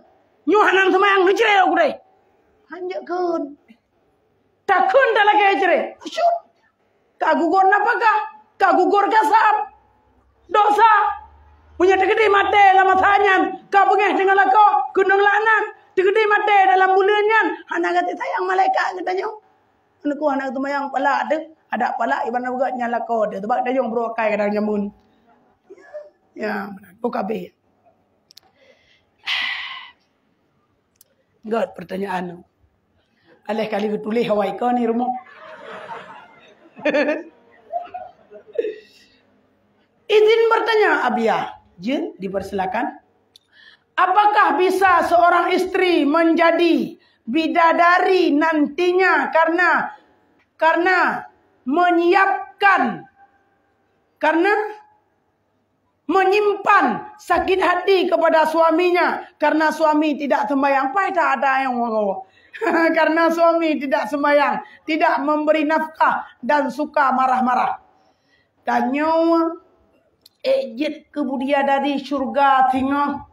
Nyuhanang semayang cerai aku deh. Hanjut kun. Tak kun telah kaya cerai. Asyuk. Kak gugur napakah? Kak gugur kasar. Dosa. Punya tegedi mati dalam matanyan. Kau pengeh dengan lako. Gunung lanan. Tegedi mati dalam bulannya. Anak kata sayang malaikat katanya. Anak anak tu mayang pala ada. Ada pala iban juga nyala kau dia. Sebab dia yang berokai kadang nyamun. Ya benar. Kau kabeh. God pertanyaan. Alih kali tulis Hawaii kau ni rumah. Izin bertanya Abia. Jin dipersilakan. Apakah bisa seorang istri menjadi bidadari nantinya karena menyimpan sakit hati kepada suaminya karena suami tidak sembahyang. Tak ada yang ngomong. Karena suami tidak sembahyang, tidak memberi nafkah dan suka marah-marah. Tanya ejit kemudian dari syurga tengah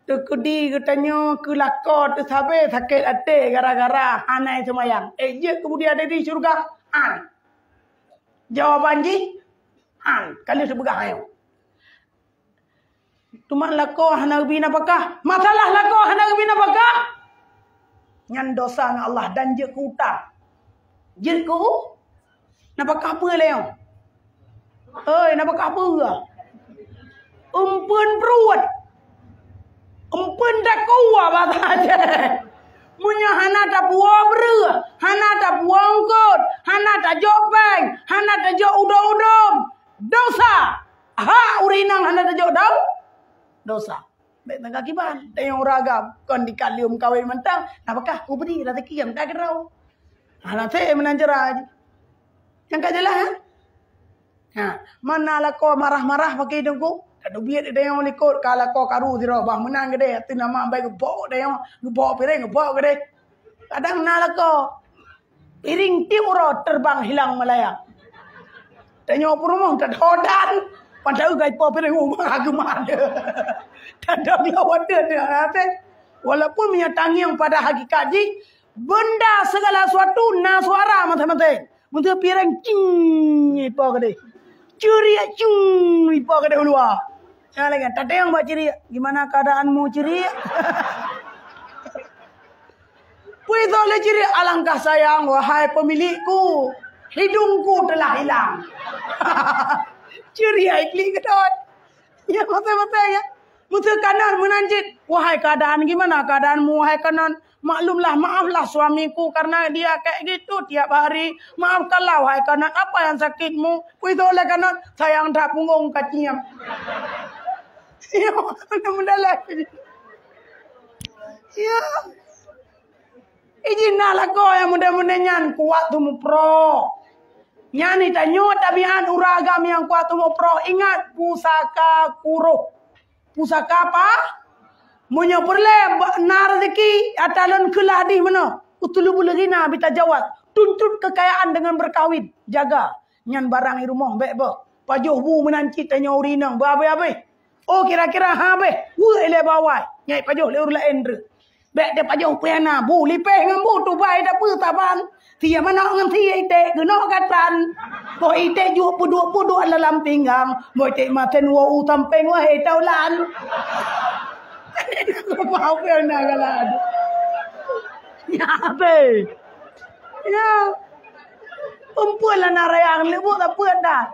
tekedi katanya kelakar tersabe sakit hati gara-gara anai semayang. Ejit kemudian dari syurga an. Jawaban ji an. Kali sebegah ayo. Cuma lako hana bina pakah. Masalah lako hana bina pakah. Nyan dosa dengan Allah dan je ku utang. Je ku napakah apa leo? Napakah apa ke? Umpun peruat. Umpun dak kuah bahasa je. Munya hana tak buah ber, hana tak buah ongkot, hana tak jok bank, hana tak jok udom-udom. Dosa. Ha urinang hana tak jok dau. Dosa. Baik tengah kiban. Tengok ragam. Kon dikalium kawin mentang. Apakah aku beri rezeki yang tak kerau. Nanti menanjara. Yang tak jelas. Mana kau marah-marah pakai hidungku. Tak ada biar dia yang likut. Kalau kau karu zirah. Bah menang gede. Itu nama baik gebok dia yang. Gebok piring. Gebok gede. Kadang nak kau. Piring tiura terbang hilang melayang. Tengok rumah. Tak hodan. Padahal guys pop piring rumah agama dia. Tak ada lawan dia. Walaupun menyatangi yang pada hakikat ji. Benda segala sesuatu na suara mata-mata. Mungkin piring cing. Ipa gede. Ceria cing. Ipa gede luar. Jangan lagi. Tak ada yang buat ceria. Gimana keadaanmu ceria? Puito oleh ceria. Alangkah sayang. Wahai pemilikku. Hidungku telah hilang. Ceria ikli kedot. Ya mata-mata ya. Mutu kanan menanjit. Wahai keadaan gimana keadaanmu? Wahai kanan. Maklumlah, maaflah suamiku karena dia kayak gitu tiap hari. Maafkanlah wahai kanan. Apa yang sakitmu? Puito oleh kanan. Sayang tak punggung kaciam. Ya mudah-mudahan. Ya. Ijinlah kau yang mudah-mudahan kuat tumu pro. Nyani tanyo tabian uragam yang kuat tumu pro. Ingat pusaka kuruh. Pusaka apa? Munyo perle na rezeki atalon kelah di mana? Utulubul ghina bitajawat. Tuntut kekayaan dengan berkawin. Jaga. Nyan barang di rumah baik-baik. Pajuh bu menanci tanyo urinang. Babe-babe. Oh kira-kira be. Ile bawai. Nyai pajoh le urla endre. Bek de pajoh pena bu lipeh ngam bu tu bai da pu taban. Tia mana ngam tia ite geno katan. Bo ite ju pudu dalam pinggang. Bo ite maten wo utampeng wa he taulan. Mau pena galad. Ya be. Ya. Perempuan lah narayang lebu tak puan dah.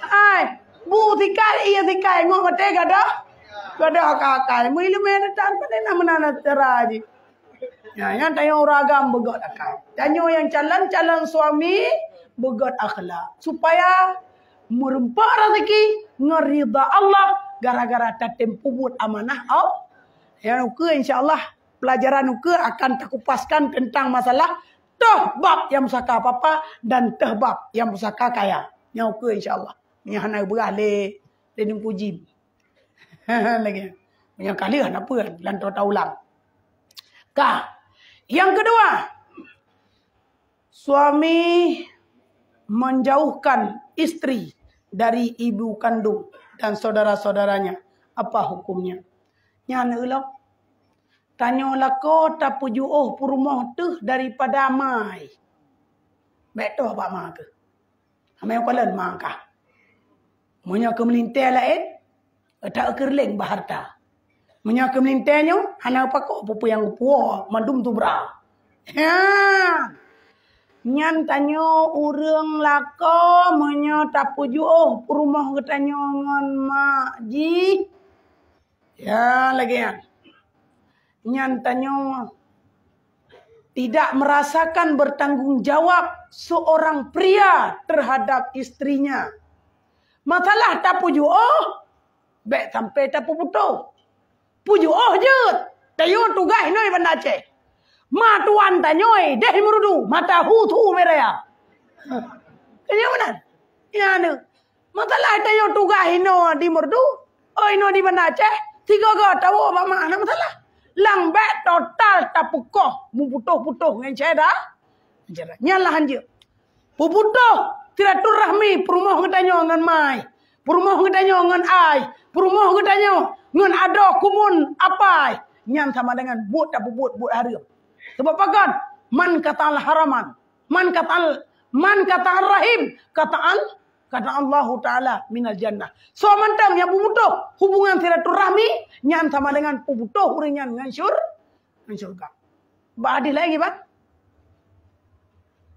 Ai, bu tikai iya tikai ngok ngete gada kakai. Mui le men tan pada nama teraji. Ya, yang tanya ragam begot akal. Tanya yang calon suami begot akhlak supaya merempah rezeki ngerida Allah gara-gara tatem pubut amanah Allah. Yang ke insyaallah pelajaran ke akan terkupaskan tentang masalah bab yang pusaka apa dan bab yang pusaka kaya. Yang ke insyaallah. Yang hanai berah le ning puji. Lagi. Yang kali apa lantar taulang. Yang kedua, suami menjauhkan istri dari ibu kandung dan saudara-saudaranya. Apa hukumnya? Nyana ulang. Tanyalah kau tak puju purumah tu daripada mai. Betul apa mak ke? Amai kalan mangkah. Munya ke melintai lain, tak kerling baharta. Munya ke melintainya, hana pakok pupu yang puah, mandum tu bra. Ya. Nyan tanyo urang lako, munya tak puju purumah ke tanyo ngon mak ji. Ya lagi ya. Nyan tanyo tidak merasakan bertanggung jawab seorang pria terhadap istrinya. Masalah tak puju baik sampai tak putu. Puju je. Tayo tugas noi benda cek. Ma tuan tanyoi deh merudu mata hu meraya. Kaya mana? Ya ne. Masalah tayo tugas no di merdu. Oi no di benda cek. Tiga ga tahu apa makna masalah. Lang bet total tak pukoh. Mu putuh ngan ceda. Ceda. Nyalah anje. Puputuh silaturahmi perumah ngetanyo ngan mai. Perumah ngetanyo ngan ai. Perumah ngetanyo ngan ada kumun apai. Nyan sama dengan buat tak buat haram. Sebab pakan man kata haraman. Man kata rahim. Kata Allah Ta'ala minal jannah. So mantang yang puputuh hubungan silaturahmi nyan sama dengan puputuh uringan ngan syurga. Badih lagi bang.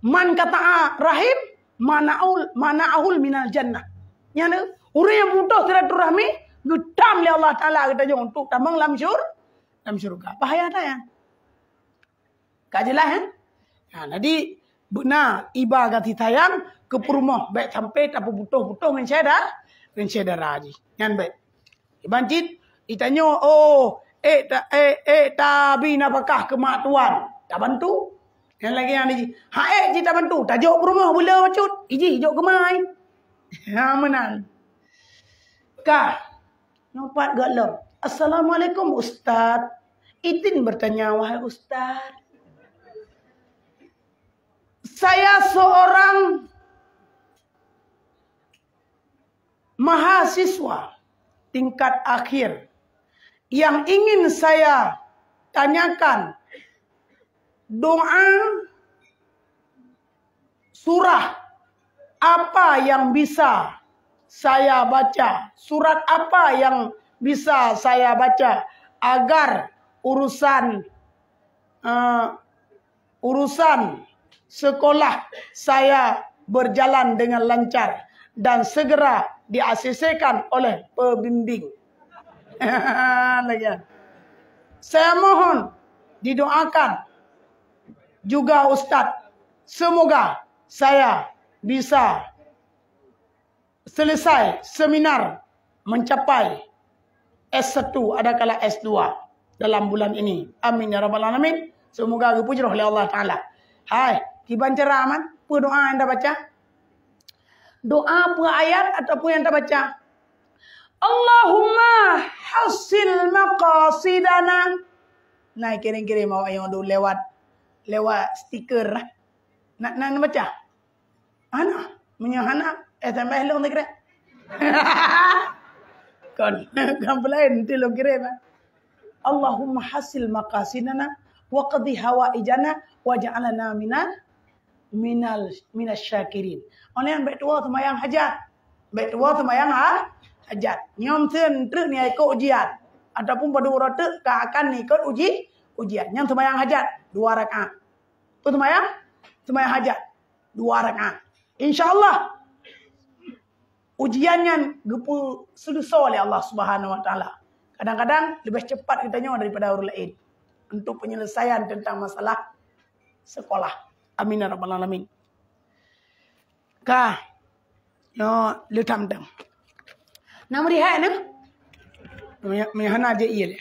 Man kata rahim mana'ahul minal jannah. Nyana urang yang putus silaturahmi gedam oleh Allah Taala kita jong untuk tambang dalam syurga. Bahaya tak ya? Kajelah ya? Nah, jadi benar iba gati tayang ke perumah baik sampai tak putus ngan syeda raji. Nyan baik. Ibancit itanyo tabi napakah ke mak tuan. Tak bantu. Yang lagi yang ni, kita bantu. Tak jauh rumah boleh macut. Iji jauh kemai. Ha menan. Nampak galau. Assalamualaikum Ustaz. Idin bertanya, wahai Ustaz. Saya seorang mahasiswa tingkat akhir yang ingin saya tanyakan doa surah apa yang bisa saya baca? Surat apa yang bisa saya baca agar urusan sekolah saya berjalan dengan lancar dan segera di-ACC-kan oleh pembimbing. Saya mohon didoakan juga Ustaz, semoga saya bisa selesai seminar mencapai S1 adakala S2 dalam bulan ini. Amin ya rabbal alamin. Semoga dipuji oleh Allah Taala. Hai, kiban ceraman, apa doa anda baca? Doa apa ayat ataupun yang anda baca? Allahumma hasil maqasidana. Nah, kirim-kirim mau yang dulu lewat stiker lah. Nak baca? Anak, menyahana SMS lu nggak kira? Kan lain tu lo kirim. Allahumma hasil maqasidana wa qadhi hawaijana waj'alna minal syakirin. Orang baik tua semayang hajat. Baik tua semayang hajat. Nyom sen truk ni ikut ujian. Ataupun pada orang tu akan ikut ujian. Yang semayang hajat 2 rakaat. Tu semayang hajat 2 rakaat. InsyaAllah ujiannya gepu selesai oleh Allah Subhanahu Wa Taala. Kadang-kadang lebih cepat kitanya daripada orang lain untuk penyelesaian tentang masalah sekolah. Amin ya rabbal alamin. Kah, yo letam tam. Nama dia ni? Mehana je iya le.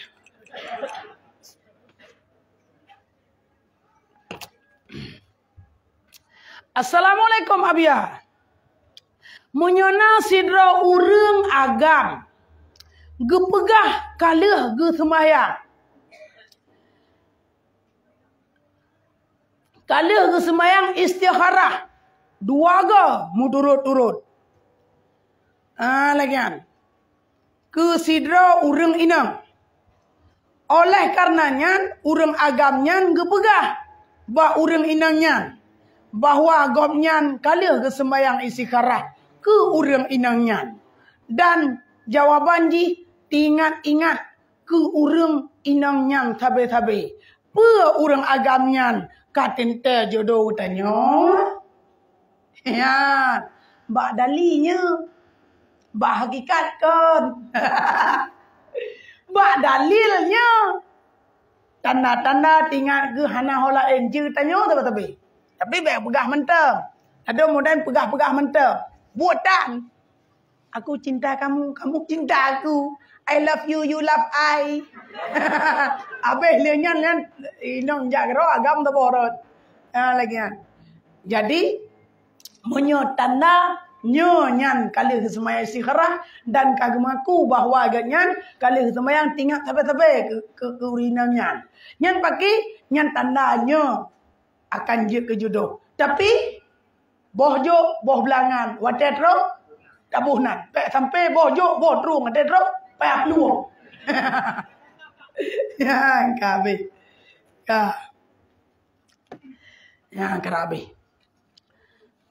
Assalamualaikum Abia. Menyona sidra urang agam. Gepegah kalah ge semayang. Kalah ge semayang istikharah. 2 ga muturut-turut. Lagian. Ke sidra urang inang. Oleh karenanya urang agamnya gepegah ba urang inangnya bahwa agamnya kalah ge sembahyang istikharah ke urang inangnya. Dan jawaban ji ingat-ingat ke urang inangnya tabe-tabe. Pe urang agamnya katente jodoh tanya. Ya, bak dalinya. Bak hakikat kan. Bak dalilnya. Tanda-tanda tinggal ke hana hola enje tanya tabe-tabe. Tapi baik pegah mentah. Ada modern pegah-pegah mentah. Buatan. Aku cinta kamu, kamu cinta aku. I love you, you love I. Habis lianyan kan inong jagro agam ta borot. Lagi kan. Jadi menyo tanda nyan kali kesemayang istikharah dan kagemaku bahwa agaknya kali kesemayang tinggal tabe-tabe ke urinannya. Nyan pakai nyan tandanya akan je ke jodoh. Tapi bohjo boh belangan watetro tabuhnan. Pek sampai bohjo boh terung watetro pek luang. Ya kabe. Ya kerabe.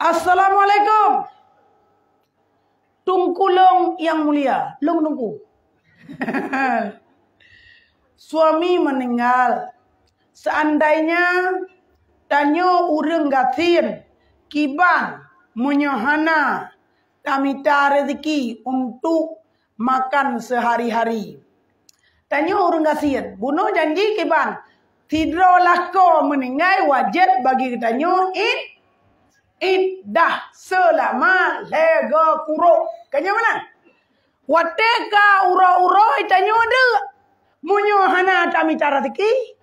Assalamualaikum. Tungkulong yang mulia. Long tungku. Suami meninggal. Seandainya tanyo urang gatin kiban menyohana tamita rezeki untuk makan sehari-hari. Tanyo urang gatin. Bunuh janji kiban. Tidro lako meninggal wajib bagi tanyo iddah selama lega kuro. Kanya mana? Wateka uro-uro itanyo ada. Munyo hana tamita rezeki.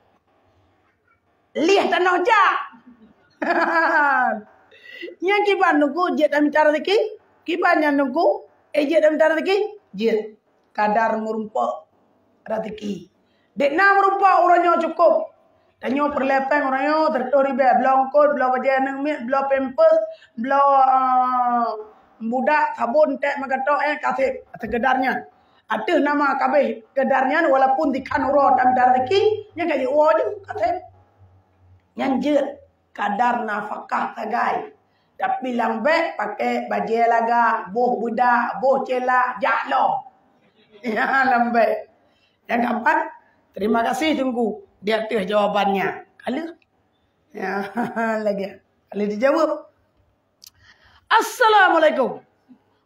Lihat tanah jak. Yang kiban nunggu jet tamita rezeki. Kiban yang nunggu jet tamita rezeki. Jet kadar merumpak rezeki. Dek na merumpak orangnya cukup. Tanyo perlepeng orangnya tertori be blongkot belo bajian nang mi belo pampers belo budak sabun tek magatok kasih sekedarnya. Ada nama kabeh kedarnya walaupun dikan urut tamita rezeki nya kaji uo je kasih. Yang jet kadar nafkah tagai. Tapi lambat pakai baju laga, boh budak, boh celak, jalo. Ya lambat. Yang keempat, terima kasih tunggu. Dia tuh jawabannya. Kalau ya lagi. Kalau dijawab. Assalamualaikum.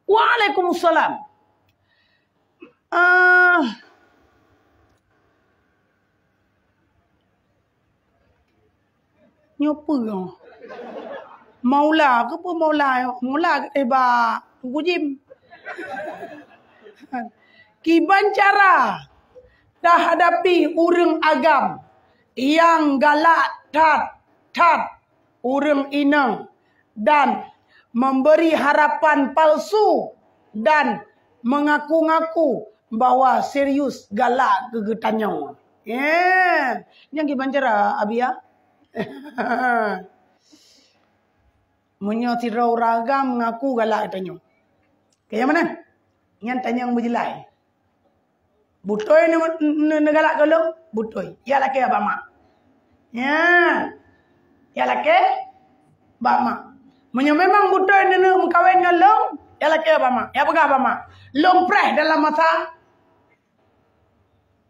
Waalaikumsalam. Nyopo yo. Maula ke pun maula. Maula ba tunggu jim. Kiban cara dah hadapi urang agam yang galak tat urang inang dan memberi harapan palsu dan mengaku-ngaku bahwa serius galak gegetannya. Yang kiban cara abia. Munyo tirau ragam mengaku galak tanyo. Kayak mana? Yang tanya yang berjelai. Butoi negara kalau butoi. Ya laki abama. Ya. Ya laki abama. Memang butoi nene mengkawin long. Ya laki abama. Ya pegah abama. Long preh dalam masa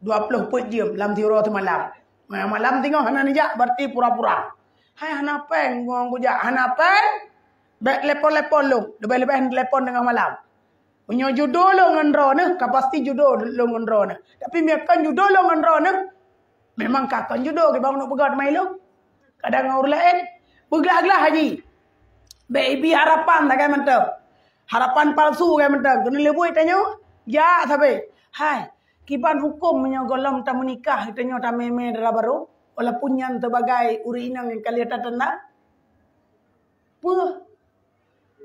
20 jam dalam tiuro tu malam. Malam tengok hana nijak berarti pura-pura. Hai hana peng gong kujak hana peng. Baik lepon-lepon long. Lebih-lebih telepon dengan malam. Punya jodoh lo ngendro ne, pasti jodoh lo ngendro ne. Tapi miakan jodoh lo ngendro ne. Memang kakak jodoh ke bang nak pegat mai lo. Kadang orang lain beglah-glah haji. Baby harapan tak kan mentang. Harapan palsu kan mentang. Kena lebui tanya. Ya sabe. Hai, kiban hukum menyogolam tak menikah tanya tak meme darah baru. Walaupun yang terbagai uri inang yang kalian tak tenang. Puh.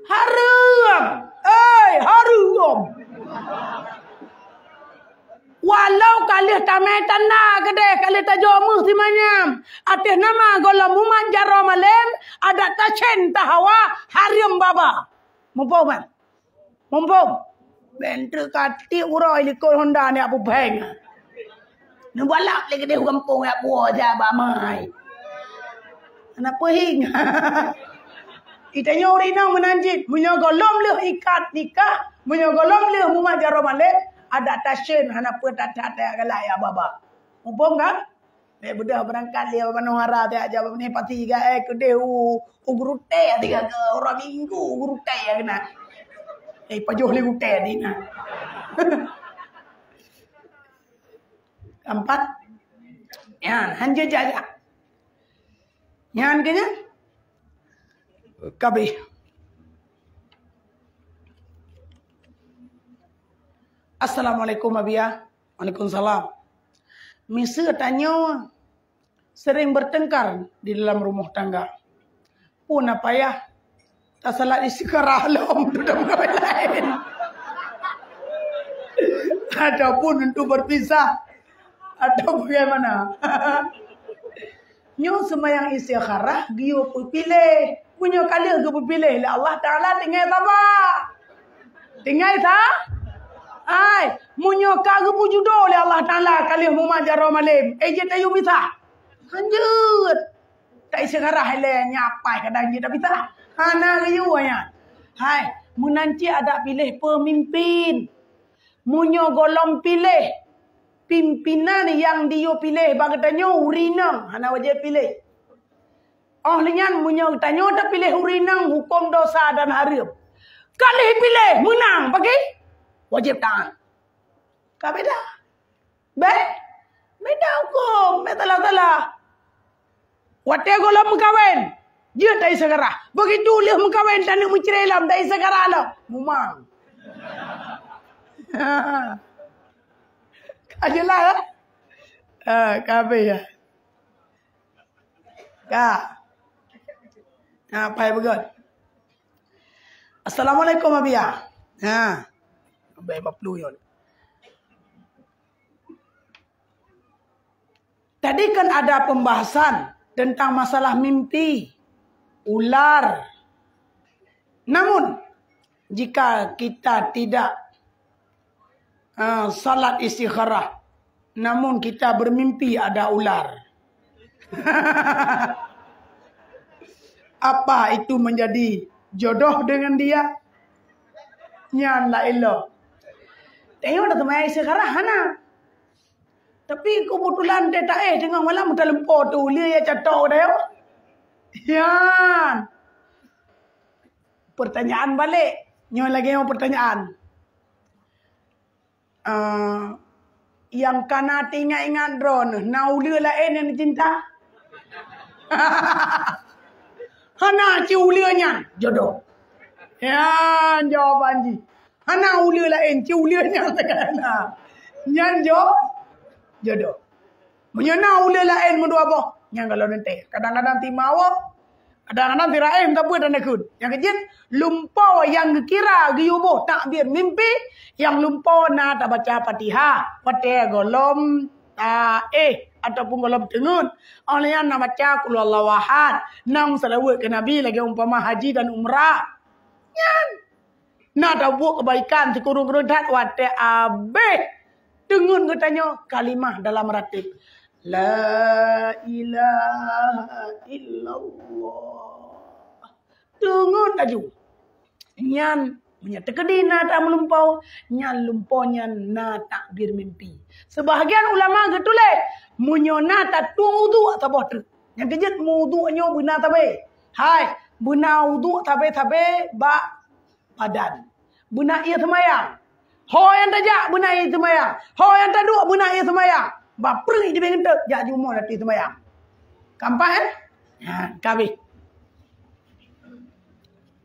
Haram. Haram. Walau kalian tak main tanah kedai, kalian tak jomuh si manyam. Atas nama golam muman jaro malem, ada tachen tahawa haram baba. Mumpung man. Mumpung. Bentuk kati uroi likul Honda ni apa bang. Nubalak lagi dia kampung ya buah jaba mai. Anak pehing. Kita nyori nang menanjit, menyogolom leh ikat nikah, menyogolom leh muman jaro malem. Ada tasyen hana pun tak galak ya baba. Mumpung kan? Budak berangkat dia manohara dia aja ni pati ga kedai gurute tiga ke orang minggu gurute ya kena. Pajoh le gurute ni na. Keempat. Yan hanje jaja. Yan kenya. Kabeh. Assalamualaikum Abia. Waalaikumsalam. Misa tanya sering bertengkar di dalam rumah tangga. Pun apa ya? Tak salah isi keralom dalam lain. Ataupun untuk berpisah. Atau bagaimana? Nyo semayang istikharah dia pilih. Punya kali ke pilih Allah Taala tinggal apa? Tinggal tak? Ai, munyo kagu pujudo oleh Allah Taala kali mumajaro malim. Je tayu bisa. Lanjut. Tak sekarang hele nyapai kadang je tak bisa. Hana riu aya. Hai, munanci ada pilih pemimpin. Munyo golong pilih pimpinan yang dia pilih bagatanya urinang hana wajib pilih. Oh lenyan munyo tanya tak pilih urinang hukum dosa dan haram. Kali pilih menang bagi wajib tahan. Kau beda? Beda hukum. Beda-beda. Wate golam mengkawin. Dia tak sekarang. Begitu dia mengkawin dan nak mencerai lam. Tak sekarang lah. Mumang. Kajelah lah. Kabe ya. Apa yang begot? Assalamualaikum Abia. Baik baplu yon. Tadi kan ada pembahasan tentang masalah mimpi, ular. Namun jika kita tidak salat istikharah, namun kita bermimpi ada ular. Apa itu menjadi jodoh dengan dia? Nyan la ilah. Tengok dah teman istikharah hana. Tapi kebetulan dia tak tengok malam mudah lempur tu dia catok dah. Yan. Pertanyaan balik. Nyo lagi yang pertanyaan. Yang kana ingat-ingat drone, naulia lain yang cinta. Hana ciulianya jodoh. Ya, jawaban ji. Hana ulia lain, ciulianya tegana. Nyan jodoh. Menyana ulia lain mendu apa? Yang kalau nanti kadang-kadang timawa, kadang-kadang tiraim tak buat dan ikut. Yang kejin lumpau yang kira giubo tak biar mimpi, yang lumpau na tak baca Fatihah, Fatihah golom ataupun golom tengun. Oleh yang nak baca qul huwallahu ahad, 6 salawat ke Nabi lagi umpama haji dan umrah. Yan. Nak tak buat kebaikan si kurung-kurung dat wate abe. Dengun katanya kalimah dalam ratib. La ilaha illallah. Dengun laju. Nyan menyatakan na tak melumpau. Nyan lumponya na takbir mimpi. Sebahagian ulama getuleh. Munyona tak tuang wudu atau boh. Yang kejut wudunya benar tabe. Hai, benar wudu tabe ba badan. Benar ia semayang. Ho yang tajak benar ia semayang. Ho yang taduk benar ia semayang. Bapri di bengkel jak jumur nanti semayang. Kampak kan? Ha, kabeh.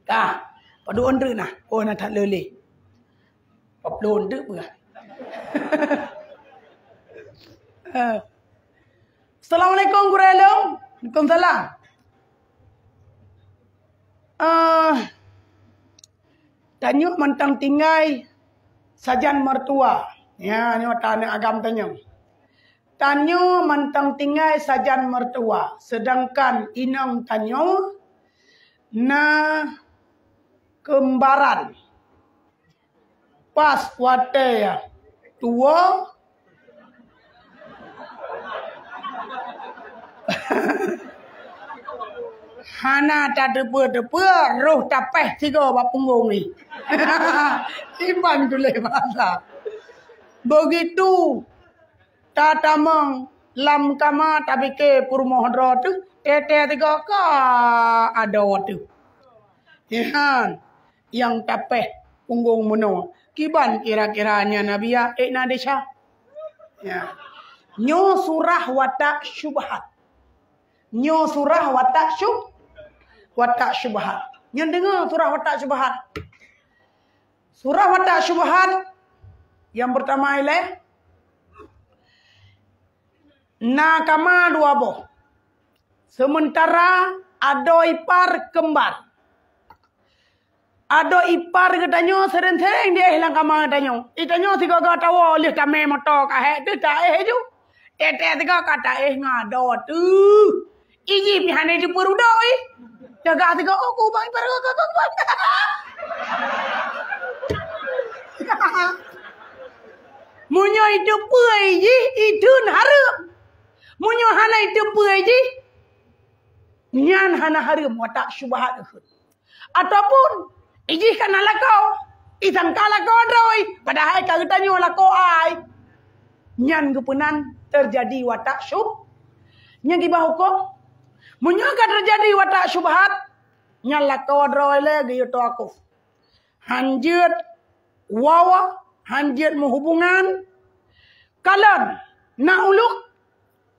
Kah, padu onde nah. Oh nak tak lele. Paplon de pun. Assalamualaikum Gurelong. Waalaikumsalam. Tanya mentang tinggal sajan mertua. Ya, ni tanya agam tanya. Tanya mentang tinggal sajan mertua. Sedangkan inang tanya na kembaran. Pas wate ya tua. Hana tak depa-depa roh tapeh tiga bab punggung ni. Simpan tu le masa. Begitu tatamang lam kama tabike purmohdra tu tete tiga ka ada tu. Ihan yang tapeh punggung mono. Kiban kira-kiranya Nabiya Nadesha. Ya. Nyo surah watak syubhat. Nyo surah watak syubhat. Yang dengar surah watak syubhat. Surah watak syubhat yang pertama ialah nakama dua boh. Sementara ada ipar kembar. Ada ipar katanya sering-sering dia hilang kama katanya. Itanya tiga kata tahu lih kami motor kahek tu tak ju. Tete tiga kata ngado tu. Iji pihane di perudoi. Jaga tiga aku bang ipar bang. Munyo itu puai ji itu harum. Munyo hana itu puai ji. Nyan hana harum watak syubhat itu. Ataupun iji kana lakau. Isang kalakau droi. Padahal kalau tanya lakau ai. Nyan kepunan terjadi watak syub. Nyan gibah hukum. Menyangka terjadi watak syubhat. Nyan lakau droi lagi itu aku. Hanjut wawa. Hanjut menghubungan. Kalan. Nak uluk.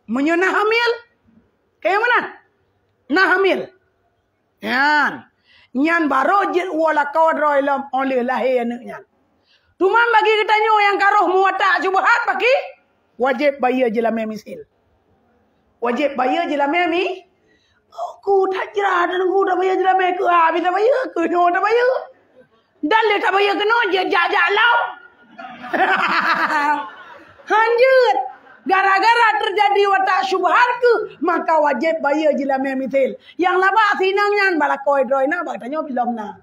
Menyana hamil. Kayak mana? Nak hamil. Nyan. Nyan baru jet wala kawadroi lam oleh lahir anaknya. Tuman bagi kita nyo yang karoh muwatak syubhat bagi wajib bayar jelame misil. Wajib bayar jelame mi. Aku tak jerah dan aku dah bayar jelame ke habis dah bayar ke no dah bayar. Dan le tak bayar ke no je jak lau. Hanjut. Gara-gara terjadi watak syubhat ke, maka wajib bayar jelame misil. Yang labak sinangnya balakoi droi na bak tanya belum na.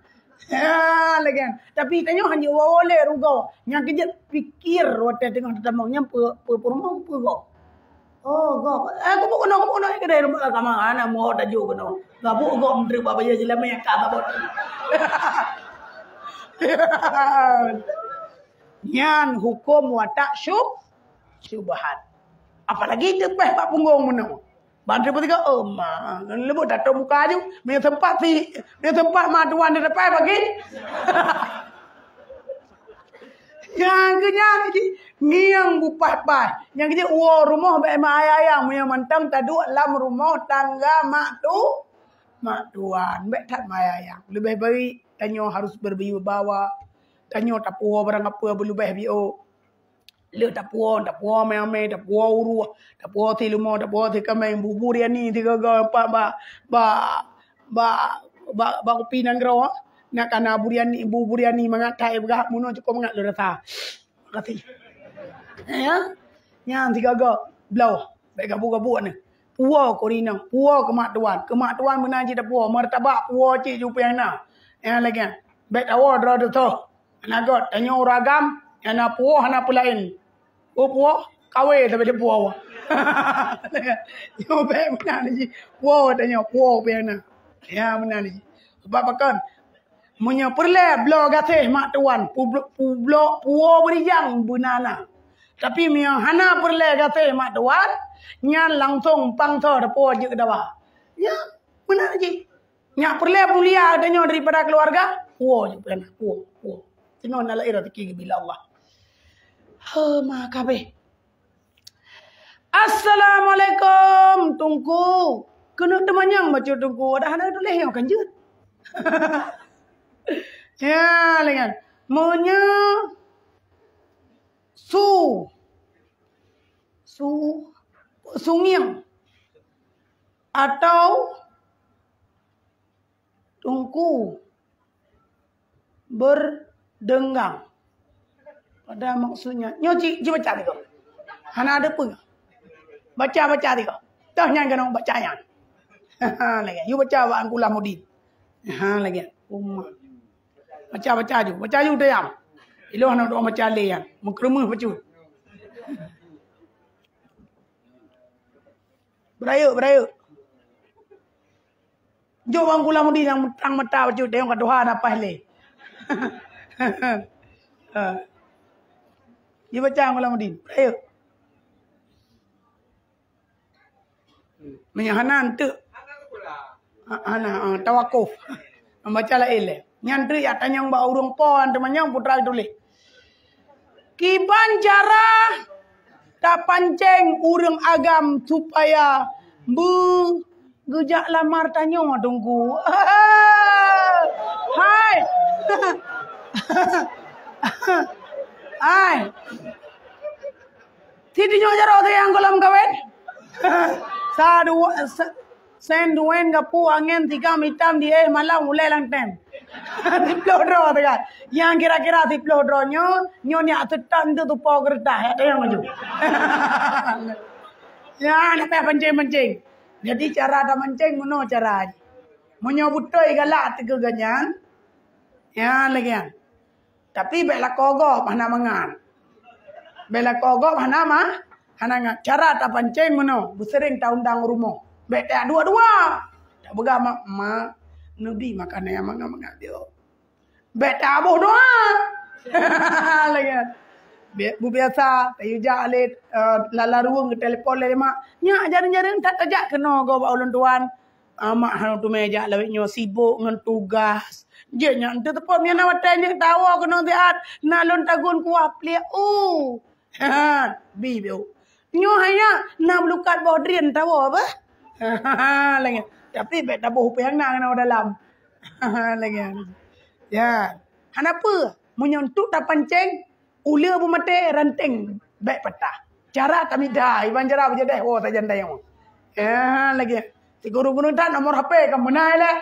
Ha lagi. Tapi tanya hanya boleh rugo. Yang kejut fikir watak tengah tetamangnya purmo go. Oh go. Aku bukan nak kedai rumah kamang ana mau tajuk kono. Gabu go menteri bayar jelame ka babot. Nyan hukum watak syubhat. Apalagi tepeh pak punggung mana. Bantu bertiga, mah lebut datang muka je. Punya tempat maduan di depan bagi. Yang kenyang ngiang bupat pai. Yang kenyang rumah be mak ayang punya mentang taduk lam rumah tangga mak tuan be tak mak ayang. Lebih baik tanyo harus berwibawa. Tanyo tak puas barang apa berlebih bio. Le tak puas mai tak puas uru tak puas ti lumo tak puas ti kamai bubur dia ni tiga empat ba kopi nang gro nak kana bubur dia ni mangatai begah muno cukup mangat le rasa makasih ya nyang tiga blau baik gabu ni puas ko rinang puas ke mak tuan menaji tak puas martabak puas cik jupian na ya lagi baik awak dra tu nagot tanya ragam ana puas ana pulain. puo kawe tapi dia puo. Yo be mana ni puo tanya puo be na. Ya mana ni. Sebab kan munya perle blo gateh mak tuan puo berijang bunana. Tapi mia hana perle gateh mak tuan nyan langsung pangto depo je dawa. Ya benar je. Nyak perle mulia adanya daripada keluarga puo je pernah puo. Tino na laira tiki bila Allah. Ha makabe. Assalamualaikum tungku. Kena temanyang macam tungku. Dah hana tu leh kan jut. Ya lengan. Monya sungiang atau tungku berdenggang. Pada maksudnya. Nyoci baca ni kau. Hana ada apa? Baca tiko. Dah nyan kena baca yang. Lagi. You baca wa Angkulah Mudin. Lagi. Baca ju. Baca ju diam. Iloh nak doa baca le yang. Mengkremah baca. Berayuk. Jo Angkulah Mudin yang metang mata baca dia kat doa apa le. You baca Angkulah Mudin. Berayuk. Menyahanan tu. Tawakuf. Membaca lain le. Nyantri ya tanyang ba urung pon temanyang putra tulis. Kiban cara tak pancing urang agam supaya gejak lamar tanyo tunggu. Hai. Hai. Tidinyo jaro yang kolam kawin. Duen gapu angin 3 mitam dia malam mulai langten. Tiplo draw tu kan. Yang kira-kira tiplo draw nyo ni atetan tu po gerdah ada yang maju. Ya nak pancing. Jadi cara ada mancing mono cara. Monyo butoi galak tiga ganyan. Ya lagi kan. Tapi bela kogo mana mangan. Bela kogo mana mah? Hananga cara tak pancing mono besering taundang rumah. Beta dua-dua. Tak bergama mak nabi makan yang mangga dia. Beta aboh doa. Lagi. Bu biasa tayu jalit lalaruang ke telefon le mak. Nya jarang-jarang tak tajak kena go ba ulun tuan. Mak hanu tu meja lawek nyo sibuk ngan tugas. Je nya ente tepo mian awatan nya tawa kena diat nalon tagun kuah plia. Bi biu. Nyo hanya nak belukat bawah drian tahu apa? Lagi. Tapi bet dah bau yang nak kena dalam. Lagi. Ya. Kenapa? Menyentuh tak pancing, ulia pun mati ranting bet patah. Cara kami dah, iban cara berjadeh. Oh, tak janda yang. Ya, lagi. Si guru-guru tak nomor HP kamu naik lah.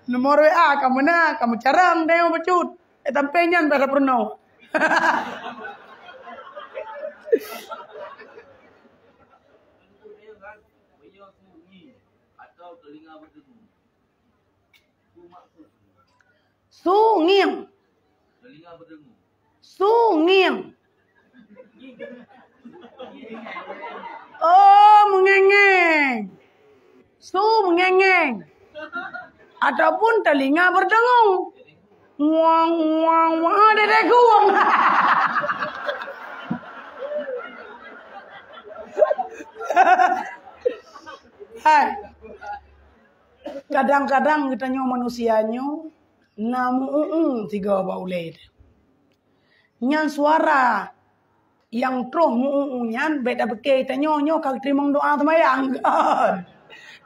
Nomor WA kamu nak, kamu carang dia yang bercut. Tampingan pada pernah. Sunging. Oh, mengengeng. Mengengeng. Ataupun telinga berdengung. Wang, ada guang. Hai. Kadang-kadang kita nyo manusianya namu tiga bauled. Nyan suara yang troh nyan beda beke tanyo nyo kag terima doa semayang.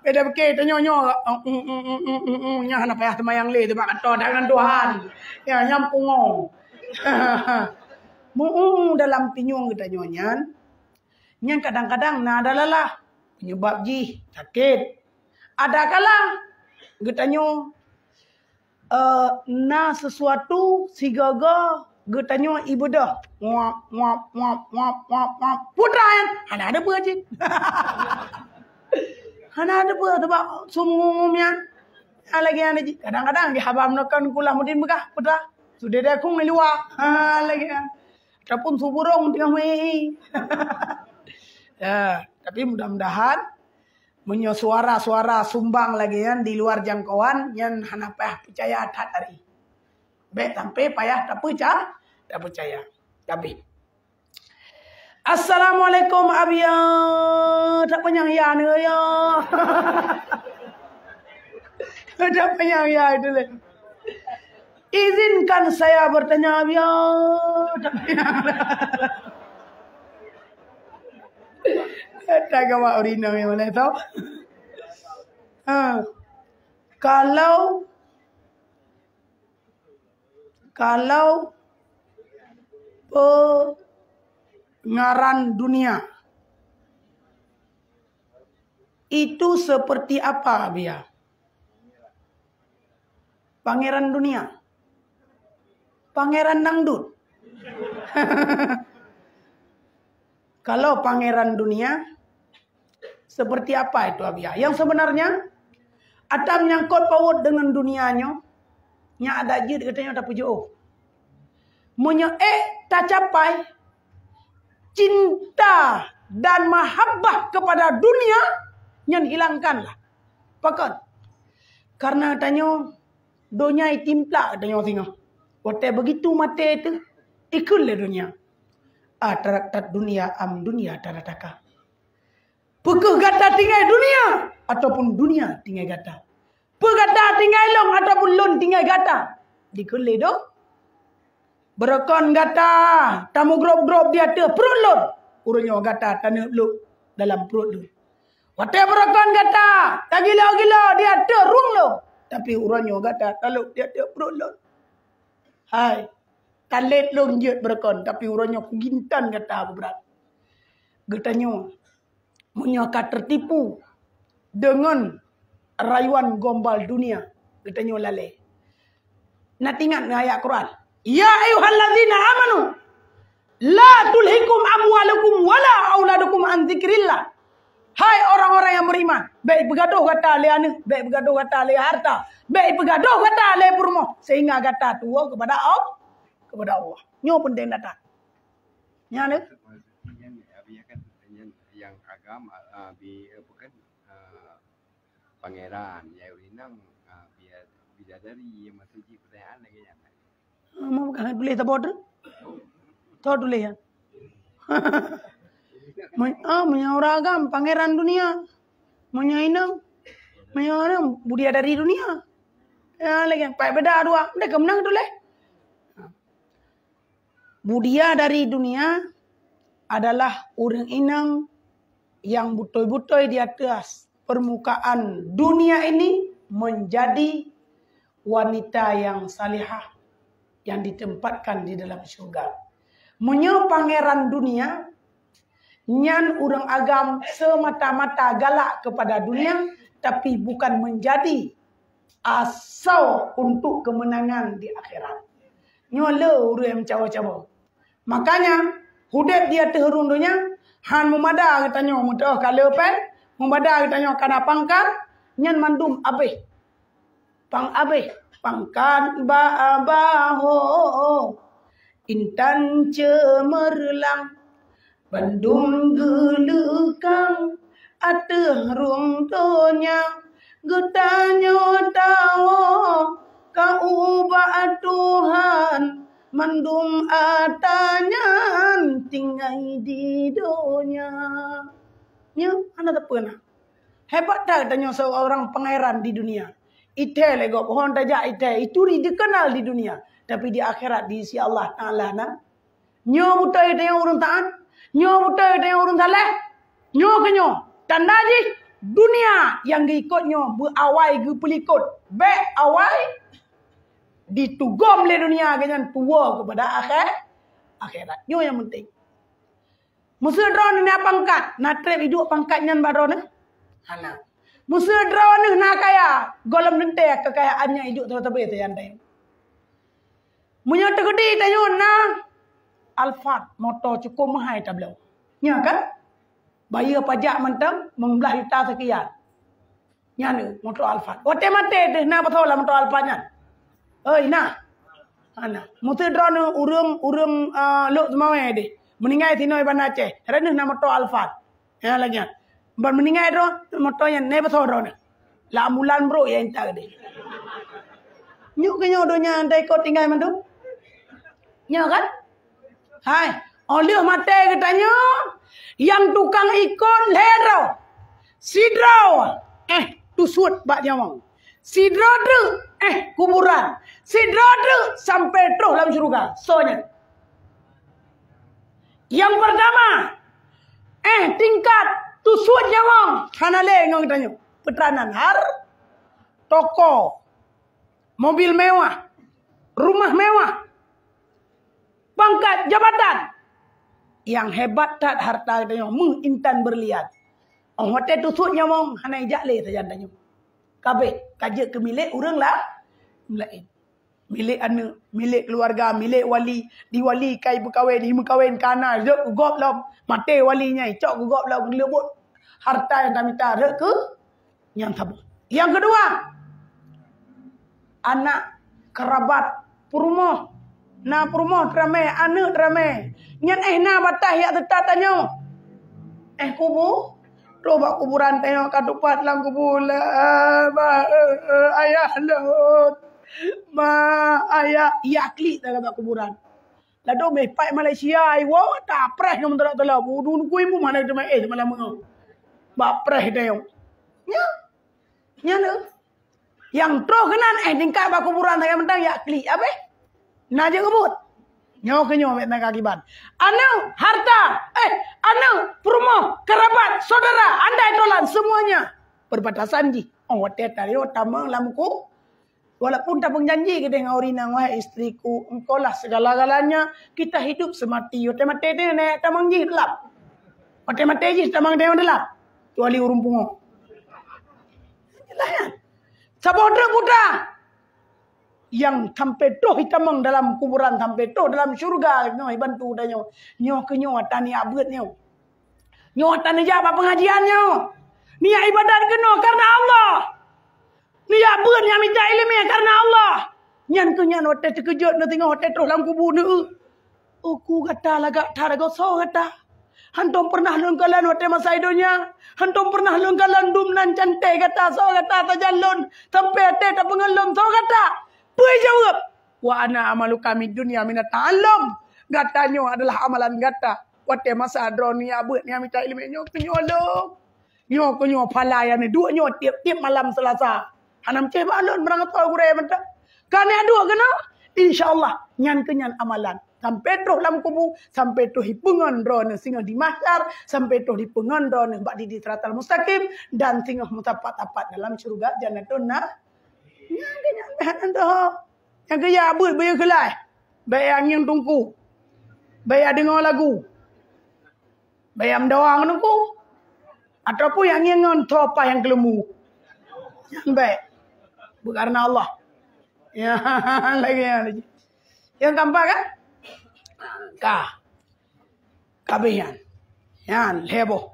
Beda beke tanyo nya hana payah semayang le tebak kato dengan Tuhan. Ya nyampung. Dalam pinyong kita nyo nyan kadang-kadang ada lelah penyebab ji sakit. Ada kala getanyo na sesuatu si gaga getanyo ibadah. Ngap putrayan. Ada apa je? Ada apa sebab sumumnya. Lagi ada je. Kadang-kadang di habam nakan kulah mudin begah putra. Sudah dah aku meluak. Lagi. Ataupun suburung tengah mai. Ya, tapi mudah-mudahan punya suara-suara sumbang lagi kan di luar jangkauan yang hana payah percaya tak hari. Baik sampai payah tak percaya. Tapi Assalamualaikum abia. Tak penyang ya ni ya. Tak penyang ya itu le. Izinkan saya bertanya abia. Tak penyang. Tak gawa urina yang mana tahu. Kalau pengaran dunia itu seperti apa Bia? Pangeran dunia, pangeran dangdut. Kalau pangeran dunia seperti apa itu Abia? Yang sebenarnya ada menyangkut paut dengan dunianya. Yang ada je katanya tak puji oh. Munya tak capai cinta dan mahabbah kepada dunia yang hilangkanlah. Pakat. Karena katanya dunia itimplak katanya tengok. Waktu begitu mati itu ikutlah dunia. Tarak dunia dunia tarataka. Pekeh gata tinggal dunia ataupun dunia tinggal gata. Pegata tinggal long ataupun lon tinggal gata. Dikulih do. Berekon gata. Tamu grop-grop dia tu perut lon. Urunyo gata tanah lu dalam perut lu. Waktu berekon gata. Tak gila-gila dia tu rung lu. Tapi urunyo gata taluk dia tu perut lon. Hai. Talet long je berekon. Tapi urunyo kugintan gata berat. Getanyo. Munyaka tertipu dengan rayuan gombal dunia. Getanyo lalai. Nak ingat dengan ayat Quran. Ya ayyuhallazina amanu la tulhikum amwalukum wala auladukum an dzikrillah. Hai orang-orang yang beriman, baik bergaduh kata le anak, baik bergaduh kata le harta, baik bergaduh kata le purmo sehingga kata tua kepada Allah. Nyo penting data. Nya ne yang agama bukan pangeran ya urinang bidadari yang masuki pertanyaan lagi ya. Mau kan boleh tak border? Tahu dulu ya. Punya orang pangeran dunia. Punya inang. Punya orang bidadari dunia. Ya lagi pak beda dua. Mereka menang dulu. Budia dari dunia adalah orang inang yang betul-betul di atas permukaan dunia ini menjadi wanita yang salihah yang ditempatkan di dalam syurga. Munyo pangeran dunia nyan orang agam semata-mata galak kepada dunia tapi bukan menjadi asal untuk kemenangan di akhirat. Nyolo orang cawa-cawa. Makanya hudep dia terhurung dunia han memada katanya mudah kalau pen memada katanya kana pangkat nyan mandum abeh. Pang abeh pangkat baho intan cemerlang bandung gelukang ateh rung tonya getanyo tawo kauba Tuhan mandum atanyan tinggai di donya. Nya ana tak pernah. Hebat tak tanya seorang pangeran di dunia. Ite lego pohon tajak ite itu dikenal di dunia, tapi di akhirat diisi Allah Taala na. Nyo buta ite yang urun taat, nyo buta ite yang urun saleh, nyo kenyo tandaji dunia yang diikutnya berawai ge pelikut, be awai ditugom le dunia dengan tua kepada akhirat. Nyo yang penting. Musuh drone ni pangkat, na trip hidup pangkat nyan badrone. Hana. Musuh drone ni nak kaya, golem nente kekayaannya hidup terus-terus yang lain. Munya tegedi tanyo na Alphard motor cukup mahal tak belau. Nya kan? Bayar pajak mentang 15 juta sekian. Nya ni motor Alphard. Ote mate deh na betul lah motor Alphard nya. Oi nah. Ana, mutu drone urung luk semawe deh. Meninggal tinoi ban Aceh. Reneh nama to Alfat. Ya lagi. Ban meninggal drone motonya ne beso drone. La ambulan bro ya entar deh. Nyuk ke nyodonya andai kau tinggal mandu. Nyok kan? Hai, oleh mate katanya. Yang tukang ikon lero. Sidro. Tusut bak nyawang. Sidro tu kuburan. Sidro tu sampai terus dalam surga. Soalnya. Yang pertama, tingkat tusut nyawang. Hanale ngong tanya. Petranan har, toko, mobil mewah, rumah mewah, pangkat jabatan. Yang hebat tak harta tanya. Intan berlian. Hotel tusut nyawang. Hanai jakle saja tanya. Kabeh kajak ke milik orang lah. Milik anu, milik keluarga, milik wali. Di wali kai berkahwin, di berkahwin kana, rek gop lah mati walinya, cok gop lah gelebut harta yang kami minta rek ke yang tabung. Yang kedua, anak kerabat perumoh. Na perumoh ramai, anak ramai. Nyan na batah yak tetap tanya. Kubu Robak kuburan tengok katupat lang kubur ayah lot ayah yakli dalam kuburan lado me pai Malaysia ai wo ta preh nom tolak tolak budun kuimu mana tu mai malam mengo ba preh tengok nya lo yang tro kenan tingkat ba kuburan tengok mentang yakli apa na je kebut nyawa ke nyawa nak akibat. Anu harta, anu perumoh, kerabat, saudara, andai tolan semuanya berbatasan ji. Hotel tadi tamang lamku. Walaupun tak janji kita dengan orang wahai istriku, engkau lah segala-galanya. Kita hidup semati. Hotel mati dia nak tamang ji delap. Hotel mati ji tamang dia delap. Kecuali urung pungo. Layan. Sabodra buta. Yang sampai toh hitamang dalam kuburan sampai toh dalam syurga noi bantu dah nyo ke nyo tani abet nyo tani jawab pengajian nyo niat ibadat keno karena Allah niat abet yang minta ilmu karena Allah nyan ke nyan hotel terkejut nak tengok hotel terus dalam kubur ni aku kata lagak tarago so kata hantum pernah lungkalan hotel masa idonya hantum pernah lungkalan dum nan cantik kata so kata tajalun sampai hotel tak pengelum so kata Puai jawab, wa ana amalu kami dunia minat ta'alam. Gatanya adalah amalan gata. Wate masa drone ya buat ni minta ilmu nyo kenyolong. Nyo kenyo palayan ni dua nyo tiap-tiap malam Selasa. Hanam ceh balon berang tahu gure mentah. Kami dua kena insyaallah nyan kenyan amalan. Sampai terus dalam kubu, sampai terus hipungan drone singa di mahsyar, sampai terus hipungan drone bak di siratal mustaqim dan singa mutapat-tapat dalam syurga jannatun yang kaya abut bayar kelai bayar angin tungku bayar dengar lagu bayar mendawang tungku ataupun yang ingin topa yang kelemu yang baik karena Allah ya lagi yang tampak kan kabihan yan heboh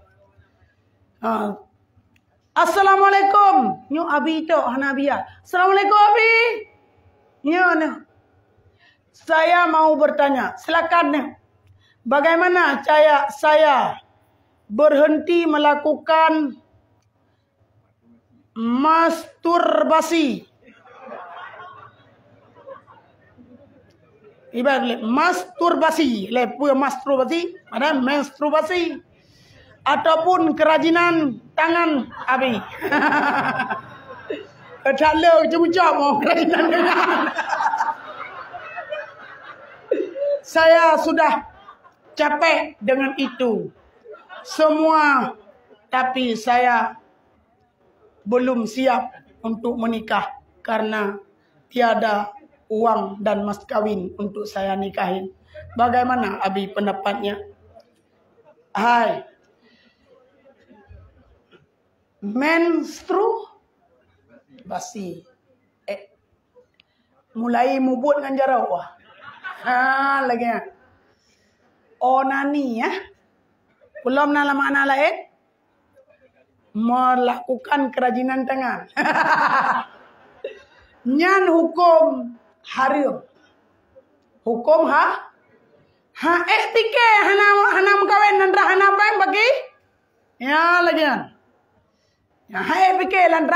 Assalamualaikum. Nyo abi tu Hanabiya. Assalamualaikum abi. Nyo. Saya mau bertanya. Silakan. Bagaimana cara saya berhenti melakukan masturbasi? Ibarat masturbasi. Lepas masturbasi. Ada menstruasi. Ataupun kerajinan tangan abi. Kecala jam-jam kerajinan tangan. Saya sudah capek dengan itu semua, tapi saya belum siap untuk menikah karena tiada uang dan mas kawin untuk saya nikahin. Bagaimana abi pendapatnya? Hai. Menstruasi. Mulai mubut dengan jarau. Lagi. Onani ya. Belum nama makna lain. Melakukan kerajinan tangan. Nyan hukum haram. Hukum etika hana mengkawin dan hana peng bagi. Ya lagi kan. Ya etika dan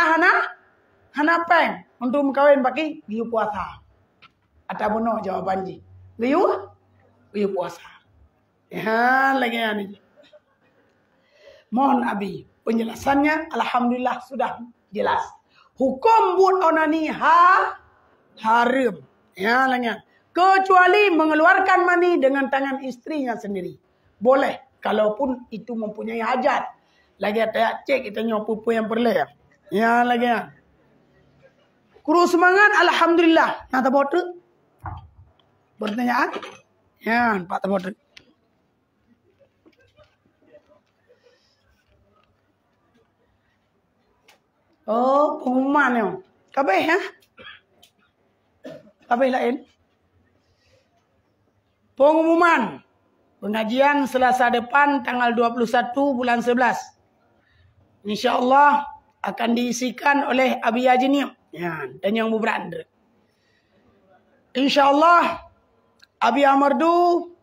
hana peng untuk mengkawin bagi biu puasa. Ada benar jawaban ji. Biu puasa. Ya lagi kan. Mohon Abi penjelasannya, alhamdulillah sudah jelas. Hukum buat onani haram. Ya lagi kan. Kecuali mengeluarkan mani dengan tangan istrinya sendiri. Boleh. Kalaupun itu mempunyai hajat. Lagi ada cek kita nyopupu yang perlu ya. Ya lagi ya. Kuru semangat. Alhamdulillah. Nah tak bodoh. Pertanyaan. Ya Pak tak bodoh. Oh pengumuman ya. Kabeh ya. Kabeh lain. Pengumuman pengajian Selasa depan tanggal 21 bulan 11. InsyaAllah akan diisikan oleh Abi Yajini ya, dan yang beranda. InsyaAllah Abi Amardu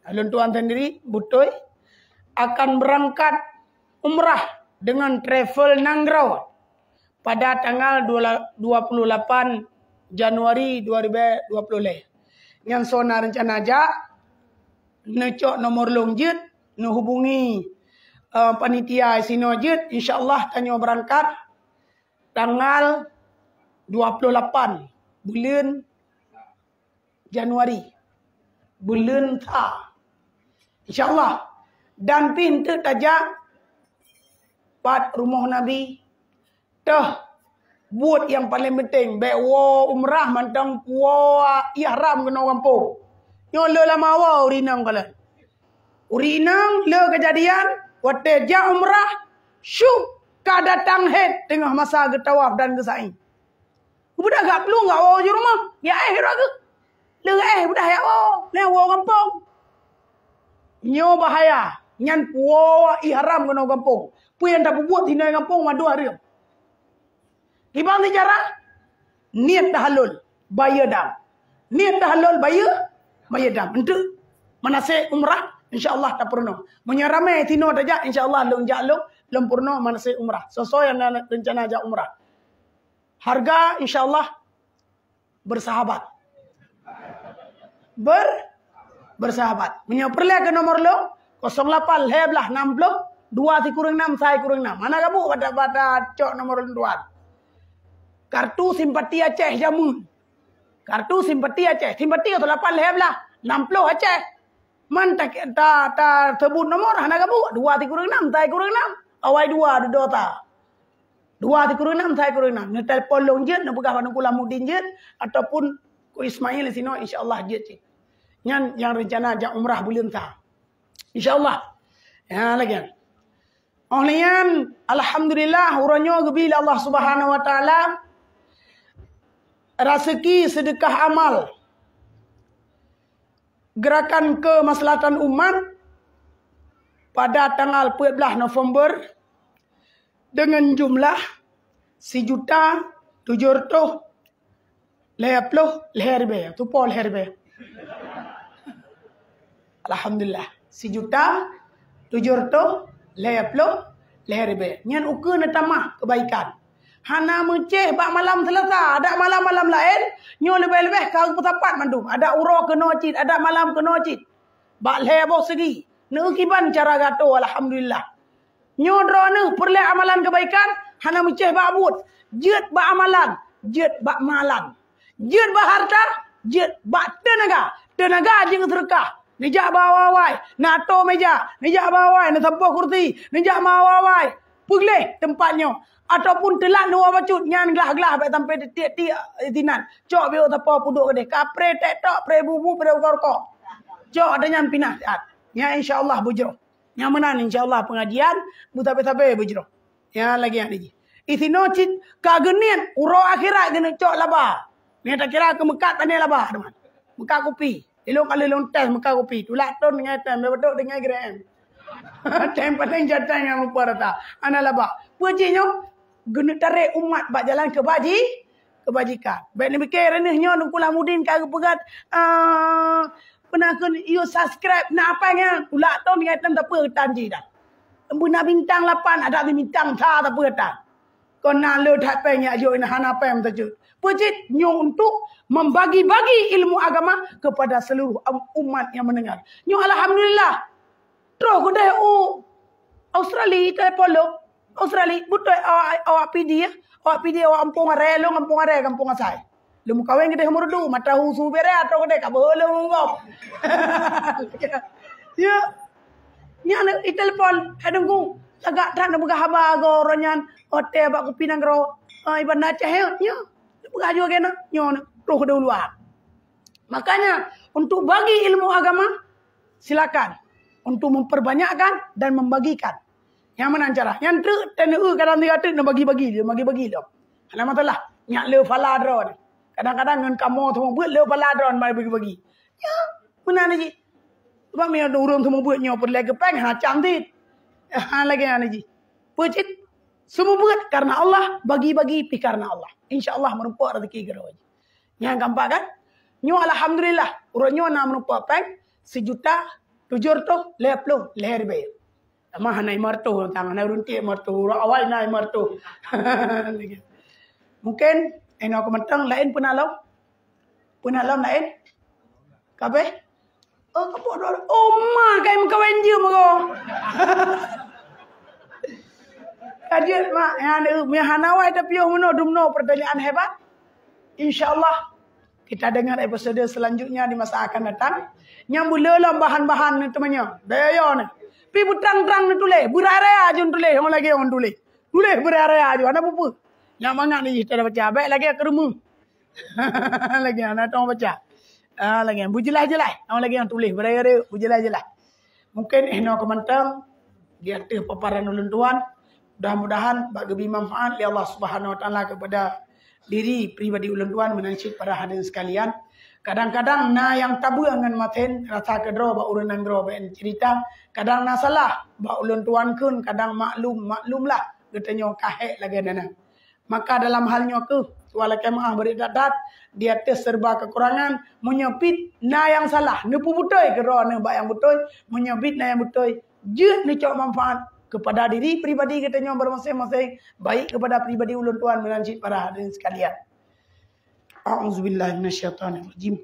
alun tuan sendiri Butoy akan berangkat umrah dengan travel Nangrau pada tanggal 28 Januari 2020. Yang sona rencana aja necok nomor longjit hubungi panitia sino jit insyaallah tanyo berangkat tanggal 28 bulan Januari bulan ta insyaallah dan pintu taja pat rumah Nabi dah buat yang paling penting baik umrah mantang ihram kena kampung. Yo le lama urinang kala. Urinang le kejadian wate ja umrah syuk ka datang head tengah masa getawaf dan gesai. Budak gak perlu gak di rumah. Ya raga. Le budak ya le kampung. Nyo bahaya. Nyan ihram kena kampung. Puyan tak buat di kampung madu hari. Ibang cara niat tahalul bayar dam. Niat tahalul bayar dam. Untuk manasik umrah insyaallah tak purno. Menyeramai tino aja insyaallah lum purno manasik umrah. Sesuai yang rencana aja umrah. Harga insyaallah bersahabat. Bersahabat. Menyeperlah ke nomor lo 08 leblah 60 2 kurang 6 saya kurang 6. Mana kamu pada cok nomor 2. Kartu simpati Aceh jamun. Kartu simpati Aceh. Simpati atau 8 leblah 60 Aceh. Man tak sebut nomor hana kamu 2 kurang 6 saya kurang 6. Awai 2 dota. 2 kurang 6 saya kurang 6. Ni telefon longjit nak pegah pada Kulamudin jit ataupun ku Ismail sino insyaallah jit. Yang rencana ajak umrah bulan ta. InsyaAllah. Ya lagi. Ohlian alhamdulillah uranyo gebila Allah Subhanahu wa taala rezeki sedekah amal gerakan kemaslahatan umat pada tanggal 14 November dengan jumlah 1.750 herbe tu pol herbe. Alhamdulillah 1.750 herbe. Nyan ukur na tamah kebaikan. Hana menceh bak malam Selasa, ada malam-malam lain, nyo lebih-lebih kau petapat mandum. Ada uro kena cit, ada malam kena cit. Bak lebo segi. Neukiban cara gato alhamdulillah. Nyo drone perle amalan kebaikan, hana menceh bak abut. Jet bak amalan, jet bak malan. Jet bak harta, jet bak tenaga. Tenaga jeung sedekah. Nijak bawawai, nato meja, nijak bawawai, na tempoh kursi, nijak bawawai. Pulih tempatnya. Ataupun telan dua bacut nyan gelah-gelah baik sampai tiak-tiak tinan. Cok bio tapo puduk kedai. Kapre tek tok pre bubu pre korko. Cok ada nyan pinah saat. Ya insyaallah bujro. Yang menan insyaallah pengajian butabe-tabe bujro. Ya lagi yang ni. Isinocit kagenian uro akhirat kena cok laba. Ni tak kira ke Mekah tanya laba teman. Mekah kopi. Elok kali lontas Mekah kopi. Tulak ton dengan tam bedok dengan gram. Tem pateng jatah yang lupa rata. Ana laba. Pujinya guna tarik umat bak jalan ke baji kebajikan. Baik ni mikir ni nyo nu pula mudin kagak pegat pernah kun you subscribe nak apa nya pula tau ni item tak apa tanji dah. Buna bintang 8 ada bintang tha tak apa dah. Kau nak le tak penya jo ina hana pem tajud. Pejit nyo untuk membagi-bagi ilmu agama kepada seluruh umat yang mendengar. Nyo alhamdulillah. Terus ko dah Australia telefon Australia betul awak pergi awak ampung arelo kampung asai. Lu kawin kita humurdu mata husu bere atau kita ka belum ngop. Ya. Nya nak telefon hadungku agak tak nak buka haba go ronyan hotel bak kopi nang ro. Iban Aceh nya. Buka juga kena nyo roh dulu. Makanya untuk bagi ilmu agama silakan untuk memperbanyakkan dan membagikan. Yang mana cara? Yang tu teneu kadang dia kata nak bagi-bagi dia. Ada masalah. Nyak le faladron. Kadang-kadang dengan kamu semua buat le faladron bagi-bagi. Ya, mana ni ji? Sebab mi ada urang semua buat nyo perle kepeng ha cantik. Lagi ana ji. Pecit semua buat karena Allah, bagi-bagi pi karena Allah. Insya-Allah menumpuk rezeki gero. Yang gampang kan? Nyo alhamdulillah. Urang nyo nak menumpuk peng 1.750.000 leher bayar. Mah naik martu, tangan naik runtik martu, awal naik martu. Mungkin nak komentar lain pun alam lain. Kabe? Oh, kapo dor. Oh, mah kai mengkawin je mego. Kajian mak yang hanawai tapi umno dumno pertanyaan hebat. Insyaallah kita dengar episode selanjutnya di masa akan datang. Nyambul lelam bahan-bahan ni temannya. Daya ni. Pi terang-terang ni tulis. Berarea aja tulis. Orang lagi orang tulis. Tulis berarea aja. Ada apa-apa. Yang mana ni kita dah baca. Baik lagi ke rumah. Lagi anak orang baca. Lagi bujelah-jelah. Orang lagi yang tulis. Berarea bujelah-jelah. Mungkin nak komentar. Dia tu paparan ulun tuan. Mudah-mudahan bagi manfaat li Allah Subhanahu Wa Taala kepada diri pribadi ulun tuan menancik para hadirin sekalian. Kadang-kadang na yang tabu dengan maten rasa kedro ba urun nangro ben cerita kadang na salah ba ulun tuan kun kadang maklumlah getanyo kahe lagi nana. Maka dalam halnya ke wala kemaah beri dadat dia terserba kekurangan menyepit na yang salah nepu betul kedro na ba yang betul menyepit na yang betul je ni cok manfaat kepada diri pribadi getanyo bermasing-masing baik kepada pribadi ulun tuan menancik para hadirin sekalian. A'udzubillahi minasyaitonirrajim.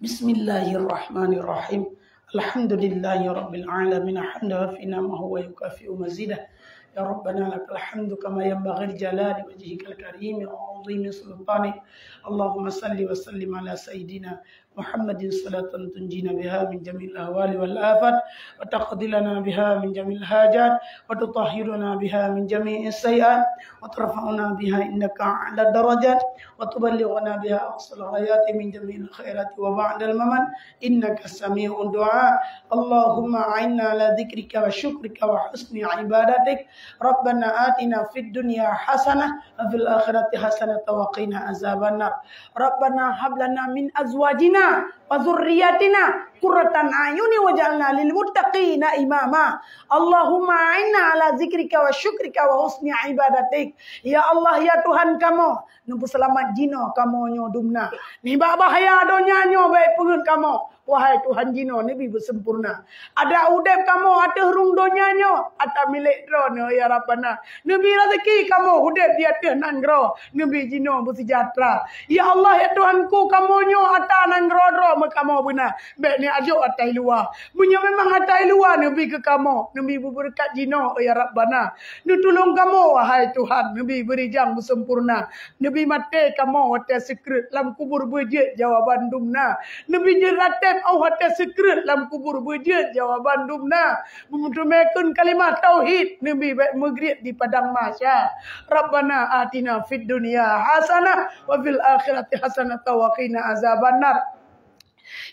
Bismillahirrahmanirrahim. Alhamdulillahirabbil alamin. Hamdan wa ma huwa yukafi'u mazidah. Ya Rabbana lakal hamdu kama yanbaghi li jalali wajhikal karim wa 'azimi sultanik. Allahumma salli wa sallim ala sayidina Muhammadin salatan tunjina biha min jamil ahwali wal afat wa taqdi lana biha min jamil hajat wa tutahhiruna biha min jami'is sayyi'at wa tarfa'una biha innaka 'ala darajat wa tuballighuna biha aqsal ghayati min jamil khairati wa ba'dal mamat innaka sami'un du'a. Allahumma a'inna ala dzikrika wa syukrika wa husni ibadatik. Rabbana atina fid dunya hasanah wa fil akhirati hasanah wa qina azabannar. Rabbana hab lana min azwajina wa dzurriyyatina qurratan a'yuni waj'alna lil muttaqina imama. Allahumma a'inna ala zikrika wa syukrika wa husni ibadatik. Ya Allah ya Tuhan kamu numpu selamat jino kamu nyo dumna ni bahaya donya nyo baik pengen kamu. Wahai Tuhan jino nabi bersempurna. Ada udep kamu ada hurung donya nyo ada milik drone ya Rabbana. Nabi rezeki kamu udep dia teh nanggro nabi jino bersejahtera. Ya Allah ya Tuhanku kamu nyo ada nanggro kamu benar. Baik ni ajo atai luar. Punya memang atai luar nabi ke kamu. Nabi berberkat jino ya Rabbana. Nu tolong kamu wahai Tuhan. Nabi beri jang bersempurna. Nabi mati kamu hotel secret dalam kubur berjet jawaban dumna. Nabi jerat au hotel secret dalam kubur berjet jawaban dumna. Memutumekan kalimat tauhid nabi baik maghrib di padang mahsyar. Rabbana atina fid dunya hasanah wa fil akhirati hasanah wa qina azabannar.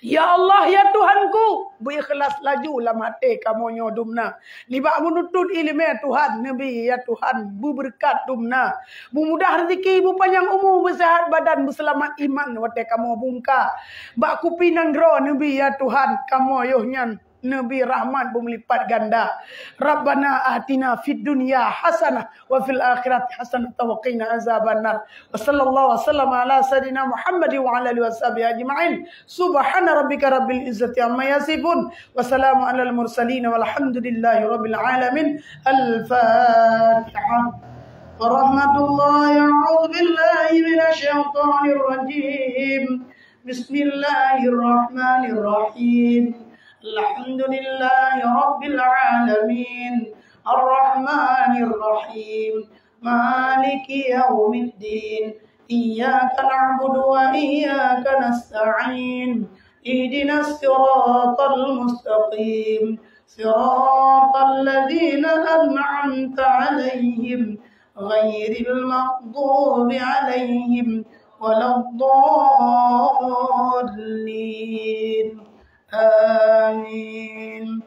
Ya Allah ya Tuhanku berikhlas laju lam hati kamu nyo dumna libak menuntut ilmu Tuhan nabi ya Tuhan bu berkat dumna bu mudah rezeki bu panjang umur bersehat badan berselamat iman wate kamu bungka bak kupi nang gro nabi ya Tuhan kamu yoh nyan Nabi rahmat berlipat ganda. Rabbana atina fid dunya hasanah wa fil akhirati hasanah wa qina azabannar. Wa sallallahu wasallam ala sayidina Muhammad wa ala alihi washabihi ajma'in. Subhana rabbika rabbil izzati amma yasifun wa salamun alal mursalin walhamdulillahi rabbil alamin. Al-Fatihah. Warahmatullahi a'udzu billahi minasyaitonir rajim. Bismillahirrahmanirrahim. Alhamdulillahi rabbil alamin. Arrahmanir rahim. Maliki yaumiddin. Iyyaka na'budu wa iyyaka nasta'in. Ihdinas siratal mustaqim. Siratal ladzina an'amta 'alaihim ghairil maghdubi 'alaihim waladdallin. Amin.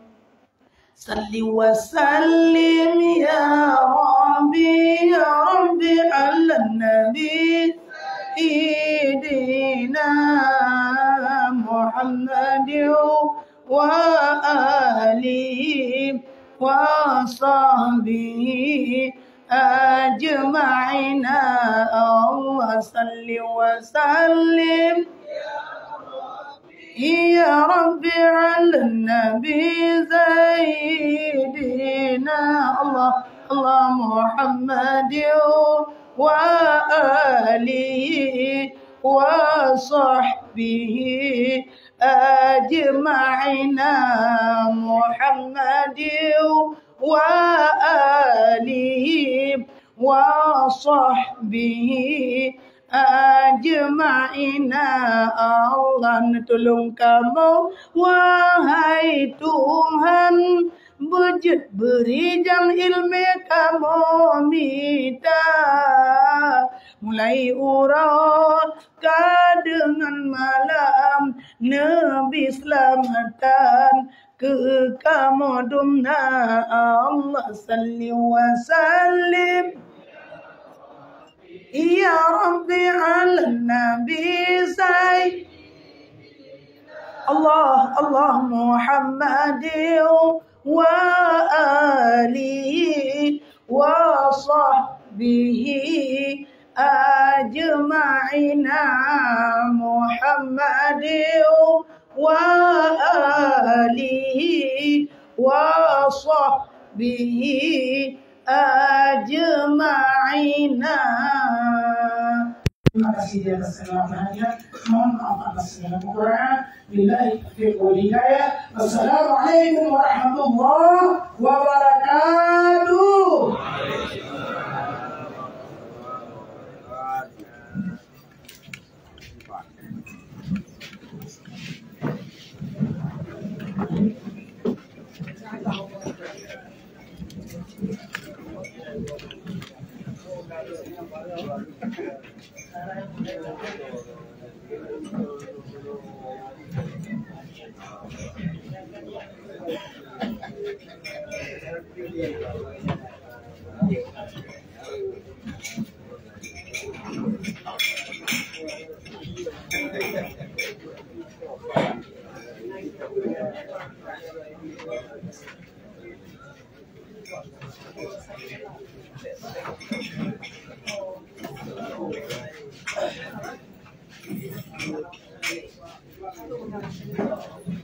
Salli wa sallim ya Rabbi ala nabi Sayyidina Muhammadin wa alihi wa sahbihi ajma'ina. Allah salli wa sallim ya Rabbi ala nabi Sayyidina Allah Muhammadin wa alihi wa sahbihi ajma'ina. Muhammadin wa alihi wa sahbihi ajma'ina. Allah tolong kamu wahai Tuhan, beri jam ilmu kamu minta, mulai uraka dengan malam Nabi selamatan ke kamu dumna. Allah salli wa sallim ya Rabbi ala nabi Sayyidina Allah Muhammadin wa alihi wa sahbihi ajma'ina. Muhammadin wa alihi wa sahbihi ajma'ina. Terima kasih di atas segala perhatian. Mohon maaf atas segala kekurangan. Billahi taufiq wal hidayah. Wassalamualaikum warahmatullahi wabarakatuh. Thank you.